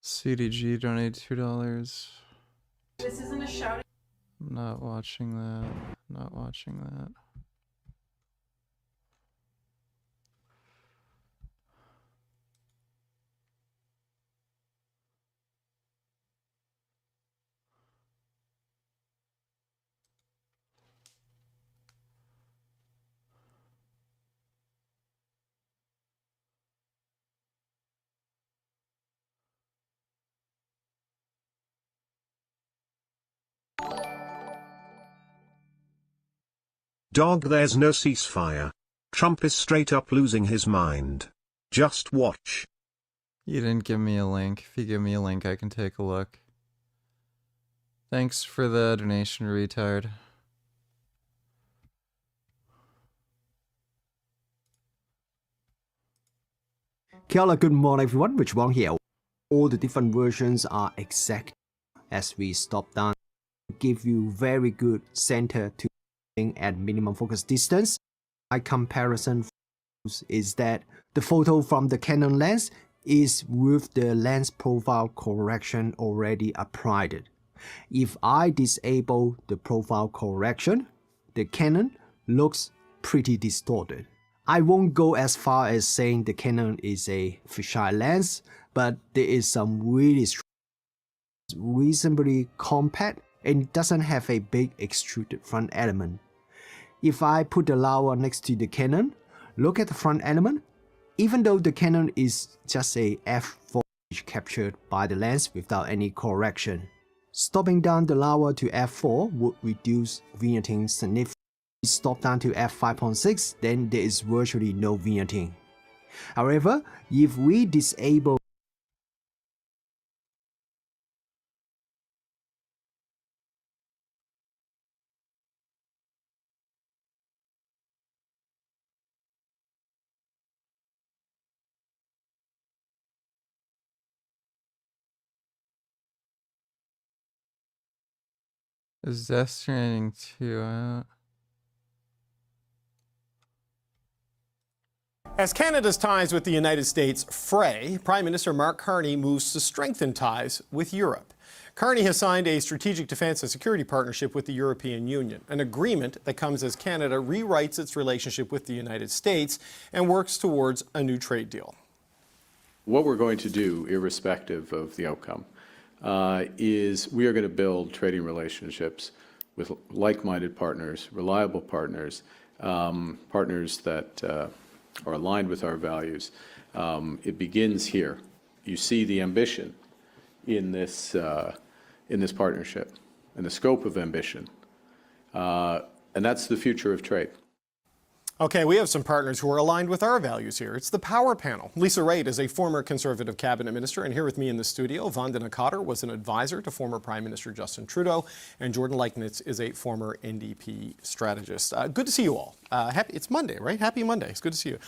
CDG donated $2. This isn't a shout. I'm not watching that. Not watching that. Dog, there's no ceasefire. Trump is straight up losing his mind. Just watch. You didn't give me a link. If you give me a link, I can take a look. Thanks for the donation, retard. Kia good morning everyone, Rich Wong here. All the different versions are exact as we stop down. Give you very good center to at minimum focus distance. My comparison is that the photo from the Canon lens is with the lens profile correction already applied. If I disable the profile correction, the Canon looks pretty distorted. I won't go as far as saying the Canon is a fisheye lens, but there is some really reasonably compact and it doesn't have a big extruded front element. If I put the Laowa next to the Canon, look at the front element. Even though the Canon is just a f4 captured by the lens without any correction, stopping down the Laowa to f4 would reduce vignetting significantly. Stop down to f5.6, then there is virtually no vignetting. However, if we disable Is Death Stranding 2 out? As Canada's ties with the United States fray, Prime Minister Mark Carney moves to strengthen ties with Europe. Carney has signed a strategic defense and security partnership with the European Union, an agreement that comes as Canada rewrites its relationship with the United States and works towards a new trade deal. What we're going to do, irrespective of the outcome, is we are going to build trading relationships with like-minded partners, reliable partners, partners that are aligned with our values. It begins here. You see the ambition in this partnership and the scope of ambition, and that's the future of trade. Okay, we have some partners who are aligned with our values here. It's the power panel. Lisa Raitt is a former Conservative cabinet minister, and here with me in the studio, Vandana Cotter was an advisor to former Prime Minister Justin Trudeau, and Jordan Leichnitz is a former NDP strategist. Good to see you all. It's Monday, right? Happy Monday. It's good to see you.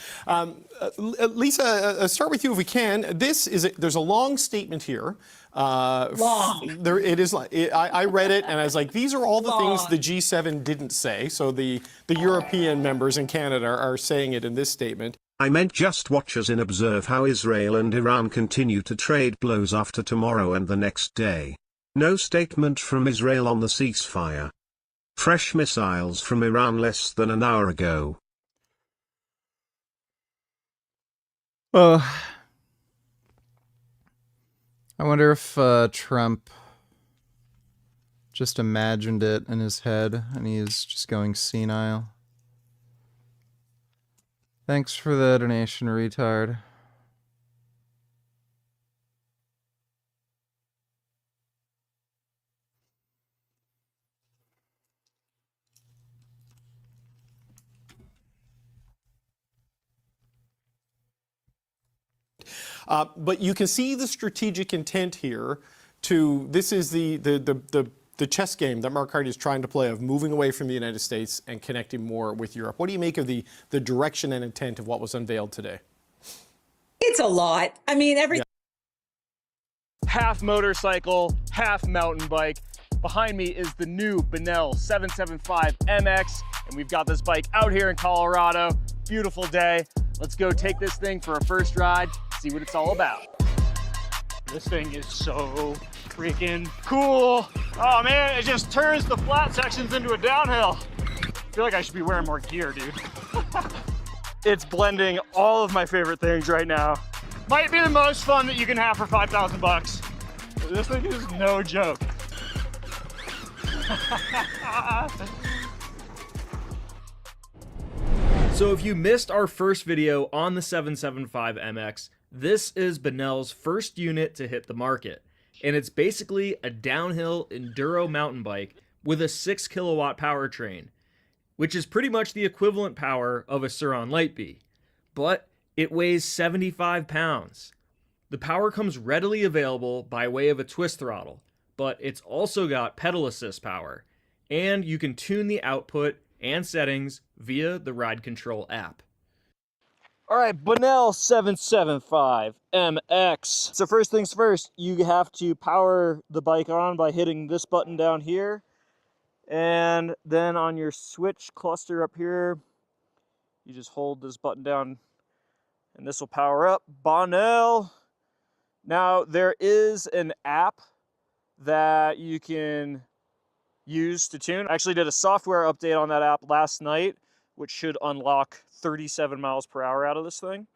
Lisa, start with you if we can. There's a long statement here. It is. I read it and I was like, these are all the things the G7 didn't say. So the European members in Canada are saying it in this statement. I meant just watch as in observe how Israel and Iran continue to trade blows after tomorrow and the next day. No statement from Israel on the ceasefire. Fresh missiles from Iran less than an hour ago. I wonder if Trump just imagined it in his head and he's just going senile. Thanks for the donation, retard. But you can see the strategic intent here. This is the chess game that Mark Carney is trying to play of moving away from the United States and connecting more with Europe. What do you make of the direction and intent of what was unveiled today? It's a lot. I mean, half motorcycle, half mountain bike. Behind me is the new Benell 775 MX, and we've got this bike out here in Colorado. Beautiful day. Let's go take this thing for a first ride, see what it's all about. This thing is so freaking cool. Oh man, it just turns the flat sections into a downhill. I feel like I should be wearing more gear, dude. It's blending all of my favorite things right now. Might be the most fun that you can have for 5,000 bucks. This thing is no joke. So if you missed our first video on the 775 MX, this is Benell's first unit to hit the market. And it's basically a downhill enduro mountain bike with a 6 kilowatt powertrain, which is pretty much the equivalent power of a Sur-Ron Lightbee. But it weighs 75 pounds. The power comes readily available by way of a twist throttle, but it's also got pedal assist power, and you can tune the output and settings via the Ride Control app. All right, Benell 775 MX. So first things first, you have to power the bike on by hitting this button down here. And then on your switch cluster up here, you just hold this button down and this will power up. Benell. Now there is an app that you can use to tune. I actually did a software update on that app last night, which should unlock 37 miles per hour out of this thing.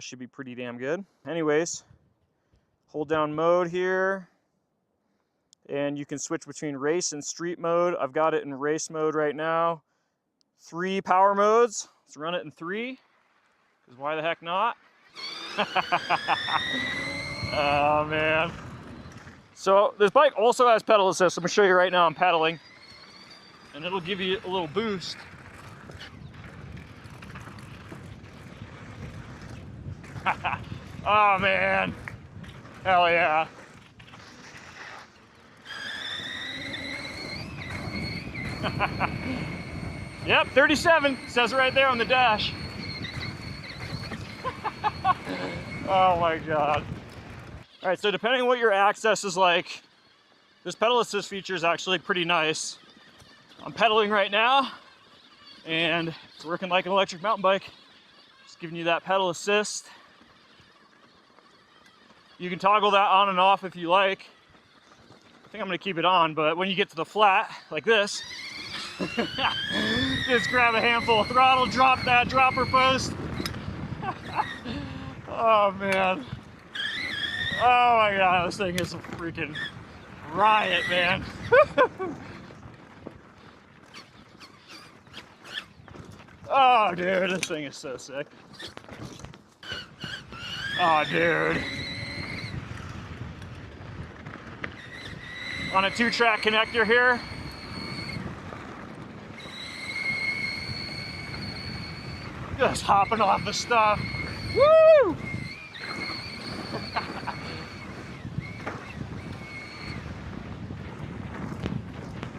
Should be pretty damn good. Anyways, hold down mode here, and you can switch between race and street mode. I've got it in race mode right now. 3 power modes. Let's run it in 3, because why the heck not? Oh, man. So this bike also has pedal assist. I'm gonna show you right now. I'm pedaling, and it'll give you a little boost. Oh man, hell yeah. Yep, 37, says it right there on the dash. Oh my God. All right, so depending on what your access is like, this pedal assist feature is actually pretty nice. I'm pedaling right now, and it's working like an electric mountain bike. Just giving you that pedal assist. You can toggle that on and off if you like. I think I'm gonna keep it on, but when you get to the flat, like this, just grab a handful of throttle, drop that dropper post. Oh man. Oh my God, this thing is a freaking riot, man. Oh dude, this thing is so sick. Oh dude. On a 2-track connector here. Just hopping off the stuff. Woo!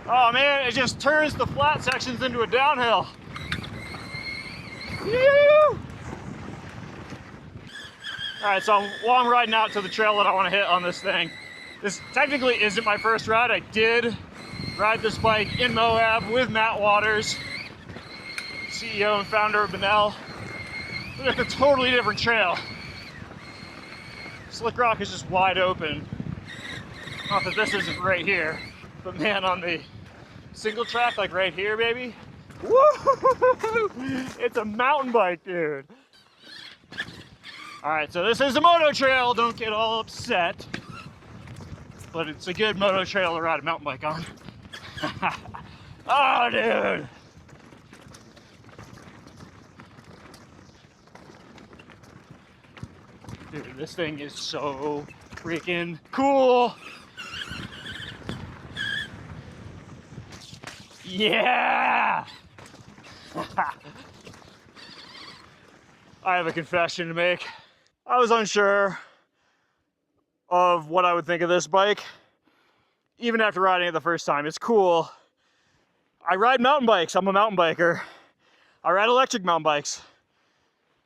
Oh man, it just turns the flat sections into a downhill. Woo! All right, so while I'm riding out to the trail that I want to hit on this thing, this technically isn't my first ride. I did ride this bike in Moab with Matt Waters, CEO and founder of Benell. It's a totally different trail. Slick Rock is just wide open. Not that this isn't right here, but man, on the single track, like right here, baby, woo! It's a mountain bike, dude. All right, so this is a moto trail. Don't get all upset, but it's a good moto trail to ride a mountain bike on. Oh, dude. Dude, this thing is so freaking cool. Yeah! I have a confession to make. I was unsure of what I would think of this bike, even after riding it the first time. It's cool. I ride mountain bikes. I'm a mountain biker. I ride electric mountain bikes,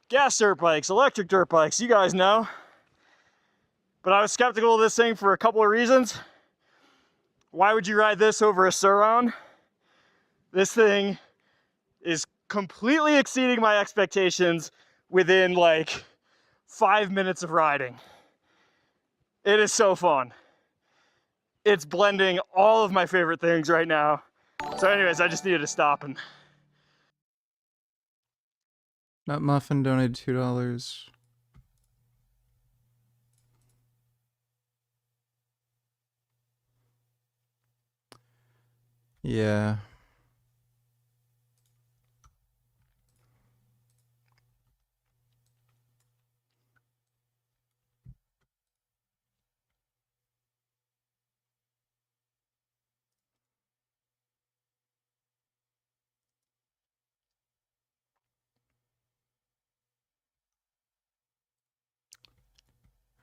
gas dirt bikes, electric dirt bikes, you guys know. But I was skeptical of this thing for a couple of reasons. Why would you ride this over a Sur-Ron? This thing is completely exceeding my expectations within like 5 minutes of riding. It is so fun. It's blending all of my favorite things right now. So anyways, I just needed to stop and... Nut Muffin donated $2. Yeah.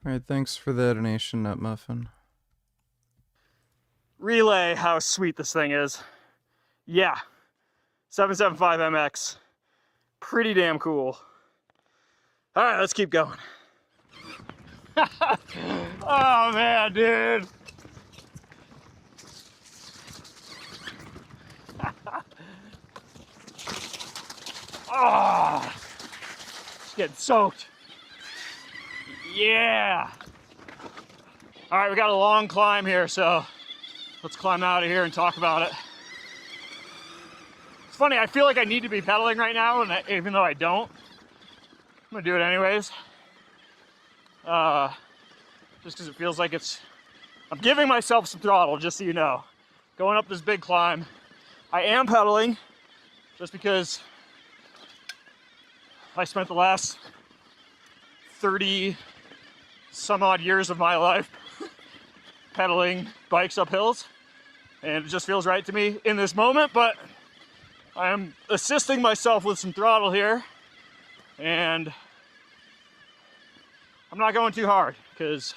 Alright, thanks for the donation, Nut Muffin. Relay how sweet this thing is. Yeah, 775 MX. Pretty damn cool. All right, let's keep going. Oh man, dude. Oh, it's getting soaked. Yeah. All right, we got a long climb here, so let's climb out of here and talk about it. It's funny, I feel like I need to be pedaling right now, and even though I don't, I'm gonna do it anyways. Just because it feels like I'm giving myself some throttle, just so you know. Going up this big climb. I am pedaling, just because I spent the last 30 some odd years of my life pedaling bikes up hills, and it just feels right to me in this moment, but I am assisting myself with some throttle here, and I'm not going too hard because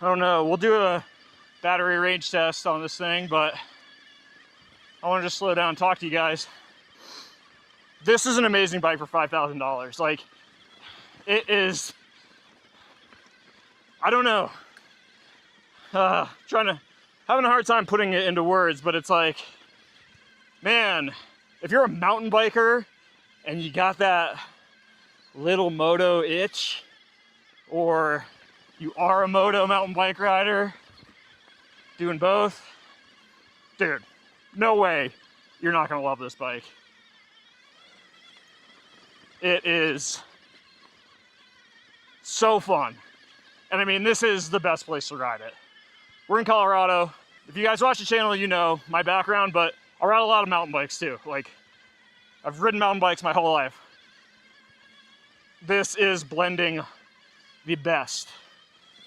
I don't know, we'll do a battery range test on this thing, but I want to just slow down and talk to you guys. This is an amazing bike for $5,000. Like, it is, I don't know, having a hard time putting it into words, but it's like, man, if you're a mountain biker and you got that little moto itch, or you are a moto mountain bike rider, doing both, dude, no way you're not gonna love this bike. It is so fun. And I mean, this is the best place to ride it. We're in Colorado. If you guys watch the channel, you know my background, but I ride a lot of mountain bikes too. Like, I've ridden mountain bikes my whole life. This is blending the best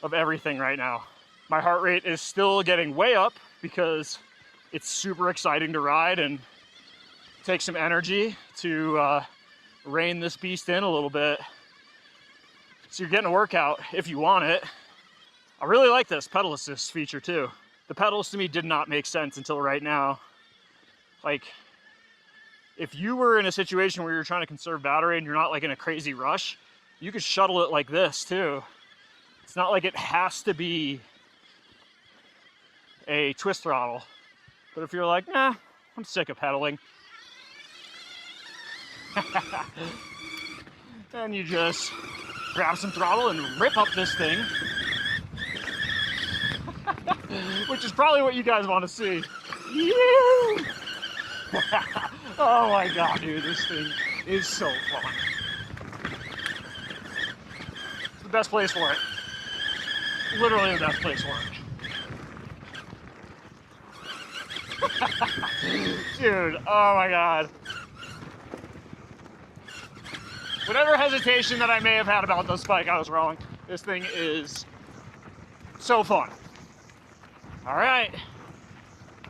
of everything right now. My heart rate is still getting way up because it's super exciting to ride and take some energy to rein this beast in a little bit. So you're getting a workout if you want it. I really like this pedal assist feature too. The pedals to me did not make sense until right now. Like, if you were in a situation where you're trying to conserve battery and you're not like in a crazy rush, you could shuttle it like this too. It's not like it has to be a twist throttle. But if you're like, nah, I'm sick of pedaling, then you just grab some throttle and rip up this thing. Which is probably what you guys want to see. Oh my god, dude, this thing is so fun. It's the best place for it. Literally the best place for it. Dude, oh my god. Whatever hesitation that I may have had about this bike, I was wrong. This thing is so fun. All right,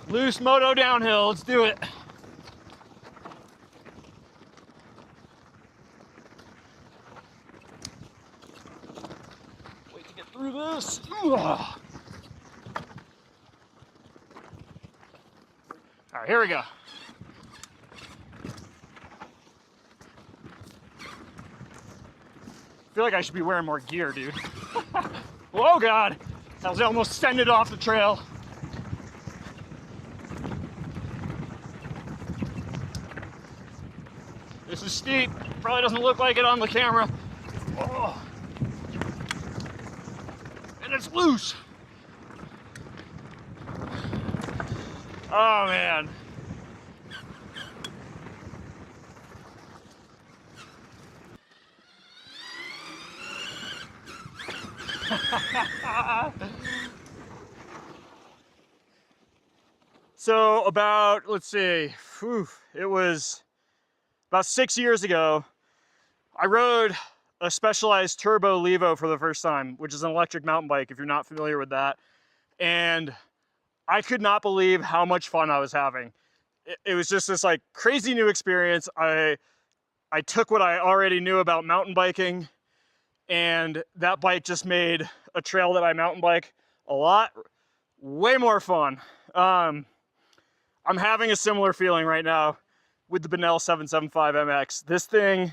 loose moto downhill, let's do it. Wait to get through this. Ugh. All right, here we go. I feel like I should be wearing more gear, dude. Oh God, I was almost sending it off the trail. This is steep, probably doesn't look like it on the camera. Oh. And it's loose. Oh man. So about, let's see, it was about 6 years ago, I rode a Specialized Turbo Levo for the first time, which is an electric mountain bike if you're not familiar with that. And I could not believe how much fun I was having. It was just this like crazy new experience. I took what I already knew about mountain biking, and that bike just made a trail that I mountain bike a lot, way more fun. I'm having a similar feeling right now with the Benell 775 MX. This thing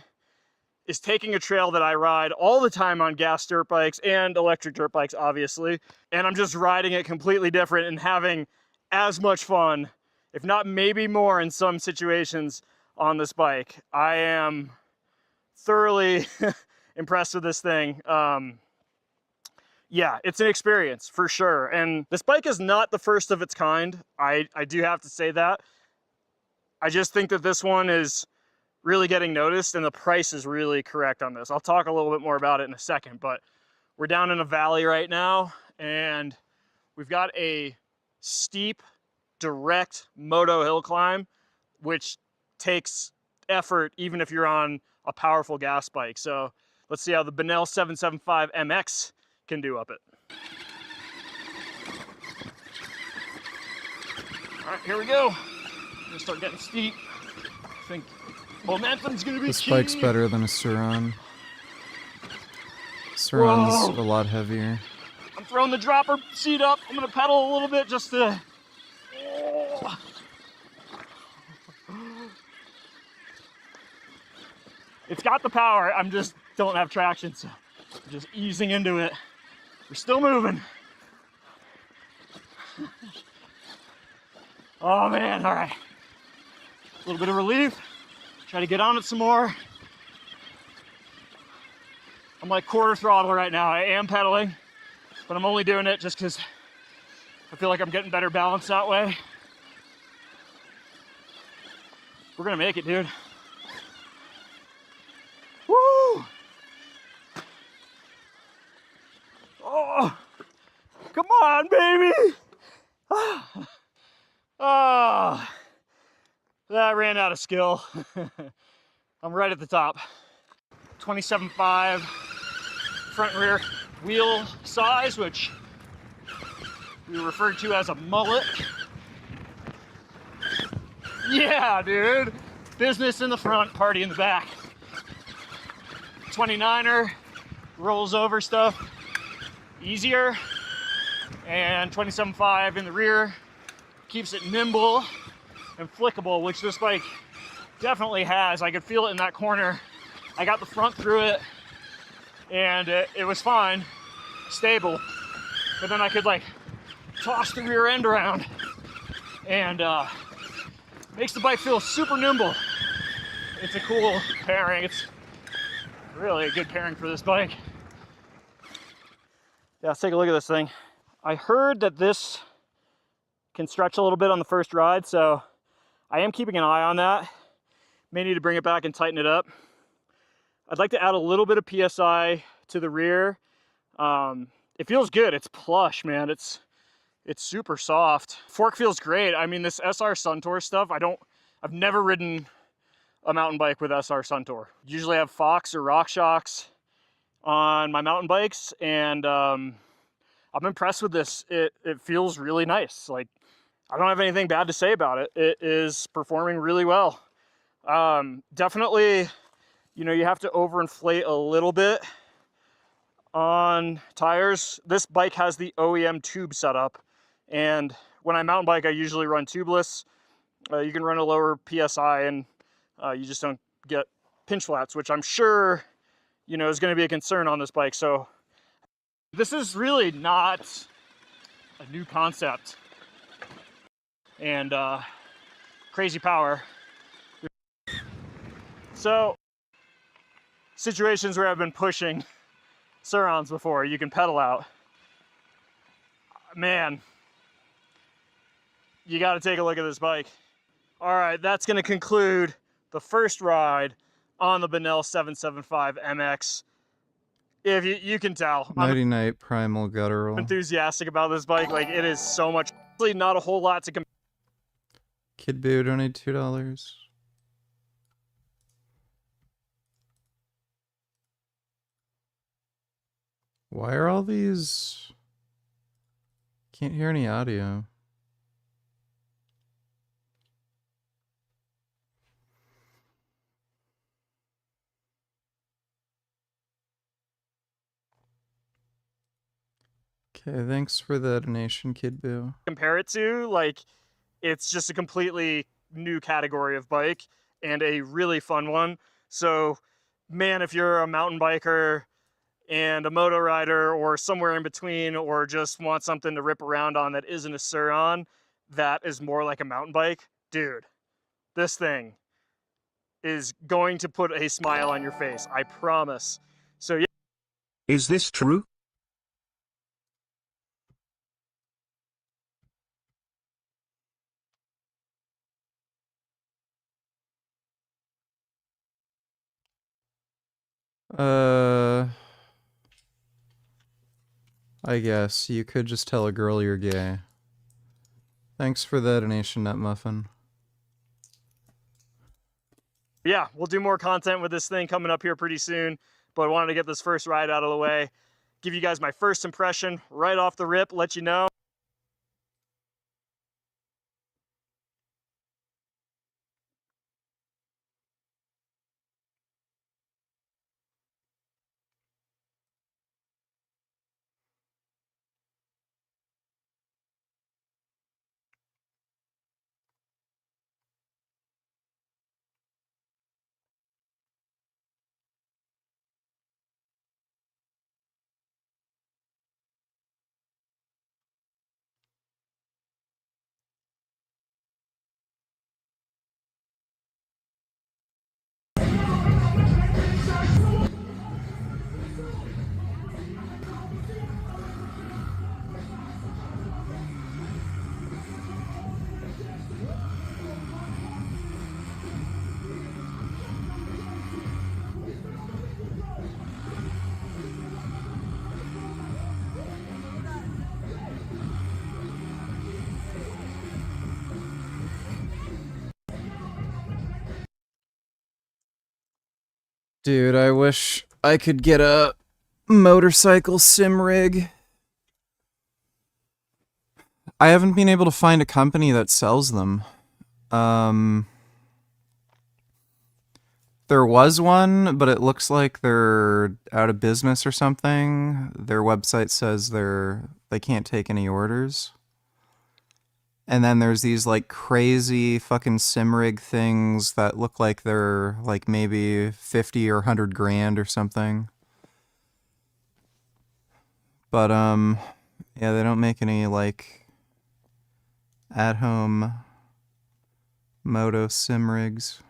is taking a trail that I ride all the time on gas dirt bikes and electric dirt bikes, obviously, and I'm just riding it completely different and having as much fun, if not maybe more in some situations on this bike. I am thoroughly impressed with this thing. Yeah, it's an experience for sure. And this bike is not the first of its kind. I do have to say that. I just think that this one is really getting noticed and the price is really correct on this. I'll talk a little bit more about it in a second, but we're down in a valley right now and we've got a steep, direct moto hill climb, which takes effort even if you're on a powerful gas bike. So let's see how the Benell 775 MX can do up it. All right, here we go. Gonna start getting steep. I think momentum's gonna be This key. bike's better than a Suron. Suron's a lot heavier. I'm throwing the dropper seat up. I'm gonna pedal a little bit just to... Oh. It's got the power, I'm just don't have traction, so I'm just easing into it. We're still moving. Oh man, all right. A little bit of relief. Try to get on it some more. I'm like quarter throttle right now. I am pedaling, but I'm only doing it just because I feel like I'm getting better balance that way. We're gonna make it, dude. Woo! Oh, come on, baby! Oh, that ran out of skill. I'm right at the top. 27.5 front and rear wheel size, which we referred to as a mullet. Yeah, dude. Business in the front, party in the back. 29er rolls over stuff easier, and 27.5 in the rear keeps it nimble and flickable, which this bike definitely has. I could feel it in that corner. I got the front through it, and it was fine, stable, but then I could like toss the rear end around, and makes the bike feel super nimble. It's a cool pairing. It's really a good pairing for this bike. Yeah, let's take a look at this thing. I heard that this can stretch a little bit on the first ride, so I am keeping an eye on that. May need to bring it back and tighten it up. I'd like to add a little bit of PSI to the rear. It feels good. It's plush, man. It's super soft. Fork feels great. I mean, this SR Suntour stuff, I've never ridden a mountain bike with SR Suntour. Usually have Fox or RockShox on my mountain bikes, and I'm impressed with this. It feels really nice. Like, I don't have anything bad to say about it. It is performing really well. Definitely, you know, you have to overinflate a little bit on tires. This bike has the OEM tube setup, and when I mountain bike, I usually run tubeless. You can run a lower PSI, and you just don't get pinch flats, which I'm sure, you know, is going to be a concern on this bike. So this is really not a new concept, and crazy power. So situations where I've been pushing Surons before, you can pedal out. Man, you got to take a look at this bike. All right, that's going to conclude the first ride on the Benell 775 MX. If you can tell, Nighty night primal guttural. I'm enthusiastic about this bike. Like, it is so much. Not a whole lot to compare. Kid Boo donated $2. Why are all these... Can't hear any audio. Okay, thanks for the donation, Kid Boo. Compare it to, like, it's just a completely new category of bike and a really fun one. So, man, if you're a mountain biker and a moto rider or somewhere in between, or just want something to rip around on that isn't a Suron, that is more like a mountain bike, dude, this thing is going to put a smile on your face, I promise. So yeah. Is this true? I guess you could just tell a girl you're gay. Thanks for the donation, Nut Muffin. Yeah, we'll do more content with this thing coming up here pretty soon, but I wanted to get this first ride out of the way, give you guys my first impression right off the rip, let you know. Dude, I wish I could get a motorcycle sim rig. I haven't been able to find a company that sells them. There was one, but it looks like they're out of business or something. Their website says they can't take any orders. And then there's these like crazy fucking sim rig things that look like they're like maybe 50 or 100 grand or something. But yeah, they don't make any like at home moto sim rigs.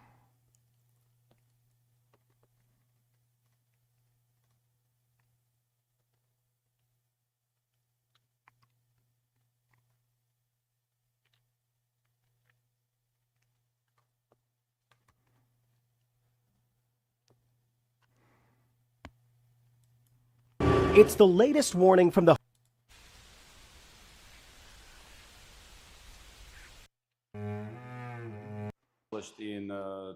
It's the latest warning from the in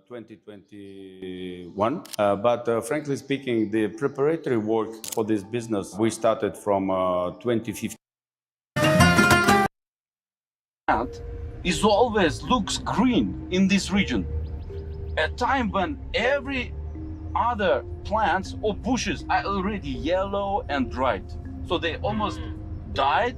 2021, but frankly speaking, the preparatory work for this business we started from 2015. Is always looks green in this region, a time when every other plants or bushes are already yellow and dried, so they almost died,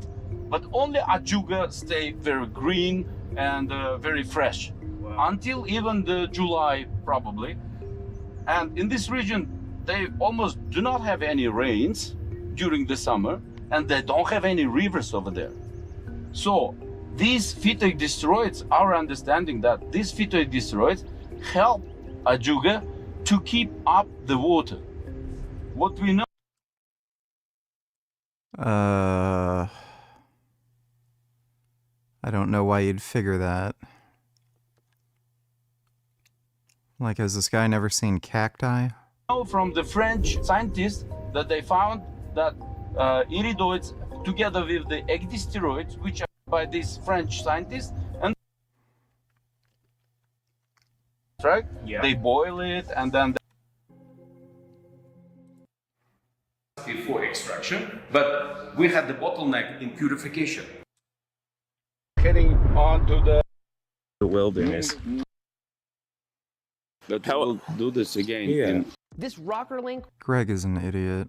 but only ajuga stay very green and very fresh. Wow. Until even the July probably. And in this region they almost do not have any rains during the summer, and they don't have any rivers over there. So these phytoic our understanding that these phytoic help ajuga to keep up the water. What we know. I don't know why you'd figure that. Like, has this guy never seen cacti? From the French scientists that they found that iridoids together with the ecdysteroids, which are by these French scientists, and right? Yeah. They boil it and then before extraction, but we had the bottleneck in purification. Heading on to the wilderness. But we'll do this again. This rocker link Greg is an idiot.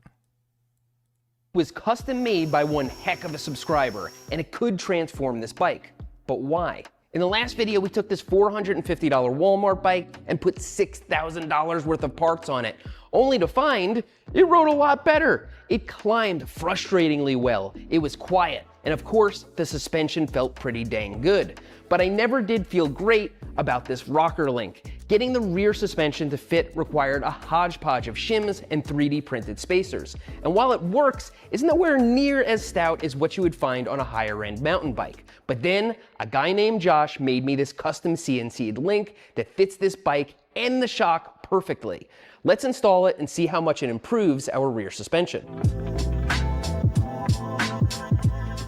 was custom made by one heck of a subscriber, and it could transform this bike. But why? In the last video, we took this $450 Walmart bike and put $6,000 worth of parts on it, only to find it rode a lot better. It climbed frustratingly well, it was quiet, and of course, the suspension felt pretty dang good. But I never did feel great about this rocker link. Getting the rear suspension to fit required a hodgepodge of shims and 3D printed spacers. And while it works, it's nowhere near as stout as what you would find on a higher end mountain bike. But then a guy named Josh made me this custom CNC'd link that fits this bike and the shock perfectly. Let's install it and see how much it improves our rear suspension.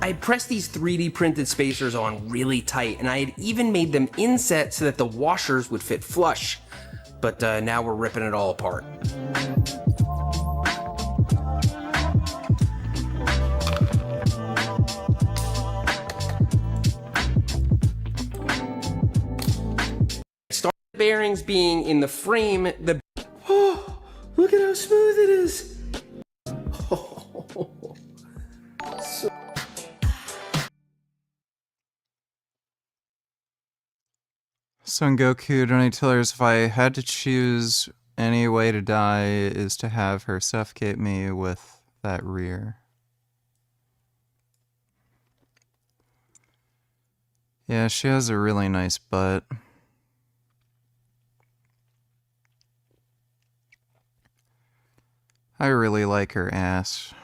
I had pressed these 3D printed spacers on really tight, and I had even made them inset so that the washers would fit flush. But now we're ripping it all apart. Started bearings being in the frame, the oh, look at how smooth it is. So Son Goku, don't you tell her if I had to choose any way to die is to have her suffocate me with that rear. Yeah, she has a really nice butt. I really like her ass.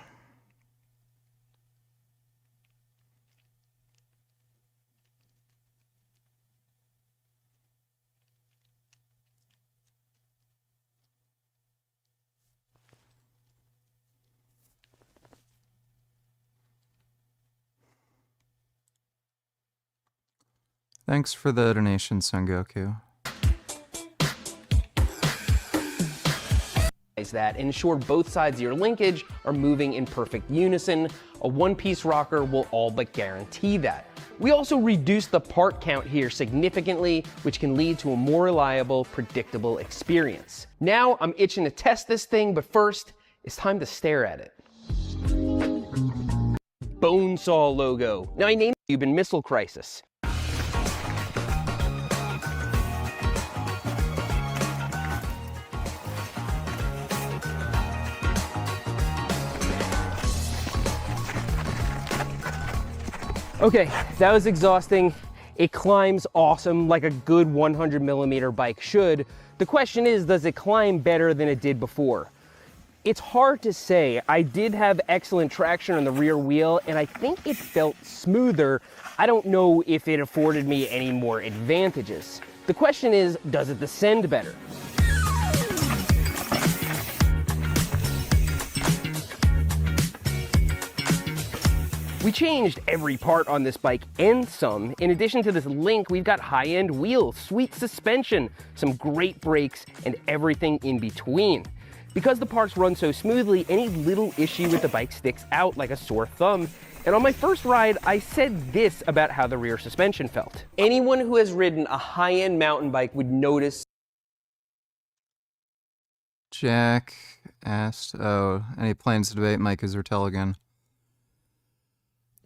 Thanks for the donation, Son Goku. That ensure both sides of your linkage are moving in perfect unison. A one-piece rocker will all but guarantee that. We also reduced the part count here significantly, which can lead to a more reliable, predictable experience. Now I'm itching to test this thing, but first, it's time to stare at it. Bonesaw logo. Now I named the Cuban Missile Crisis. Okay, that was exhausting. It climbs awesome like a good 100mm bike should. The question is, does it climb better than it did before? It's hard to say. I did have excellent traction on the rear wheel, and I think it felt smoother. I don't know if it afforded me any more advantages. The question is, does it descend better? We changed every part on this bike and some. In addition to this link, we've got high-end wheels, sweet suspension, some great brakes, and everything in between. Because the parts run so smoothly, any little issue with the bike sticks out like a sore thumb. And on my first ride, I said this about how the rear suspension felt. Anyone who has ridden a high-end mountain bike would notice. Jack asked, oh, any plans to debate Mike Zertel again?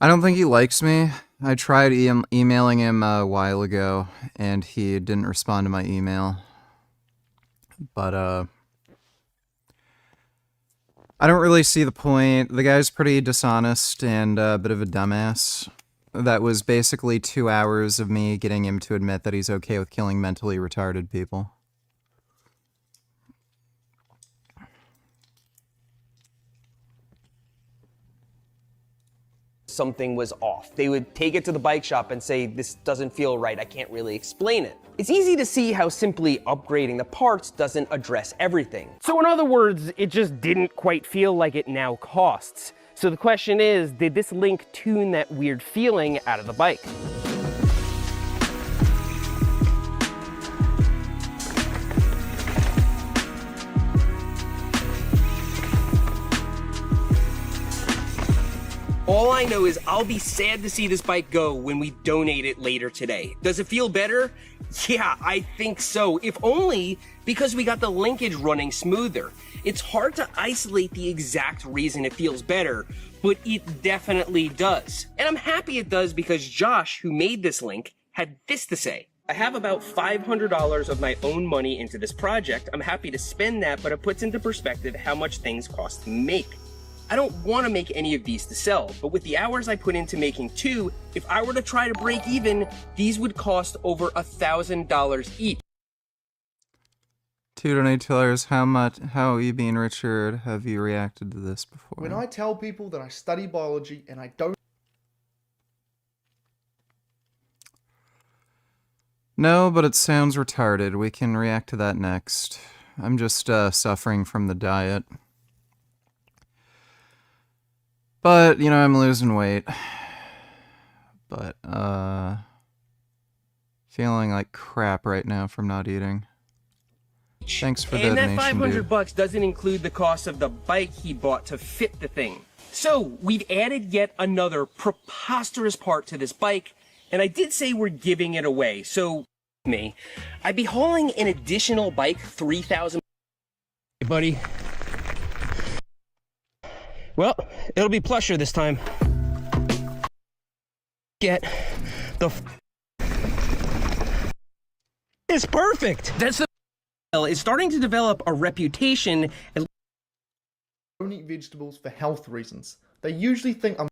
I don't think he likes me. I tried emailing him a while ago, and he didn't respond to my email. But, I don't really see the point. The guy's pretty dishonest and a bit of a dumbass. That was basically 2 hours of me getting him to admit that he's okay with killing mentally retarded people. Something was off. They would take it to the bike shop and say, this doesn't feel right, I can't really explain it. It's easy to see how simply upgrading the parts doesn't address everything. So in other words, it just didn't quite feel like it now costs. So the question is, did this link tune that weird feeling out of the bike? All I know is I'll be sad to see this bike go when we donate it later today. Does it feel better? Yeah, I think so. If only because we got the linkage running smoother. It's hard to isolate the exact reason it feels better, but it definitely does. And I'm happy it does because Josh, who made this link, had this to say. I have about $500 of my own money into this project. I'm happy to spend that, but it puts into perspective how much things cost to make. I don't want to make any of these to sell, but with the hours I put into making two, if I were to try to break even, these would cost over $1,000 each. $2 how you being Richard, have you reacted to this before? When I tell people that I study biology and I don't... No, but it sounds retarded. We can react to that next. I'm just suffering from the diet. But, you know, I'm losing weight. But, feeling like crap right now from not eating. Thanks for the donation, And that $500 dude. doesn't include the cost of the bike he bought to fit the thing. So, we've added yet another preposterous part to this bike, and I did say we're giving it away, so me. I'd be hauling an additional bike 3,000. Hey, buddy. Well, it'll be plusher this time. Get the It's perfect. That's the is starting to develop a reputation as don't eat vegetables for health reasons. They usually think I'm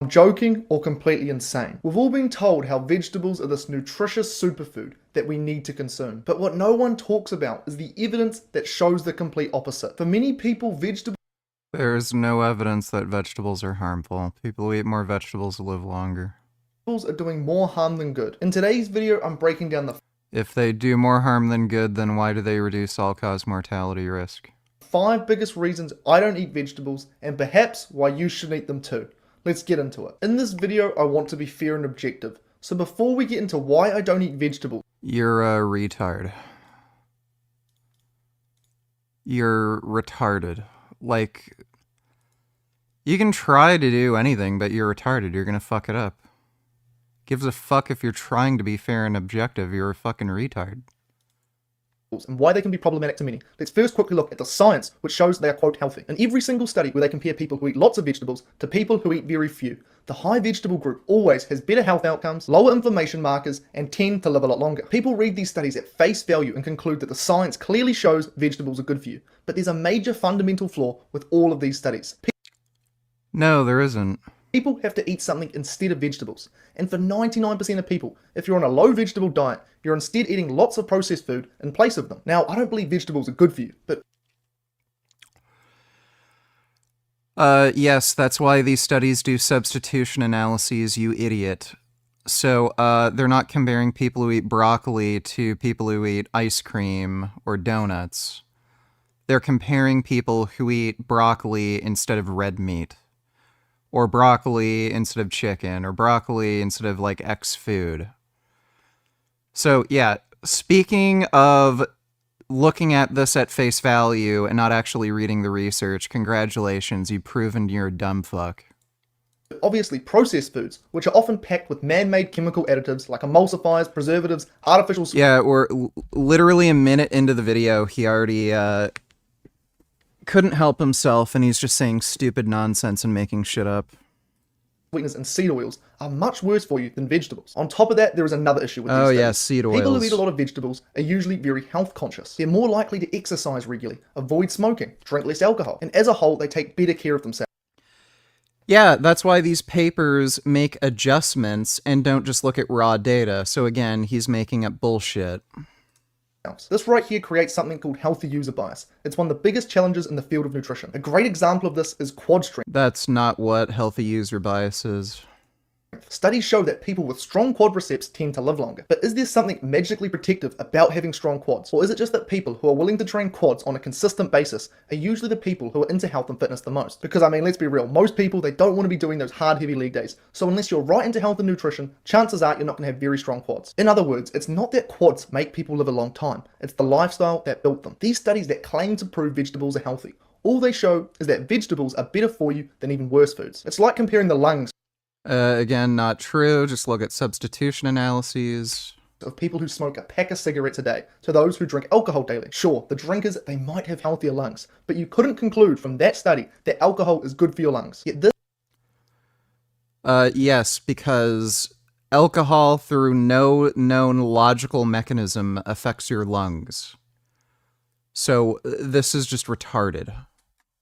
joking or completely insane. We've all been told how vegetables are this nutritious superfood that we need to consume. But what no one talks about is the evidence that shows the complete opposite. For many people, vegetables There's no evidence that vegetables are harmful. People who eat more vegetables live longer. are doing more harm than good. In today's video, I'm breaking down the If they do more harm than good, then why do they reduce all-cause mortality risk? 5 biggest reasons I don't eat vegetables and perhaps why you should eat them too. Let's get into it. In this video, I want to be fair and objective. So before we get into why I don't eat vegetables, You're a retard. You're retarded. Like, You can try to do anything, but you're retarded. You're gonna fuck it up. Gives a fuck if you're trying to be fair and objective. You're a fucking retard. And why they can be problematic to many. Let's first quickly look at the science, which shows they are, quote, healthy. In every single study where they compare people who eat lots of vegetables to people who eat very few, the high vegetable group always has better health outcomes, lower inflammation markers, and tend to live a lot longer. People read these studies at face value and conclude that the science clearly shows vegetables are good for you. But there's a major fundamental flaw with all of these studies. No, there isn't. People have to eat something instead of vegetables. And for 99% of people, if you're on a low vegetable diet, you're instead eating lots of processed food in place of them. Now, I don't believe vegetables are good for you, but yes, that's why these studies do substitution analyses, you idiot. So, they're not comparing people who eat broccoli to people who eat ice cream or donuts. They're comparing people who eat broccoli instead of red meat. Or broccoli instead of chicken, or broccoli instead of, like, X food. So, yeah, speaking of looking at this at face value and not actually reading the research, congratulations, you've proven you're a dumb fuck. obviously processed foods, which are often packed with man-made chemical additives like emulsifiers, preservatives, artificial... Yeah, we're literally a minute into the video, he already, couldn't help himself, and he's just saying stupid nonsense and making shit up. Sweeteners and seed oils are much worse for you than vegetables. On top of that, there is another issue with these studies. Yeah, seed oils. People who eat a lot of vegetables are usually very health conscious. They're more likely to exercise regularly, avoid smoking, drink less alcohol, and as a whole, they take better care of themselves. Yeah, that's why these papers make adjustments and don't just look at raw data. So again, he's making up bullshit. This right here creates something called healthy user bias. It's one of the biggest challenges in the field of nutrition. A great example of this is quad strength. That's not what healthy user bias is. Studies show that people with strong quadriceps tend to live longer. But is there something magically protective about having strong quads? Or is it just that people who are willing to train quads on a consistent basis are usually the people who are into health and fitness the most? Because I mean, let's be real, most people, they don't want to be doing those hard, heavy leg days. So unless you're right into health and nutrition, chances are you're not going to have very strong quads. In other words, it's not that quads make people live a long time. It's the lifestyle that built them. These studies that claim to prove vegetables are healthy, all they show is that vegetables are better for you than even worse foods. It's like comparing the lungs Again, not true. Just look at substitution analyses of people who smoke a pack of cigarettes a day to those who drink alcohol daily. Sure, the drinkers, they might have healthier lungs, but you couldn't conclude from that study that alcohol is good for your lungs. Yet this... Yes, because alcohol through no known logical mechanism affects your lungs. So this is just retarded.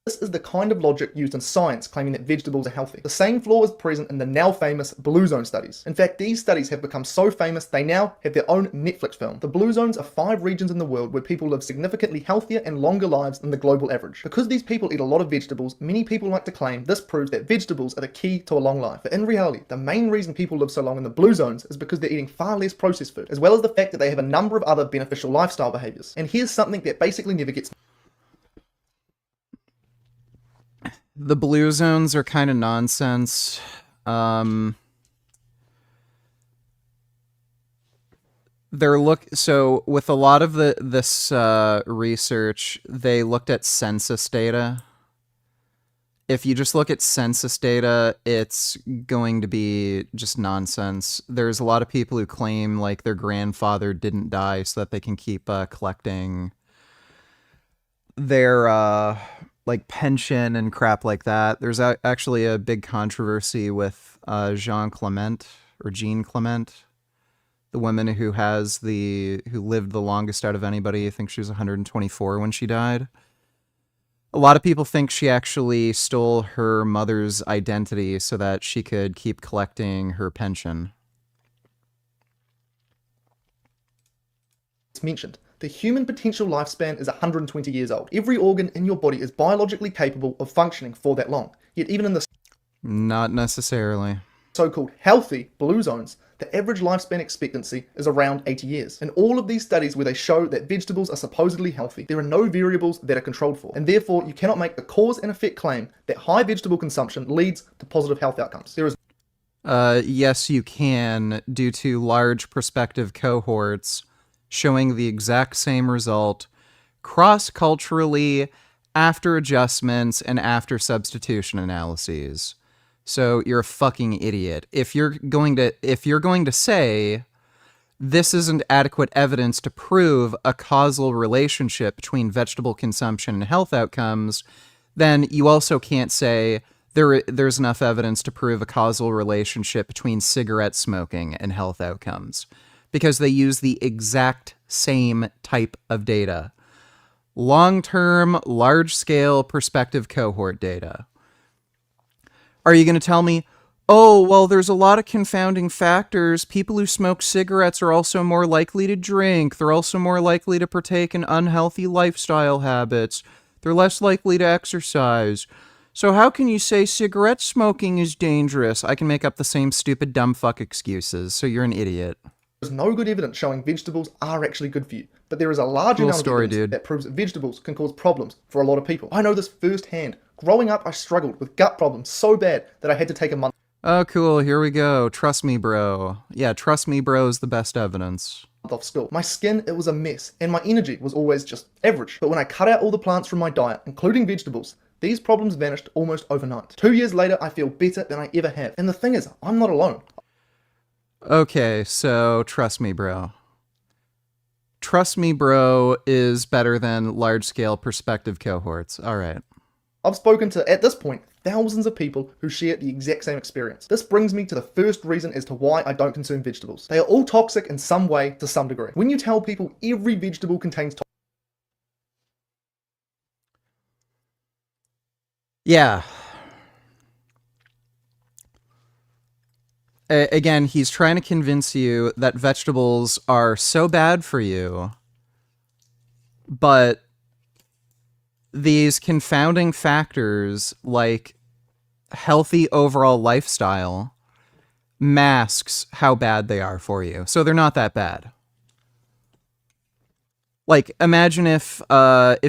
This is the kind of logic used in science claiming that vegetables are healthy. The same flaw is present in the now famous Blue Zone studies. In fact, these studies have become so famous they now have their own Netflix film. The Blue Zones are 5 regions in the world where people live significantly healthier and longer lives than the global average. Because these people eat a lot of vegetables, many people like to claim this proves that vegetables are the key to a long life. But in reality, the main reason people live so long in the Blue Zones is because they're eating far less processed food, as well as the fact that they have a number of other beneficial lifestyle behaviors. And here's something that basically never gets... The blue zones are kind of nonsense. So with a lot of this research, they looked at census data. If you just look at census data, it's going to be just nonsense. There's a lot of people who claim like their grandfather didn't die so that they can keep collecting their like pension and crap like that. There's actually a big controversy with Jean Clement, the woman who lived the longest out of anybody. I think she was 124 when she died. A lot of people think she actually stole her mother's identity so that she could keep collecting her pension. It's mentioned. The human potential lifespan is 120 years old. Every organ in your body is biologically capable of functioning for that long. Yet even in the not necessarily so-called healthy blue zones, the average lifespan expectancy is around 80 years. In all of these studies where they show that vegetables are supposedly healthy, there are no variables that are controlled for, and therefore you cannot make the cause and effect claim that high vegetable consumption leads to positive health outcomes. There is yes, you can, due to large prospective cohorts showing the exact same result cross-culturally after adjustments and after substitution analyses. So you're a fucking idiot. If you're going to say this isn't adequate evidence to prove a causal relationship between vegetable consumption and health outcomes, then you also can't say there's enough evidence to prove a causal relationship between cigarette smoking and health outcomes, because they use the exact same type of data. Long-term, large-scale prospective cohort data. Are you going to tell me, oh, well, there's a lot of confounding factors. People who smoke cigarettes are also more likely to drink. They're also more likely to partake in unhealthy lifestyle habits. They're less likely to exercise. So how can you say cigarette smoking is dangerous? I can make up the same stupid dumb fuck excuses, so you're an idiot. There's no good evidence showing vegetables are actually good for you, but there is a large Cool amount story, of evidence dude. that proves that vegetables can cause problems for a lot of people. I know this firsthand. Growing up, I struggled with gut problems so bad that I had to take a month Oh, cool. Here we go. Trust me, bro. Yeah, trust me, bro is the best evidence. off school. My skin, it was a mess, and my energy was always just average. But when I cut out all the plants from my diet, including vegetables, these problems vanished almost overnight. 2 years later, I feel better than I ever have. And the thing is, I'm not alone. Okay, so trust me, bro. Trust me, bro is better than large-scale prospective cohorts. All right. I've spoken to, at this point, thousands of people who share the exact same experience. This brings me to the first reason as to why I don't consume vegetables. They are all toxic in some way to some degree. When you tell people every vegetable contains Yeah. Again, he's trying to convince you that vegetables are so bad for you, but these confounding factors like healthy overall lifestyle masks how bad they are for you. So they're not that bad. Like, imagine if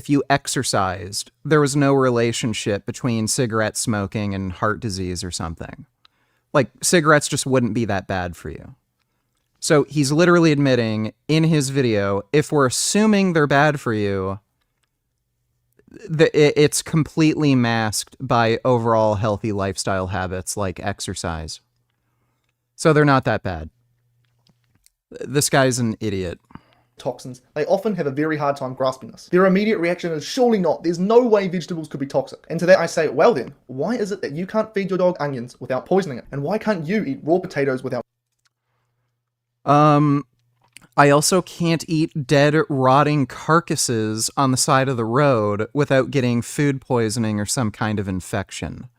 you exercised, there was no relationship between cigarette smoking and heart disease or something. Like, cigarettes just wouldn't be that bad for you. So he's literally admitting in his video, if we're assuming they're bad for you, it's completely masked by overall healthy lifestyle habits like exercise. So they're not that bad. This guy's an idiot. toxins, they often have a very hard time grasping this. Their immediate reaction is surely not, there's no way vegetables could be toxic. And to that I say, well then, why is it that you can't feed your dog onions without poisoning it? And why can't you eat raw potatoes without... I also can't eat dead, rotting carcasses on the side of the road without getting food poisoning or some kind of infection.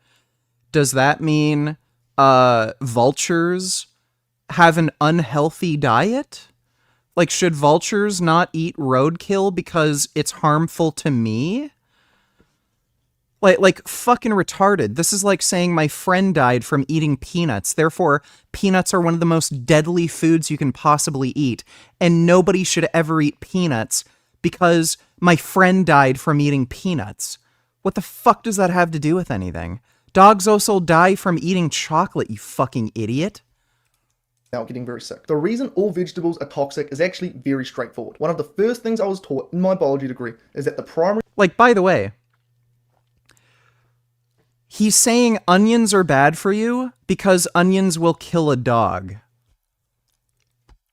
Does that mean, vultures have an unhealthy diet? Like, should vultures not eat roadkill because it's harmful to me? Like fucking retarded. This is like saying my friend died from eating peanuts. Therefore, peanuts are one of the most deadly foods you can possibly eat. And nobody should ever eat peanuts because my friend died from eating peanuts. What the fuck does that have to do with anything? Dogs also die from eating chocolate, you fucking idiot. Without getting very sick. The reason all vegetables are toxic is actually very straightforward. One of the first things I was taught in my biology degree is that the primary... Like, by the way, he's saying onions are bad for you because onions will kill a dog.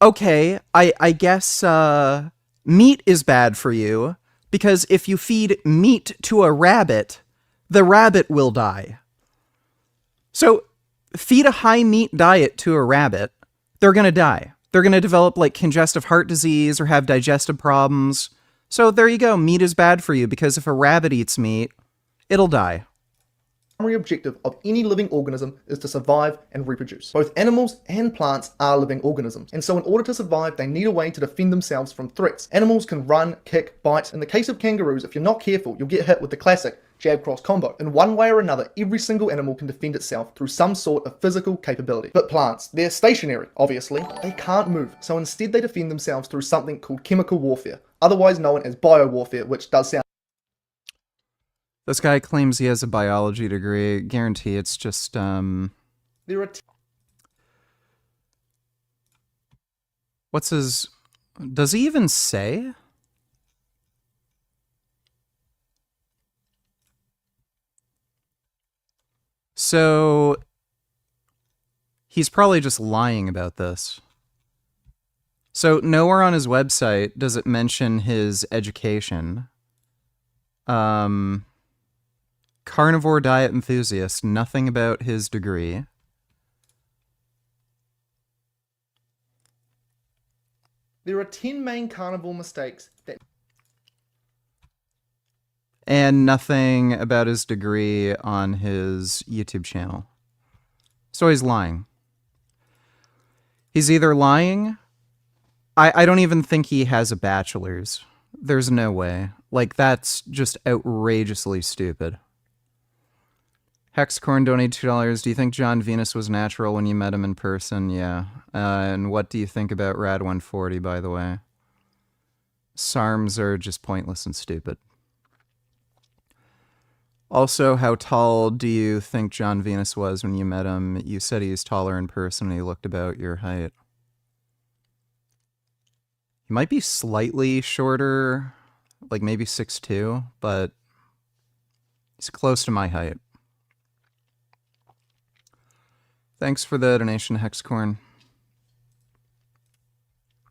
Okay, I guess meat is bad for you because if you feed meat to a rabbit, the rabbit will die. So, feed a high meat diet to a rabbit, they're gonna die. They're gonna develop like congestive heart disease or have digestive problems. So there you go, meat is bad for you because if a rabbit eats meat, it'll die. The primary objective of any living organism is to survive and reproduce. Both animals and plants are living organisms, and so in order to survive, they need a way to defend themselves from threats. Animals can run, kick, bite. In the case of kangaroos, if you're not careful, you'll get hit with the classic jab-cross combo. In one way or another, every single animal can defend itself through some sort of physical capability. But plants, they're stationary, obviously. They can't move, so instead they defend themselves through something called chemical warfare, otherwise known as biowarfare, which does sound... This guy claims he has a biology degree. Guarantee it's just, There are... What's his... Does he even say? So he's probably just lying about this. So nowhere on his website does it mention his education. Carnivore diet enthusiast, nothing about his degree. There are 10 main carnivore mistakes that... And nothing about his degree on his YouTube channel. So he's lying. He's either lying... I don't even think he has a bachelor's. There's no way. Like, that's just outrageously stupid. Hexcorn donated $2. Do you think John Venus was natural when you met him in person? Yeah. And what do you think about Rad 140, by the way? SARMs are just pointless and stupid. Also, how tall do you think John Venus was when you met him? You said he's taller in person and he looked about your height. He might be slightly shorter, like maybe 6'2", but he's close to my height. Thanks for the donation, Hexcorn.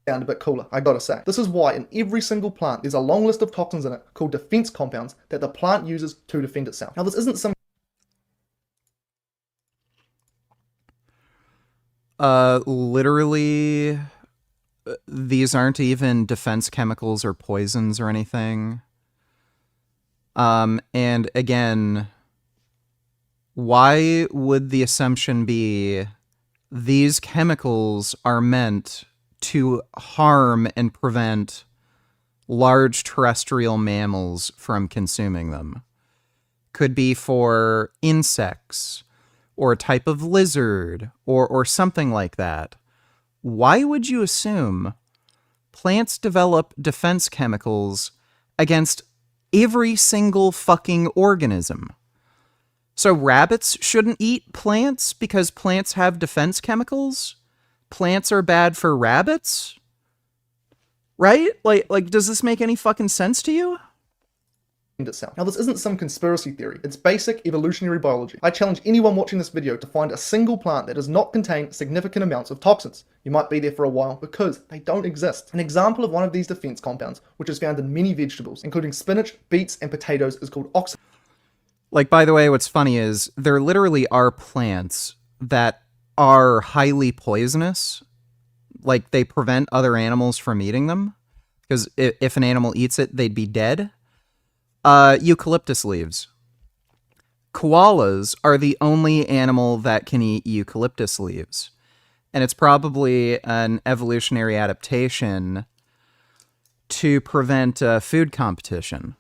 Sound a bit cooler, I gotta say. This is why in every single plant there's a long list of toxins in it called defense compounds that the plant uses to defend itself. Now this isn't some... Literally, these aren't even defense chemicals or poisons or anything. And again, why would the assumption be these chemicals are meant to harm and prevent large terrestrial mammals from consuming them? Could be for insects or a type of lizard or something like that. Why would you assume plants develop defense chemicals against every single fucking organism? So rabbits shouldn't eat plants because plants have defense chemicals? Plants are bad for rabbits? Right? Like, does this make any fucking sense to you? Itself. Now this isn't some conspiracy theory, it's basic evolutionary biology. I challenge anyone watching this video to find a single plant that does not contain significant amounts of toxins. You might be there for a while because they don't exist. An example of one of these defense compounds, which is found in many vegetables, including spinach, beets, and potatoes, is called oxalate. Like, by the way, what's funny is there literally are plants that are highly poisonous. Like, they prevent other animals from eating them. Because if an animal eats it, they'd be dead. Eucalyptus leaves. Koalas are the only animal that can eat eucalyptus leaves. And it's probably an evolutionary adaptation to prevent food competition.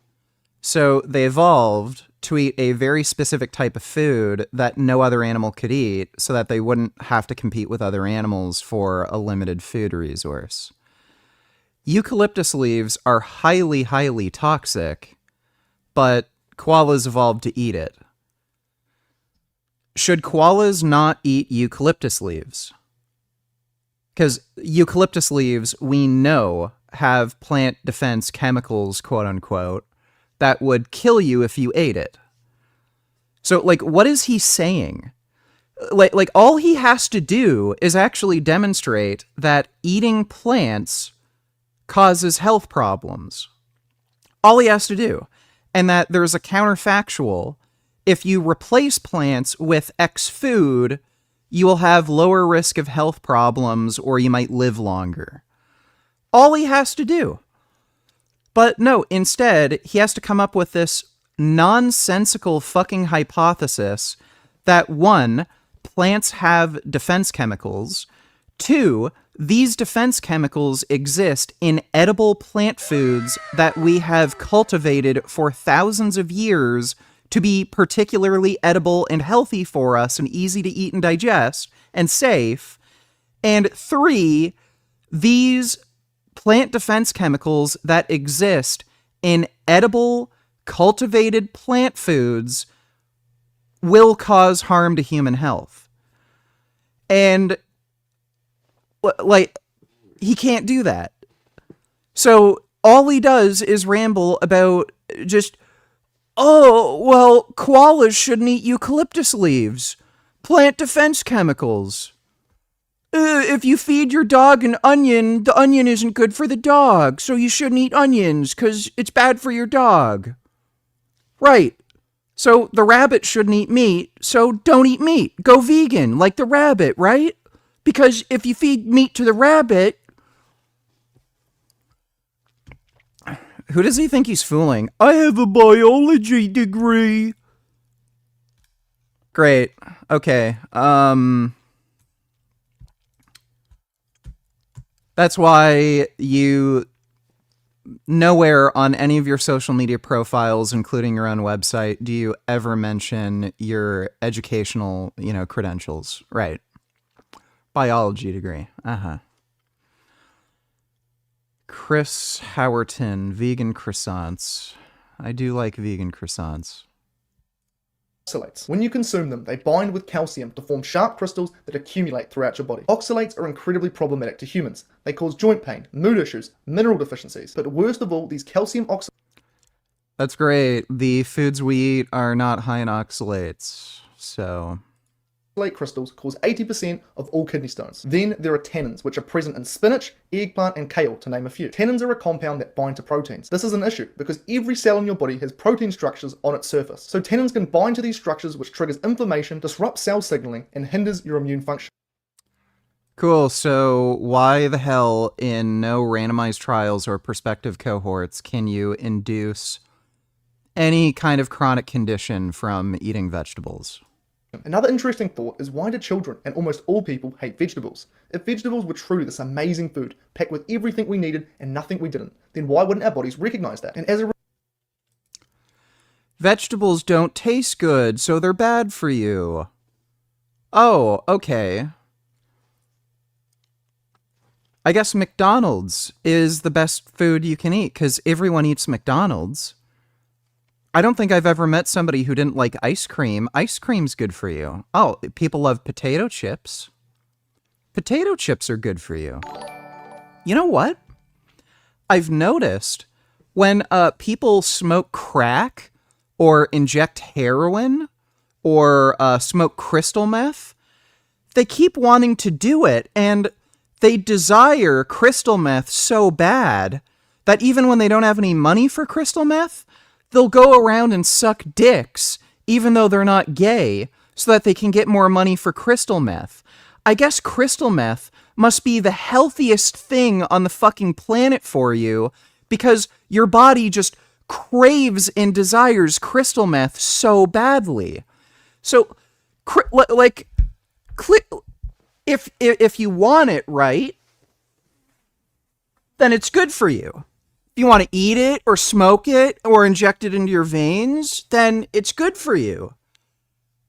So they evolved to eat a very specific type of food that no other animal could eat so that they wouldn't have to compete with other animals for a limited food resource. Eucalyptus leaves are highly, highly toxic, but koalas evolved to eat it. Should koalas not eat eucalyptus leaves? Because eucalyptus leaves, we know, have plant defense chemicals, quote unquote, that would kill you if you ate it. So, like, what is he saying? Like all he has to do is actually demonstrate that eating plants causes health problems. All he has to do. And that there's a counterfactual. If you replace plants with X food, you will have lower risk of health problems or you might live longer. All he has to do. But no, instead, he has to come up with this nonsensical fucking hypothesis that 1, plants have defense chemicals, 2, these defense chemicals exist in edible plant foods that we have cultivated for thousands of years to be particularly edible and healthy for us and easy to eat and digest and safe. And 3, these plant defense chemicals that exist in edible, cultivated plant foods will cause harm to human health. And like, he can't do that. So all he does is ramble about just Oh, well, koalas shouldn't eat eucalyptus leaves. Plant defense chemicals. If you feed your dog an onion, the onion isn't good for the dog, so you shouldn't eat onions, 'cause it's bad for your dog. Right. So the rabbit shouldn't eat meat, so don't eat meat. Go vegan, like the rabbit, right? Because if you feed meat to the rabbit... Who does he think he's fooling? I have a biology degree. Great. Okay. That's why you... Nowhere on any of your social media profiles, including your own website, do you ever mention your educational, credentials. Right. Biology degree. Uh-huh. Chris Howerton, vegan croissants. I do like vegan croissants. Oxalates. When you consume them, they bind with calcium to form sharp crystals that accumulate throughout your body. Oxalates are incredibly problematic to humans. They cause joint pain, mood issues, mineral deficiencies, but worst of all, these calcium oxalates... That's great. The foods we eat are not high in oxalates, so... Oxalate crystals cause 80% of all kidney stones. Then there are tannins, which are present in spinach, eggplant, and kale, to name a few. Tannins are a compound that bind to proteins. This is an issue because every cell in your body has protein structures on its surface. So tannins can bind to these structures, which triggers inflammation, disrupts cell signaling, and hinders your immune function. Cool, so why the hell in no randomized trials or prospective cohorts can you induce any kind of chronic condition from eating vegetables? Another interesting thought is, why do children and almost all people hate vegetables? If vegetables were truly this amazing food, packed with everything we needed and nothing we didn't, then why wouldn't our bodies recognize that? And as a Vegetables don't taste good, so they're bad for you. Oh, okay. I guess McDonald's is the best food you can eat, because everyone eats McDonald's. I don't think I've ever met somebody who didn't like ice cream. Ice cream's good for you. Oh, people love potato chips. Potato chips are good for you. You know what? I've noticed when people smoke crack or inject heroin or smoke crystal meth, they keep wanting to do it, and they desire crystal meth so bad that even when they don't have any money for crystal meth, they'll go around and suck dicks, even though they're not gay, so that they can get more money for crystal meth. I guess crystal meth must be the healthiest thing on the fucking planet for you, because your body just craves and desires crystal meth so badly. So, if you want it, right, then it's good for you. If you want to eat it or smoke it or inject it into your veins, then it's good for you.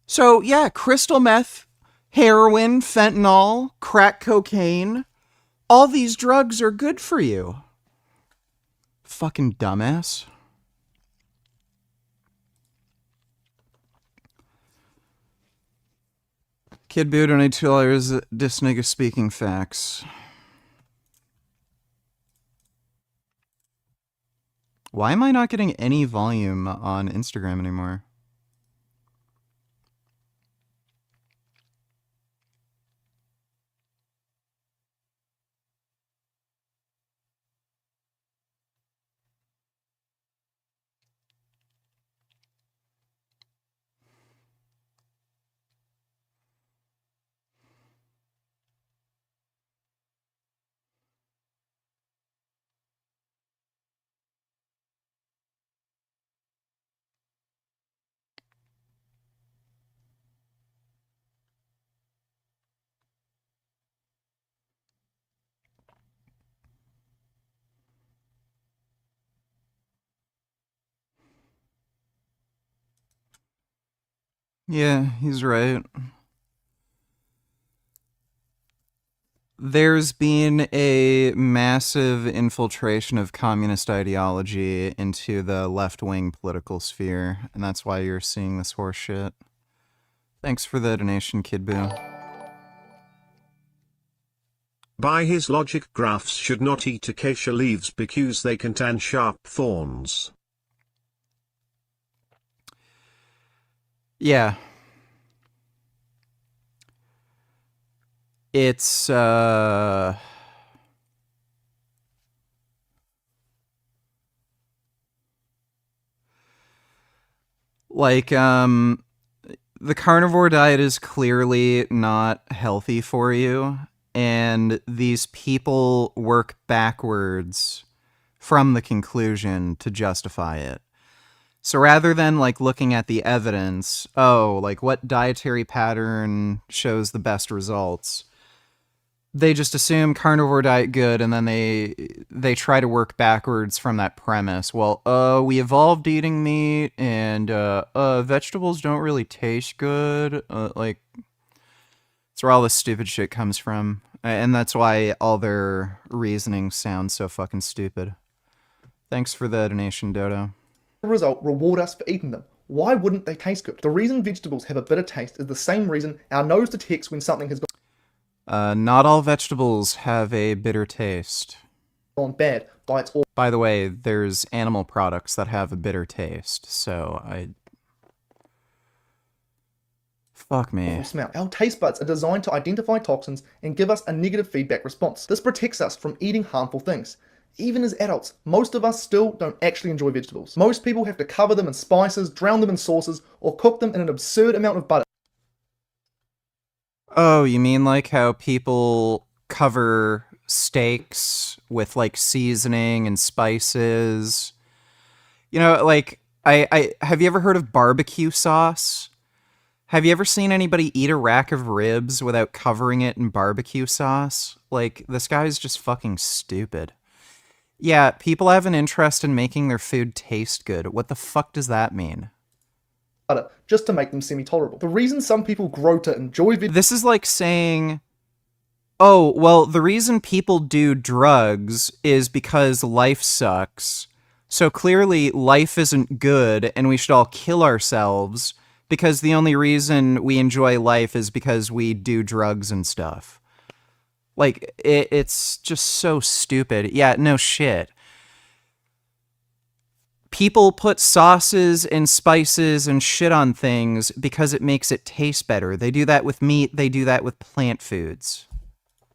So yeah, crystal meth, heroin, fentanyl, crack cocaine, all these drugs are good for you. Fucking dumbass. Kid Boo donated $2. This nigga speaking facts. Why am I not getting any volume on Instagram anymore? Yeah, he's right. There's been a massive infiltration of communist ideology into the left-wing political sphere, and that's why you're seeing this horse shit. Thanks for the donation, Kid Boo. By his logic, graphs should not eat acacia leaves because they contain sharp thorns. Yeah. It's, like, the carnivore diet is clearly not healthy for you, and these people work backwards from the conclusion to justify it. So rather than like looking at the evidence, oh, like what dietary pattern shows the best results, they just assume carnivore diet good, and then they try to work backwards from that premise. Well, we evolved eating meat, and vegetables don't really taste good. Like, that's where all this stupid shit comes from, and that's why all their reasoning sounds so fucking stupid. Thanks for the donation, Dodo. Result, reward us for eating them. Why wouldn't they taste good? The reason vegetables have a bitter taste is the same reason our nose detects when something has Not all vegetables have a bitter taste. gone bad by its all. By the way, there's animal products that have a bitter taste, so fuck me. Smell. Our taste buds are designed to identify toxins and give us a negative feedback response. This protects us from eating harmful things. Even as adults, most of us still don't actually enjoy vegetables. Most people have to cover them in spices, drown them in sauces, or cook them in an absurd amount of butter. Oh, you mean like how people cover steaks with like seasoning and spices? You know, like I have you ever heard of barbecue sauce? Have you ever seen anybody eat a rack of ribs without covering it in barbecue sauce? Like, this guy's just fucking stupid. Yeah, people have an interest in making their food taste good. What the fuck does that mean? Just to make them semi-tolerable. The reason some people grow to enjoy This is like saying, oh, well, the reason people do drugs is because life sucks. So clearly life isn't good and we should all kill ourselves because the only reason we enjoy life is because we do drugs and stuff. Like, it's just so stupid. Yeah, no shit. People put sauces and spices and shit on things because it makes it taste better. They do that with meat, they do that with plant foods.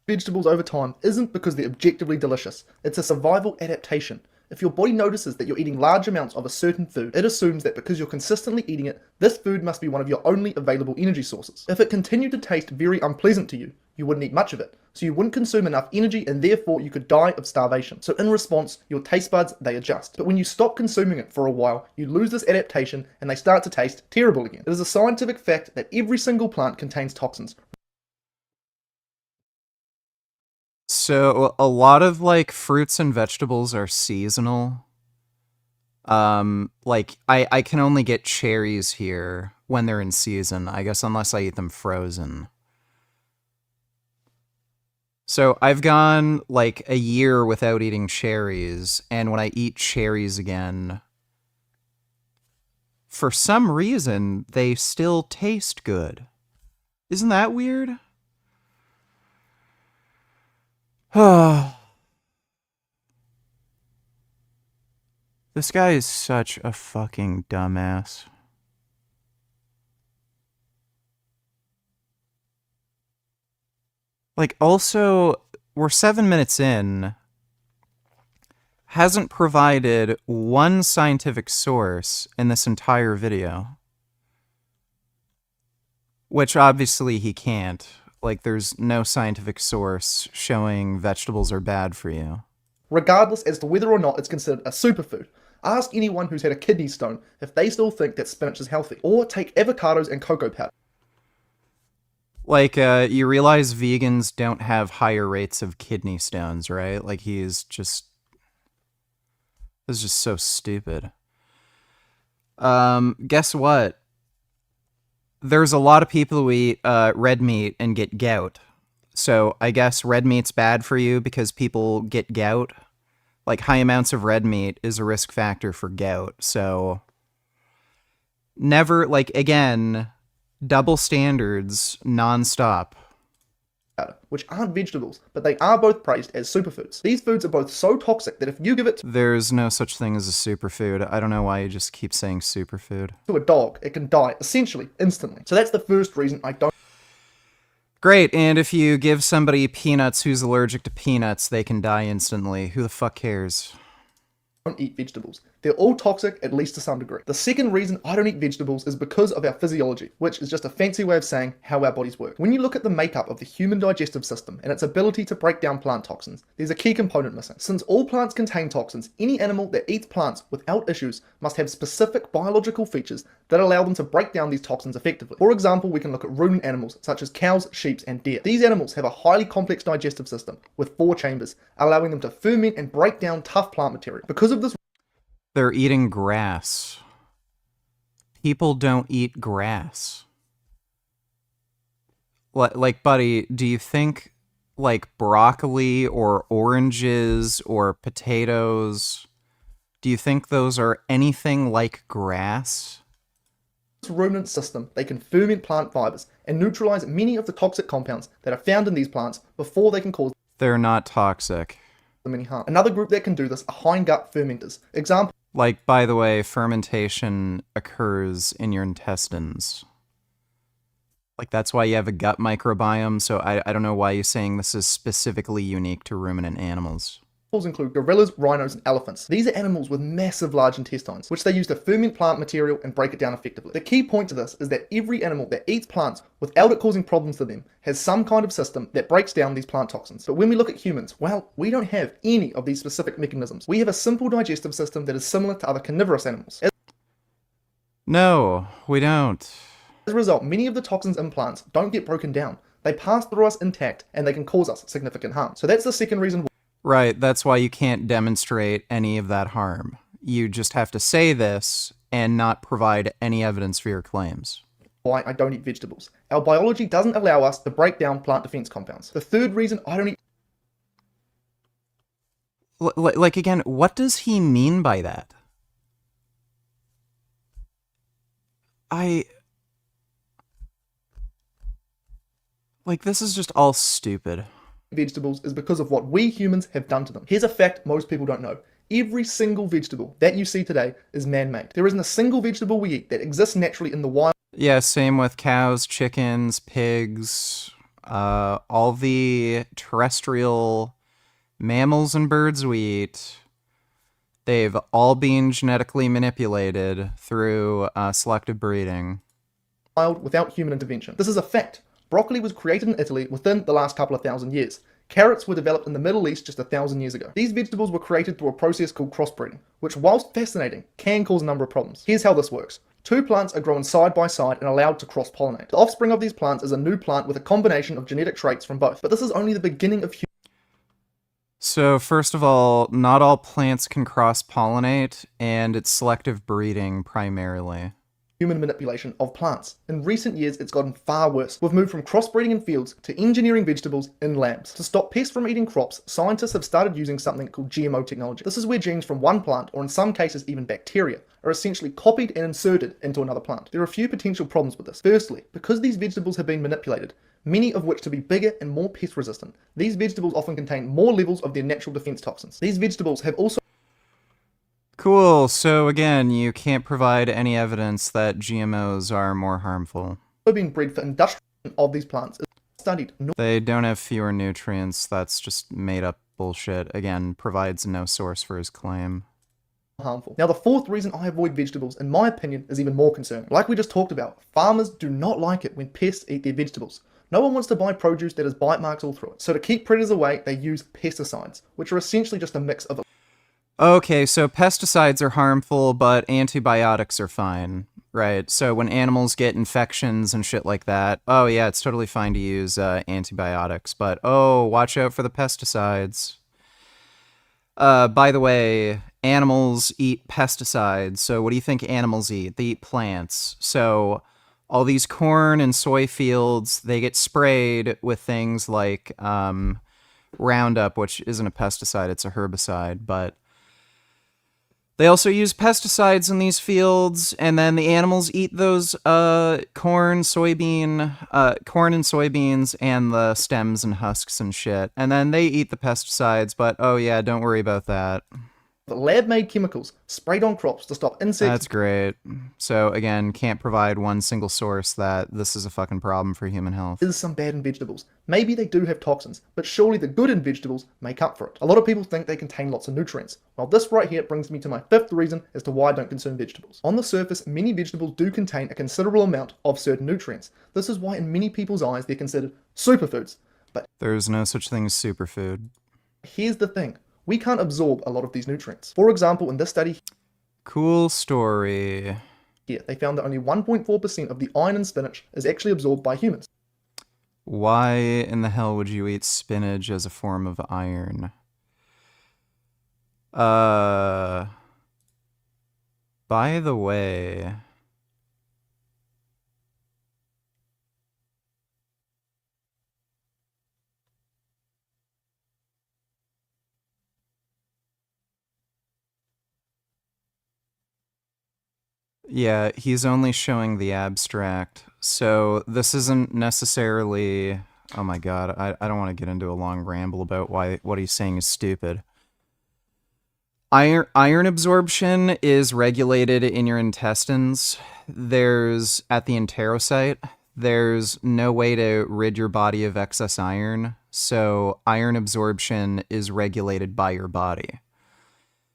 Vegetables over time isn't because they're objectively delicious. It's a survival adaptation. If your body notices that you're eating large amounts of a certain food, it assumes that because you're consistently eating it, this food must be one of your only available energy sources. If it continued to taste very unpleasant to you, you wouldn't eat much of it, so you wouldn't consume enough energy and therefore you could die of starvation. So in response, your taste buds, they adjust. But when you stop consuming it for a while, you lose this adaptation and they start to taste terrible again. It is a scientific fact that every single plant contains toxins. So a lot of like fruits and vegetables are seasonal. Like I can only get cherries here when they're in season, I guess, unless I eat them frozen. So I've gone like a year without eating cherries, and when I eat cherries again, for some reason, they still taste good. Isn't that weird? This guy is such a fucking dumbass. Like, also, we're 7 minutes in, hasn't provided one scientific source in this entire video. Which obviously he can't. Like, there's no scientific source showing vegetables are bad for you. Regardless as to whether or not it's considered a superfood. Ask anyone who's had a kidney stone if they still think that spinach is healthy. Or take avocados and cocoa powder. Like, you realize vegans don't have higher rates of kidney stones, right? Like, this is just so stupid. Guess what? There's a lot of people who eat red meat and get gout. So I guess red meat's bad for you because people get gout. Like, high amounts of red meat is a risk factor for gout. So never, like, again, double standards nonstop. which aren't vegetables, but they are both praised as superfoods. These foods are both so toxic that if you give it There's no such thing as a superfood. I don't know why you just keep saying superfood. to a dog, it can die essentially instantly. So that's the first reason I don't Great, and if you give somebody peanuts who's allergic to peanuts, they can die instantly. Who the fuck cares? eat vegetables. They're all toxic, at least to some degree. The second reason I don't eat vegetables is because of our physiology, which is just a fancy way of saying how our bodies work. When you look at the makeup of the human digestive system and its ability to break down plant toxins, there's a key component missing. Since all plants contain toxins, any animal that eats plants without issues must have specific biological features that allow them to break down these toxins effectively. For example, we can look at ruminant animals such as cows, sheep, and deer. These animals have a highly complex digestive system with 4 chambers, allowing them to ferment and break down tough plant material. Because of this, they're eating grass. People don't eat grass. Like, buddy, do you think, like, broccoli or oranges or potatoes, do you think those are anything like grass? ruminant system, they can ferment plant fibers and neutralize many of the toxic compounds that are found in these plants before they can cause They're not toxic. them any harm. Another group that can do this are hindgut fermenters. Example, Like, by the way, fermentation occurs in your intestines. Like, that's why you have a gut microbiome, so I don't know why you're saying this is specifically unique to ruminant animals. include gorillas, rhinos, and elephants. These are animals with massive large intestines, which they use to ferment plant material and break it down effectively. The key point to this is that every animal that eats plants without it causing problems to them has some kind of system that breaks down these plant toxins. But when we look at humans, well, we don't have any of these specific mechanisms. We have a simple digestive system that is similar to other carnivorous animals. No, we don't. As a result, many of the toxins in plants don't get broken down. They pass through us intact and they can cause us significant harm. So that's the second reason Right, that's why you can't demonstrate any of that harm. You just have to say this and not provide any evidence for your claims. why I don't eat vegetables. Our biology doesn't allow us to break down plant defense compounds. The third reason I don't eat Like, again, what does he mean by that? Like, this is just all stupid. vegetables is because of what we humans have done to them. Here's a fact most people don't know. Every single vegetable that you see today is man-made. There isn't a single vegetable we eat that exists naturally in the wild. Yeah, same with cows, chickens, pigs, all the terrestrial mammals and birds we eat. They've all been genetically manipulated through selective breeding. Wild without human intervention. This is a fact. Broccoli was created in Italy within the last couple of thousand years. Carrots were developed in the Middle East just 1,000 years ago. These vegetables were created through a process called crossbreeding, which whilst fascinating, can cause a number of problems. Here's how this works. 2 plants are grown side by side and allowed to cross-pollinate. The offspring of these plants is a new plant with a combination of genetic traits from both. But this is only the beginning of So, first of all, not all plants can cross-pollinate, and it's selective breeding primarily. human manipulation of plants. In recent years, it's gotten far worse. We've moved from crossbreeding in fields to engineering vegetables in labs. To stop pests from eating crops, scientists have started using something called GMO technology. This is where genes from one plant, or in some cases even bacteria, are essentially copied and inserted into another plant. There are a few potential problems with this. Firstly, because these vegetables have been manipulated, many of which to be bigger and more pest resistant, these vegetables often contain more levels of their natural defense toxins. These vegetables have also Cool, so again, you can't provide any evidence that GMOs are more harmful. been bred for industrial of these plants. Studied They don't have fewer nutrients, that's just made up bullshit. Again, provides no source for his claim. harmful. Now the fourth reason I avoid vegetables, in my opinion, is even more concerning. Like we just talked about, farmers do not like it when pests eat their vegetables. No one wants to buy produce that has bite marks all through it. So to keep predators away, they use pesticides, which are essentially just a mix of Okay, so pesticides are harmful, but antibiotics are fine, right? So when animals get infections and shit like that, oh yeah, it's totally fine to use antibiotics, but oh, watch out for the pesticides. By the way, animals eat pesticides, so what do you think animals eat? They eat plants. So all these corn and soy fields, they get sprayed with things like Roundup, which isn't a pesticide, it's a herbicide, but They also use pesticides in these fields, and then the animals eat those corn and soybeans and the stems and husks and shit. And then they eat the pesticides, but oh yeah, don't worry about that. The lab-made chemicals sprayed on crops to stop insects. That's great. So again, can't provide one single source that this is a fucking problem for human health. Is some bad in vegetables. Maybe they do have toxins, but surely the good in vegetables make up for it. A lot of people think they contain lots of nutrients. Well, this right here brings me to my 5th reason as to why I don't consume vegetables. On the surface, many vegetables do contain a considerable amount of certain nutrients. This is why in many people's eyes they're considered superfoods. But there's no such thing as superfood. Here's the thing. We can't absorb a lot of these nutrients. For example, in this study, cool story. Here, they found that only 1.4% of the iron in spinach is actually absorbed by humans. Why in the hell would you eat spinach as a form of iron? By the way, yeah, he's only showing the abstract. So this isn't necessarily... Oh my god, I don't want to get into a long ramble about why what he's saying is stupid. Iron absorption is regulated in your intestines. There's, at the enterocyte, there's no way to rid your body of excess iron. So iron absorption is regulated by your body.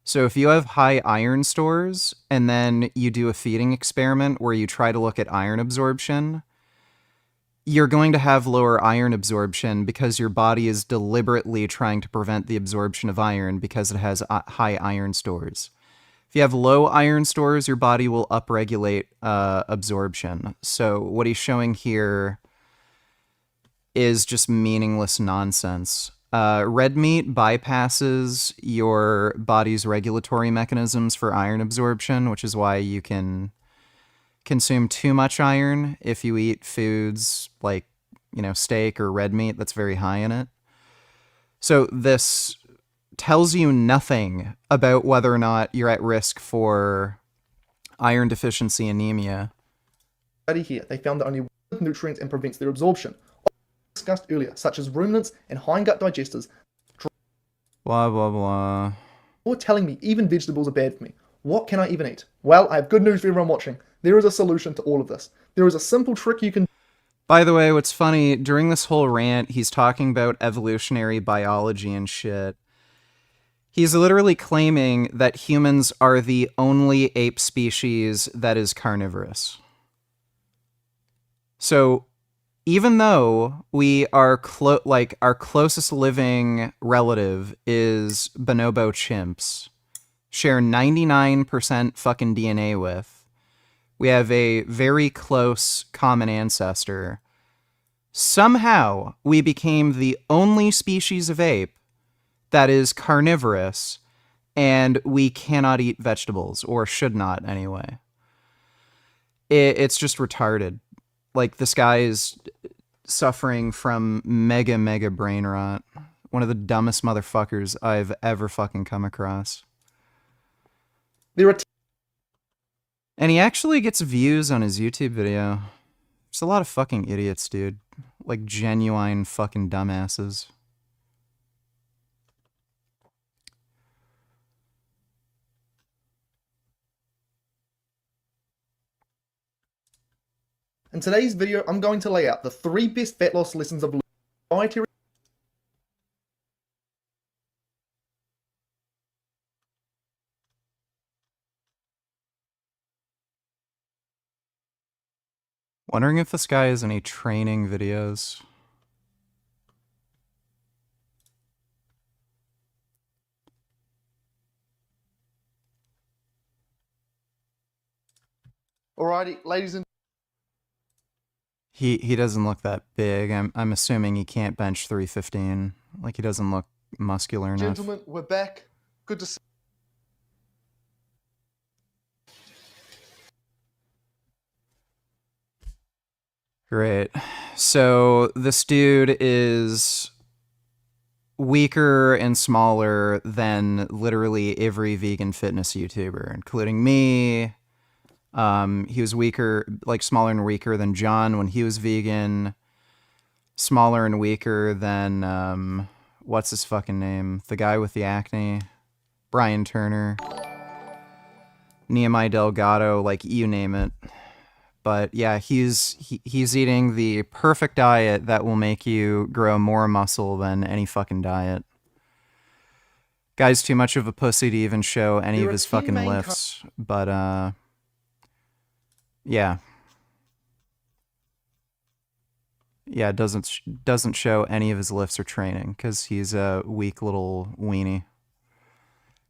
So if you have high iron stores and then you do a feeding experiment where you try to look at iron absorption, you're going to have lower iron absorption because your body is deliberately trying to prevent the absorption of iron because it has high iron stores. If you have low iron stores, your body will upregulate absorption. So what he's showing here is just meaningless nonsense. Red meat bypasses your body's regulatory mechanisms for iron absorption, which is why you can consume too much iron if you eat foods like, steak or red meat that's very high in it. So this tells you nothing about whether or not you're at risk for iron deficiency anemia. Study here, they found that only nutrients and prevents their absorption. Discussed earlier, such as ruminants and hindgut digesters. Blah, blah, blah. You're telling me even vegetables are bad for me. What can I even eat? Well, I have good news for everyone watching. There is a solution to all of this. There is a simple trick you can... By the way, what's funny, during this whole rant, he's talking about evolutionary biology and shit. He's literally claiming that humans are the only ape species that is carnivorous. So, even though we are our closest living relative is bonobo chimps, share 99% fucking DNA with, we have a very close common ancestor. Somehow, we became the only species of ape that is carnivorous, and we cannot eat vegetables, or should not anyway. It's just retarded. Like, this guy is suffering from mega brain rot. One of the dumbest motherfuckers I've ever fucking come across. And he actually gets views on his YouTube video. There's a lot of fucking idiots, dude. Like, genuine fucking dumbasses. In today's video, I'm going to lay out the 3 best fat loss lessons of dietary. Wondering if this guy has any training videos. Alrighty, ladies and He doesn't look that big. I'm assuming he can't bench 315. Like, he doesn't look muscular enough. gentlemen, we're back. Good to see. Great. So this dude is weaker and smaller than literally every vegan fitness YouTuber, including me. He was weaker, like smaller and weaker than John when he was vegan. Smaller and weaker than, what's his fucking name? The guy with the acne. Brian Turner. Nehemiah Delgado, like, you name it. But yeah, he's eating the perfect diet that will make you grow more muscle than any fucking diet. Guy's too much of a pussy to even show any of his fucking lifts, but yeah. Yeah, doesn't show any of his lifts or training because he's a weak little weenie.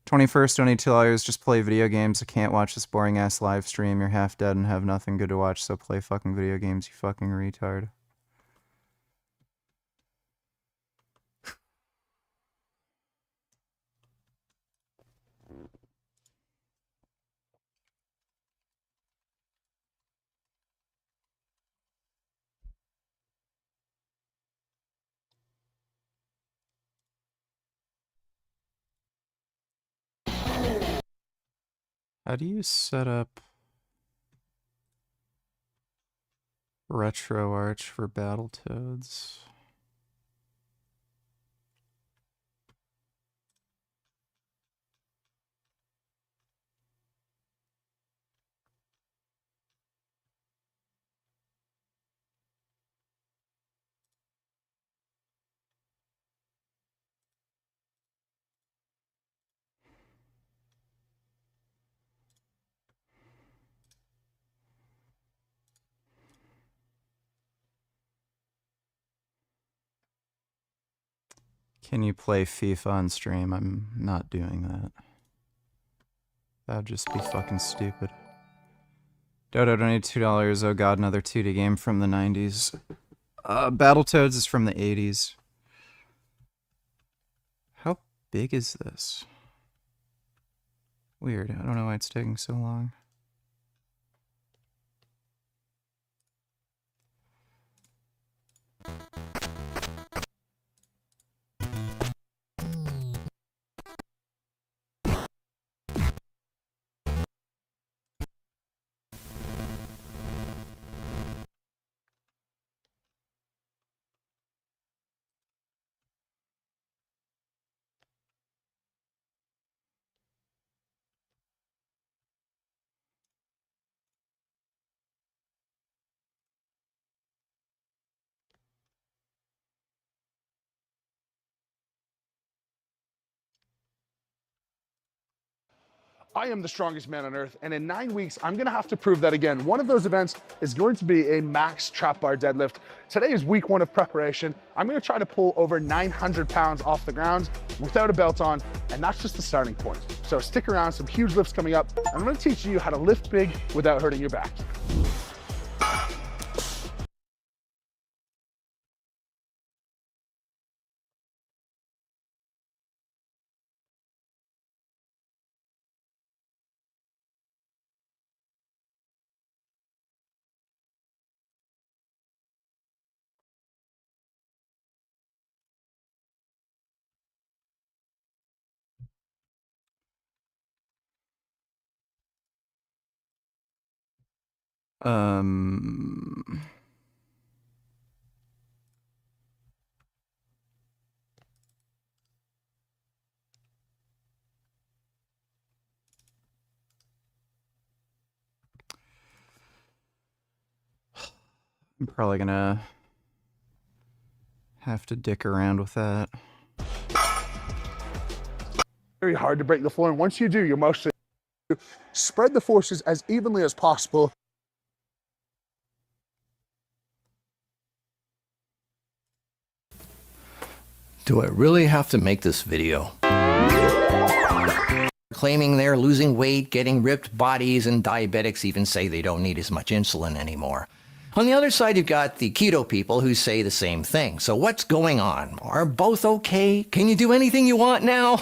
21st, don't need $2, just play video games. I can't watch this boring ass live stream. You're half dead and have nothing good to watch, so play fucking video games, you fucking retard. How do you set up RetroArch for Battletoads? Can you play FIFA on stream? I'm not doing that. That'd just be fucking stupid. Dodo donated $2. Oh god, another 2D game from the 90s. Battletoads is from the 80s. How big is this? Weird. I don't know why it's taking so long. I am the strongest man on earth, and in 9 weeks, I'm gonna have to prove that again. One of those events is going to be a max trap bar deadlift. Today is week 1 of preparation. I'm gonna try to pull over 900 pounds off the ground without a belt on, and that's just the starting point. So stick around, some huge lifts coming up, and I'm gonna teach you how to lift big without hurting your back. I'm probably gonna have to dick around with that. Very hard to break the floor, and once you do, you're mostly spread the forces as evenly as possible. Do I really have to make this video? Claiming they're losing weight, getting ripped bodies, and diabetics even say they don't need as much insulin anymore. On the other side, you've got the keto people who say the same thing. So what's going on? Are both okay? Can you do anything you want now?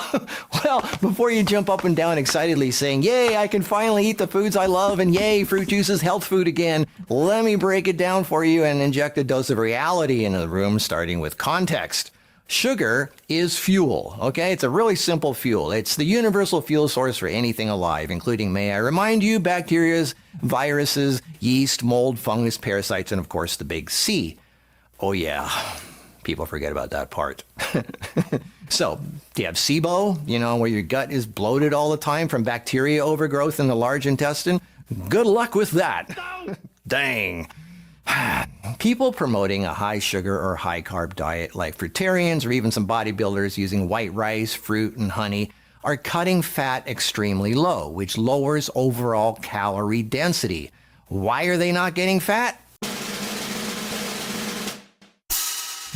Well, before you jump up and down excitedly saying, yay, I can finally eat the foods I love, and yay, fruit juice is health food again, let me break it down for you and inject a dose of reality into the room, starting with context. Sugar is fuel, okay? It's a really simple fuel. It's the universal fuel source for anything alive, including, may I remind you, bacteria, viruses, yeast, mold, fungus, parasites, and of course the big C. Oh yeah, people forget about that part. So, do you have SIBO, where your gut is bloated all the time from bacteria overgrowth in the large intestine? Good luck with that. Dang. People promoting a high sugar or high carb diet, like fruitarians or even some bodybuilders using white rice, fruit, and honey, are cutting fat extremely low, which lowers overall calorie density. Why are they not getting fat?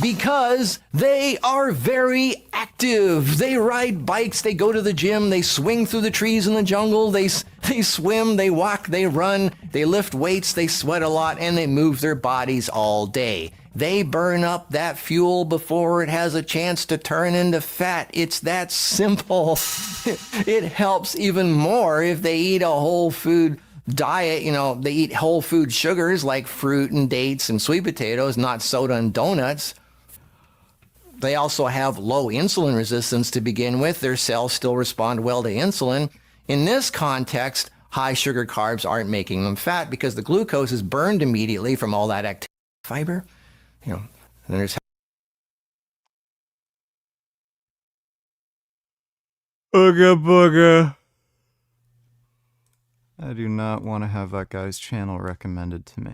Because they are very active. They ride bikes, they go to the gym, they swing through the trees in the jungle, they swim, they walk, they run, they lift weights, they sweat a lot, and they move their bodies all day. They burn up that fuel before it has a chance to turn into fat. It's that simple. It helps even more if they eat a whole food diet. They eat whole food sugars like fruit and dates and sweet potatoes, not soda and donuts. They also have low insulin resistance to begin with. Their cells still respond well to insulin. In this context, high sugar carbs aren't making them fat because the glucose is burned immediately from all that active fiber. And there's Ooga booga. I do not want to have that guy's channel recommended to me.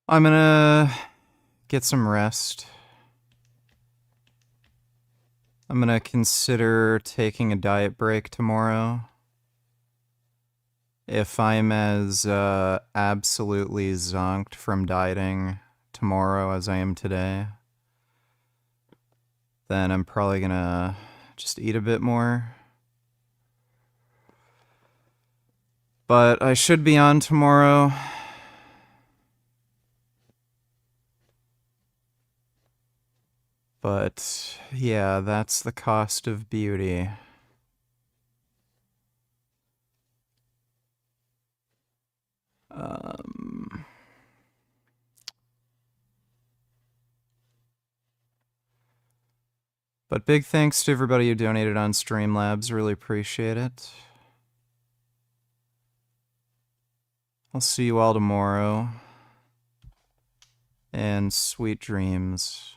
I'm gonna get some rest. I'm gonna consider taking a diet break tomorrow. If I'm as absolutely zonked from dieting tomorrow as I am today, then I'm probably gonna just eat a bit more. But I should be on tomorrow. But yeah, that's the cost of beauty. But big thanks to everybody who donated on Streamlabs. Really appreciate it. I'll see you all tomorrow. And sweet dreams.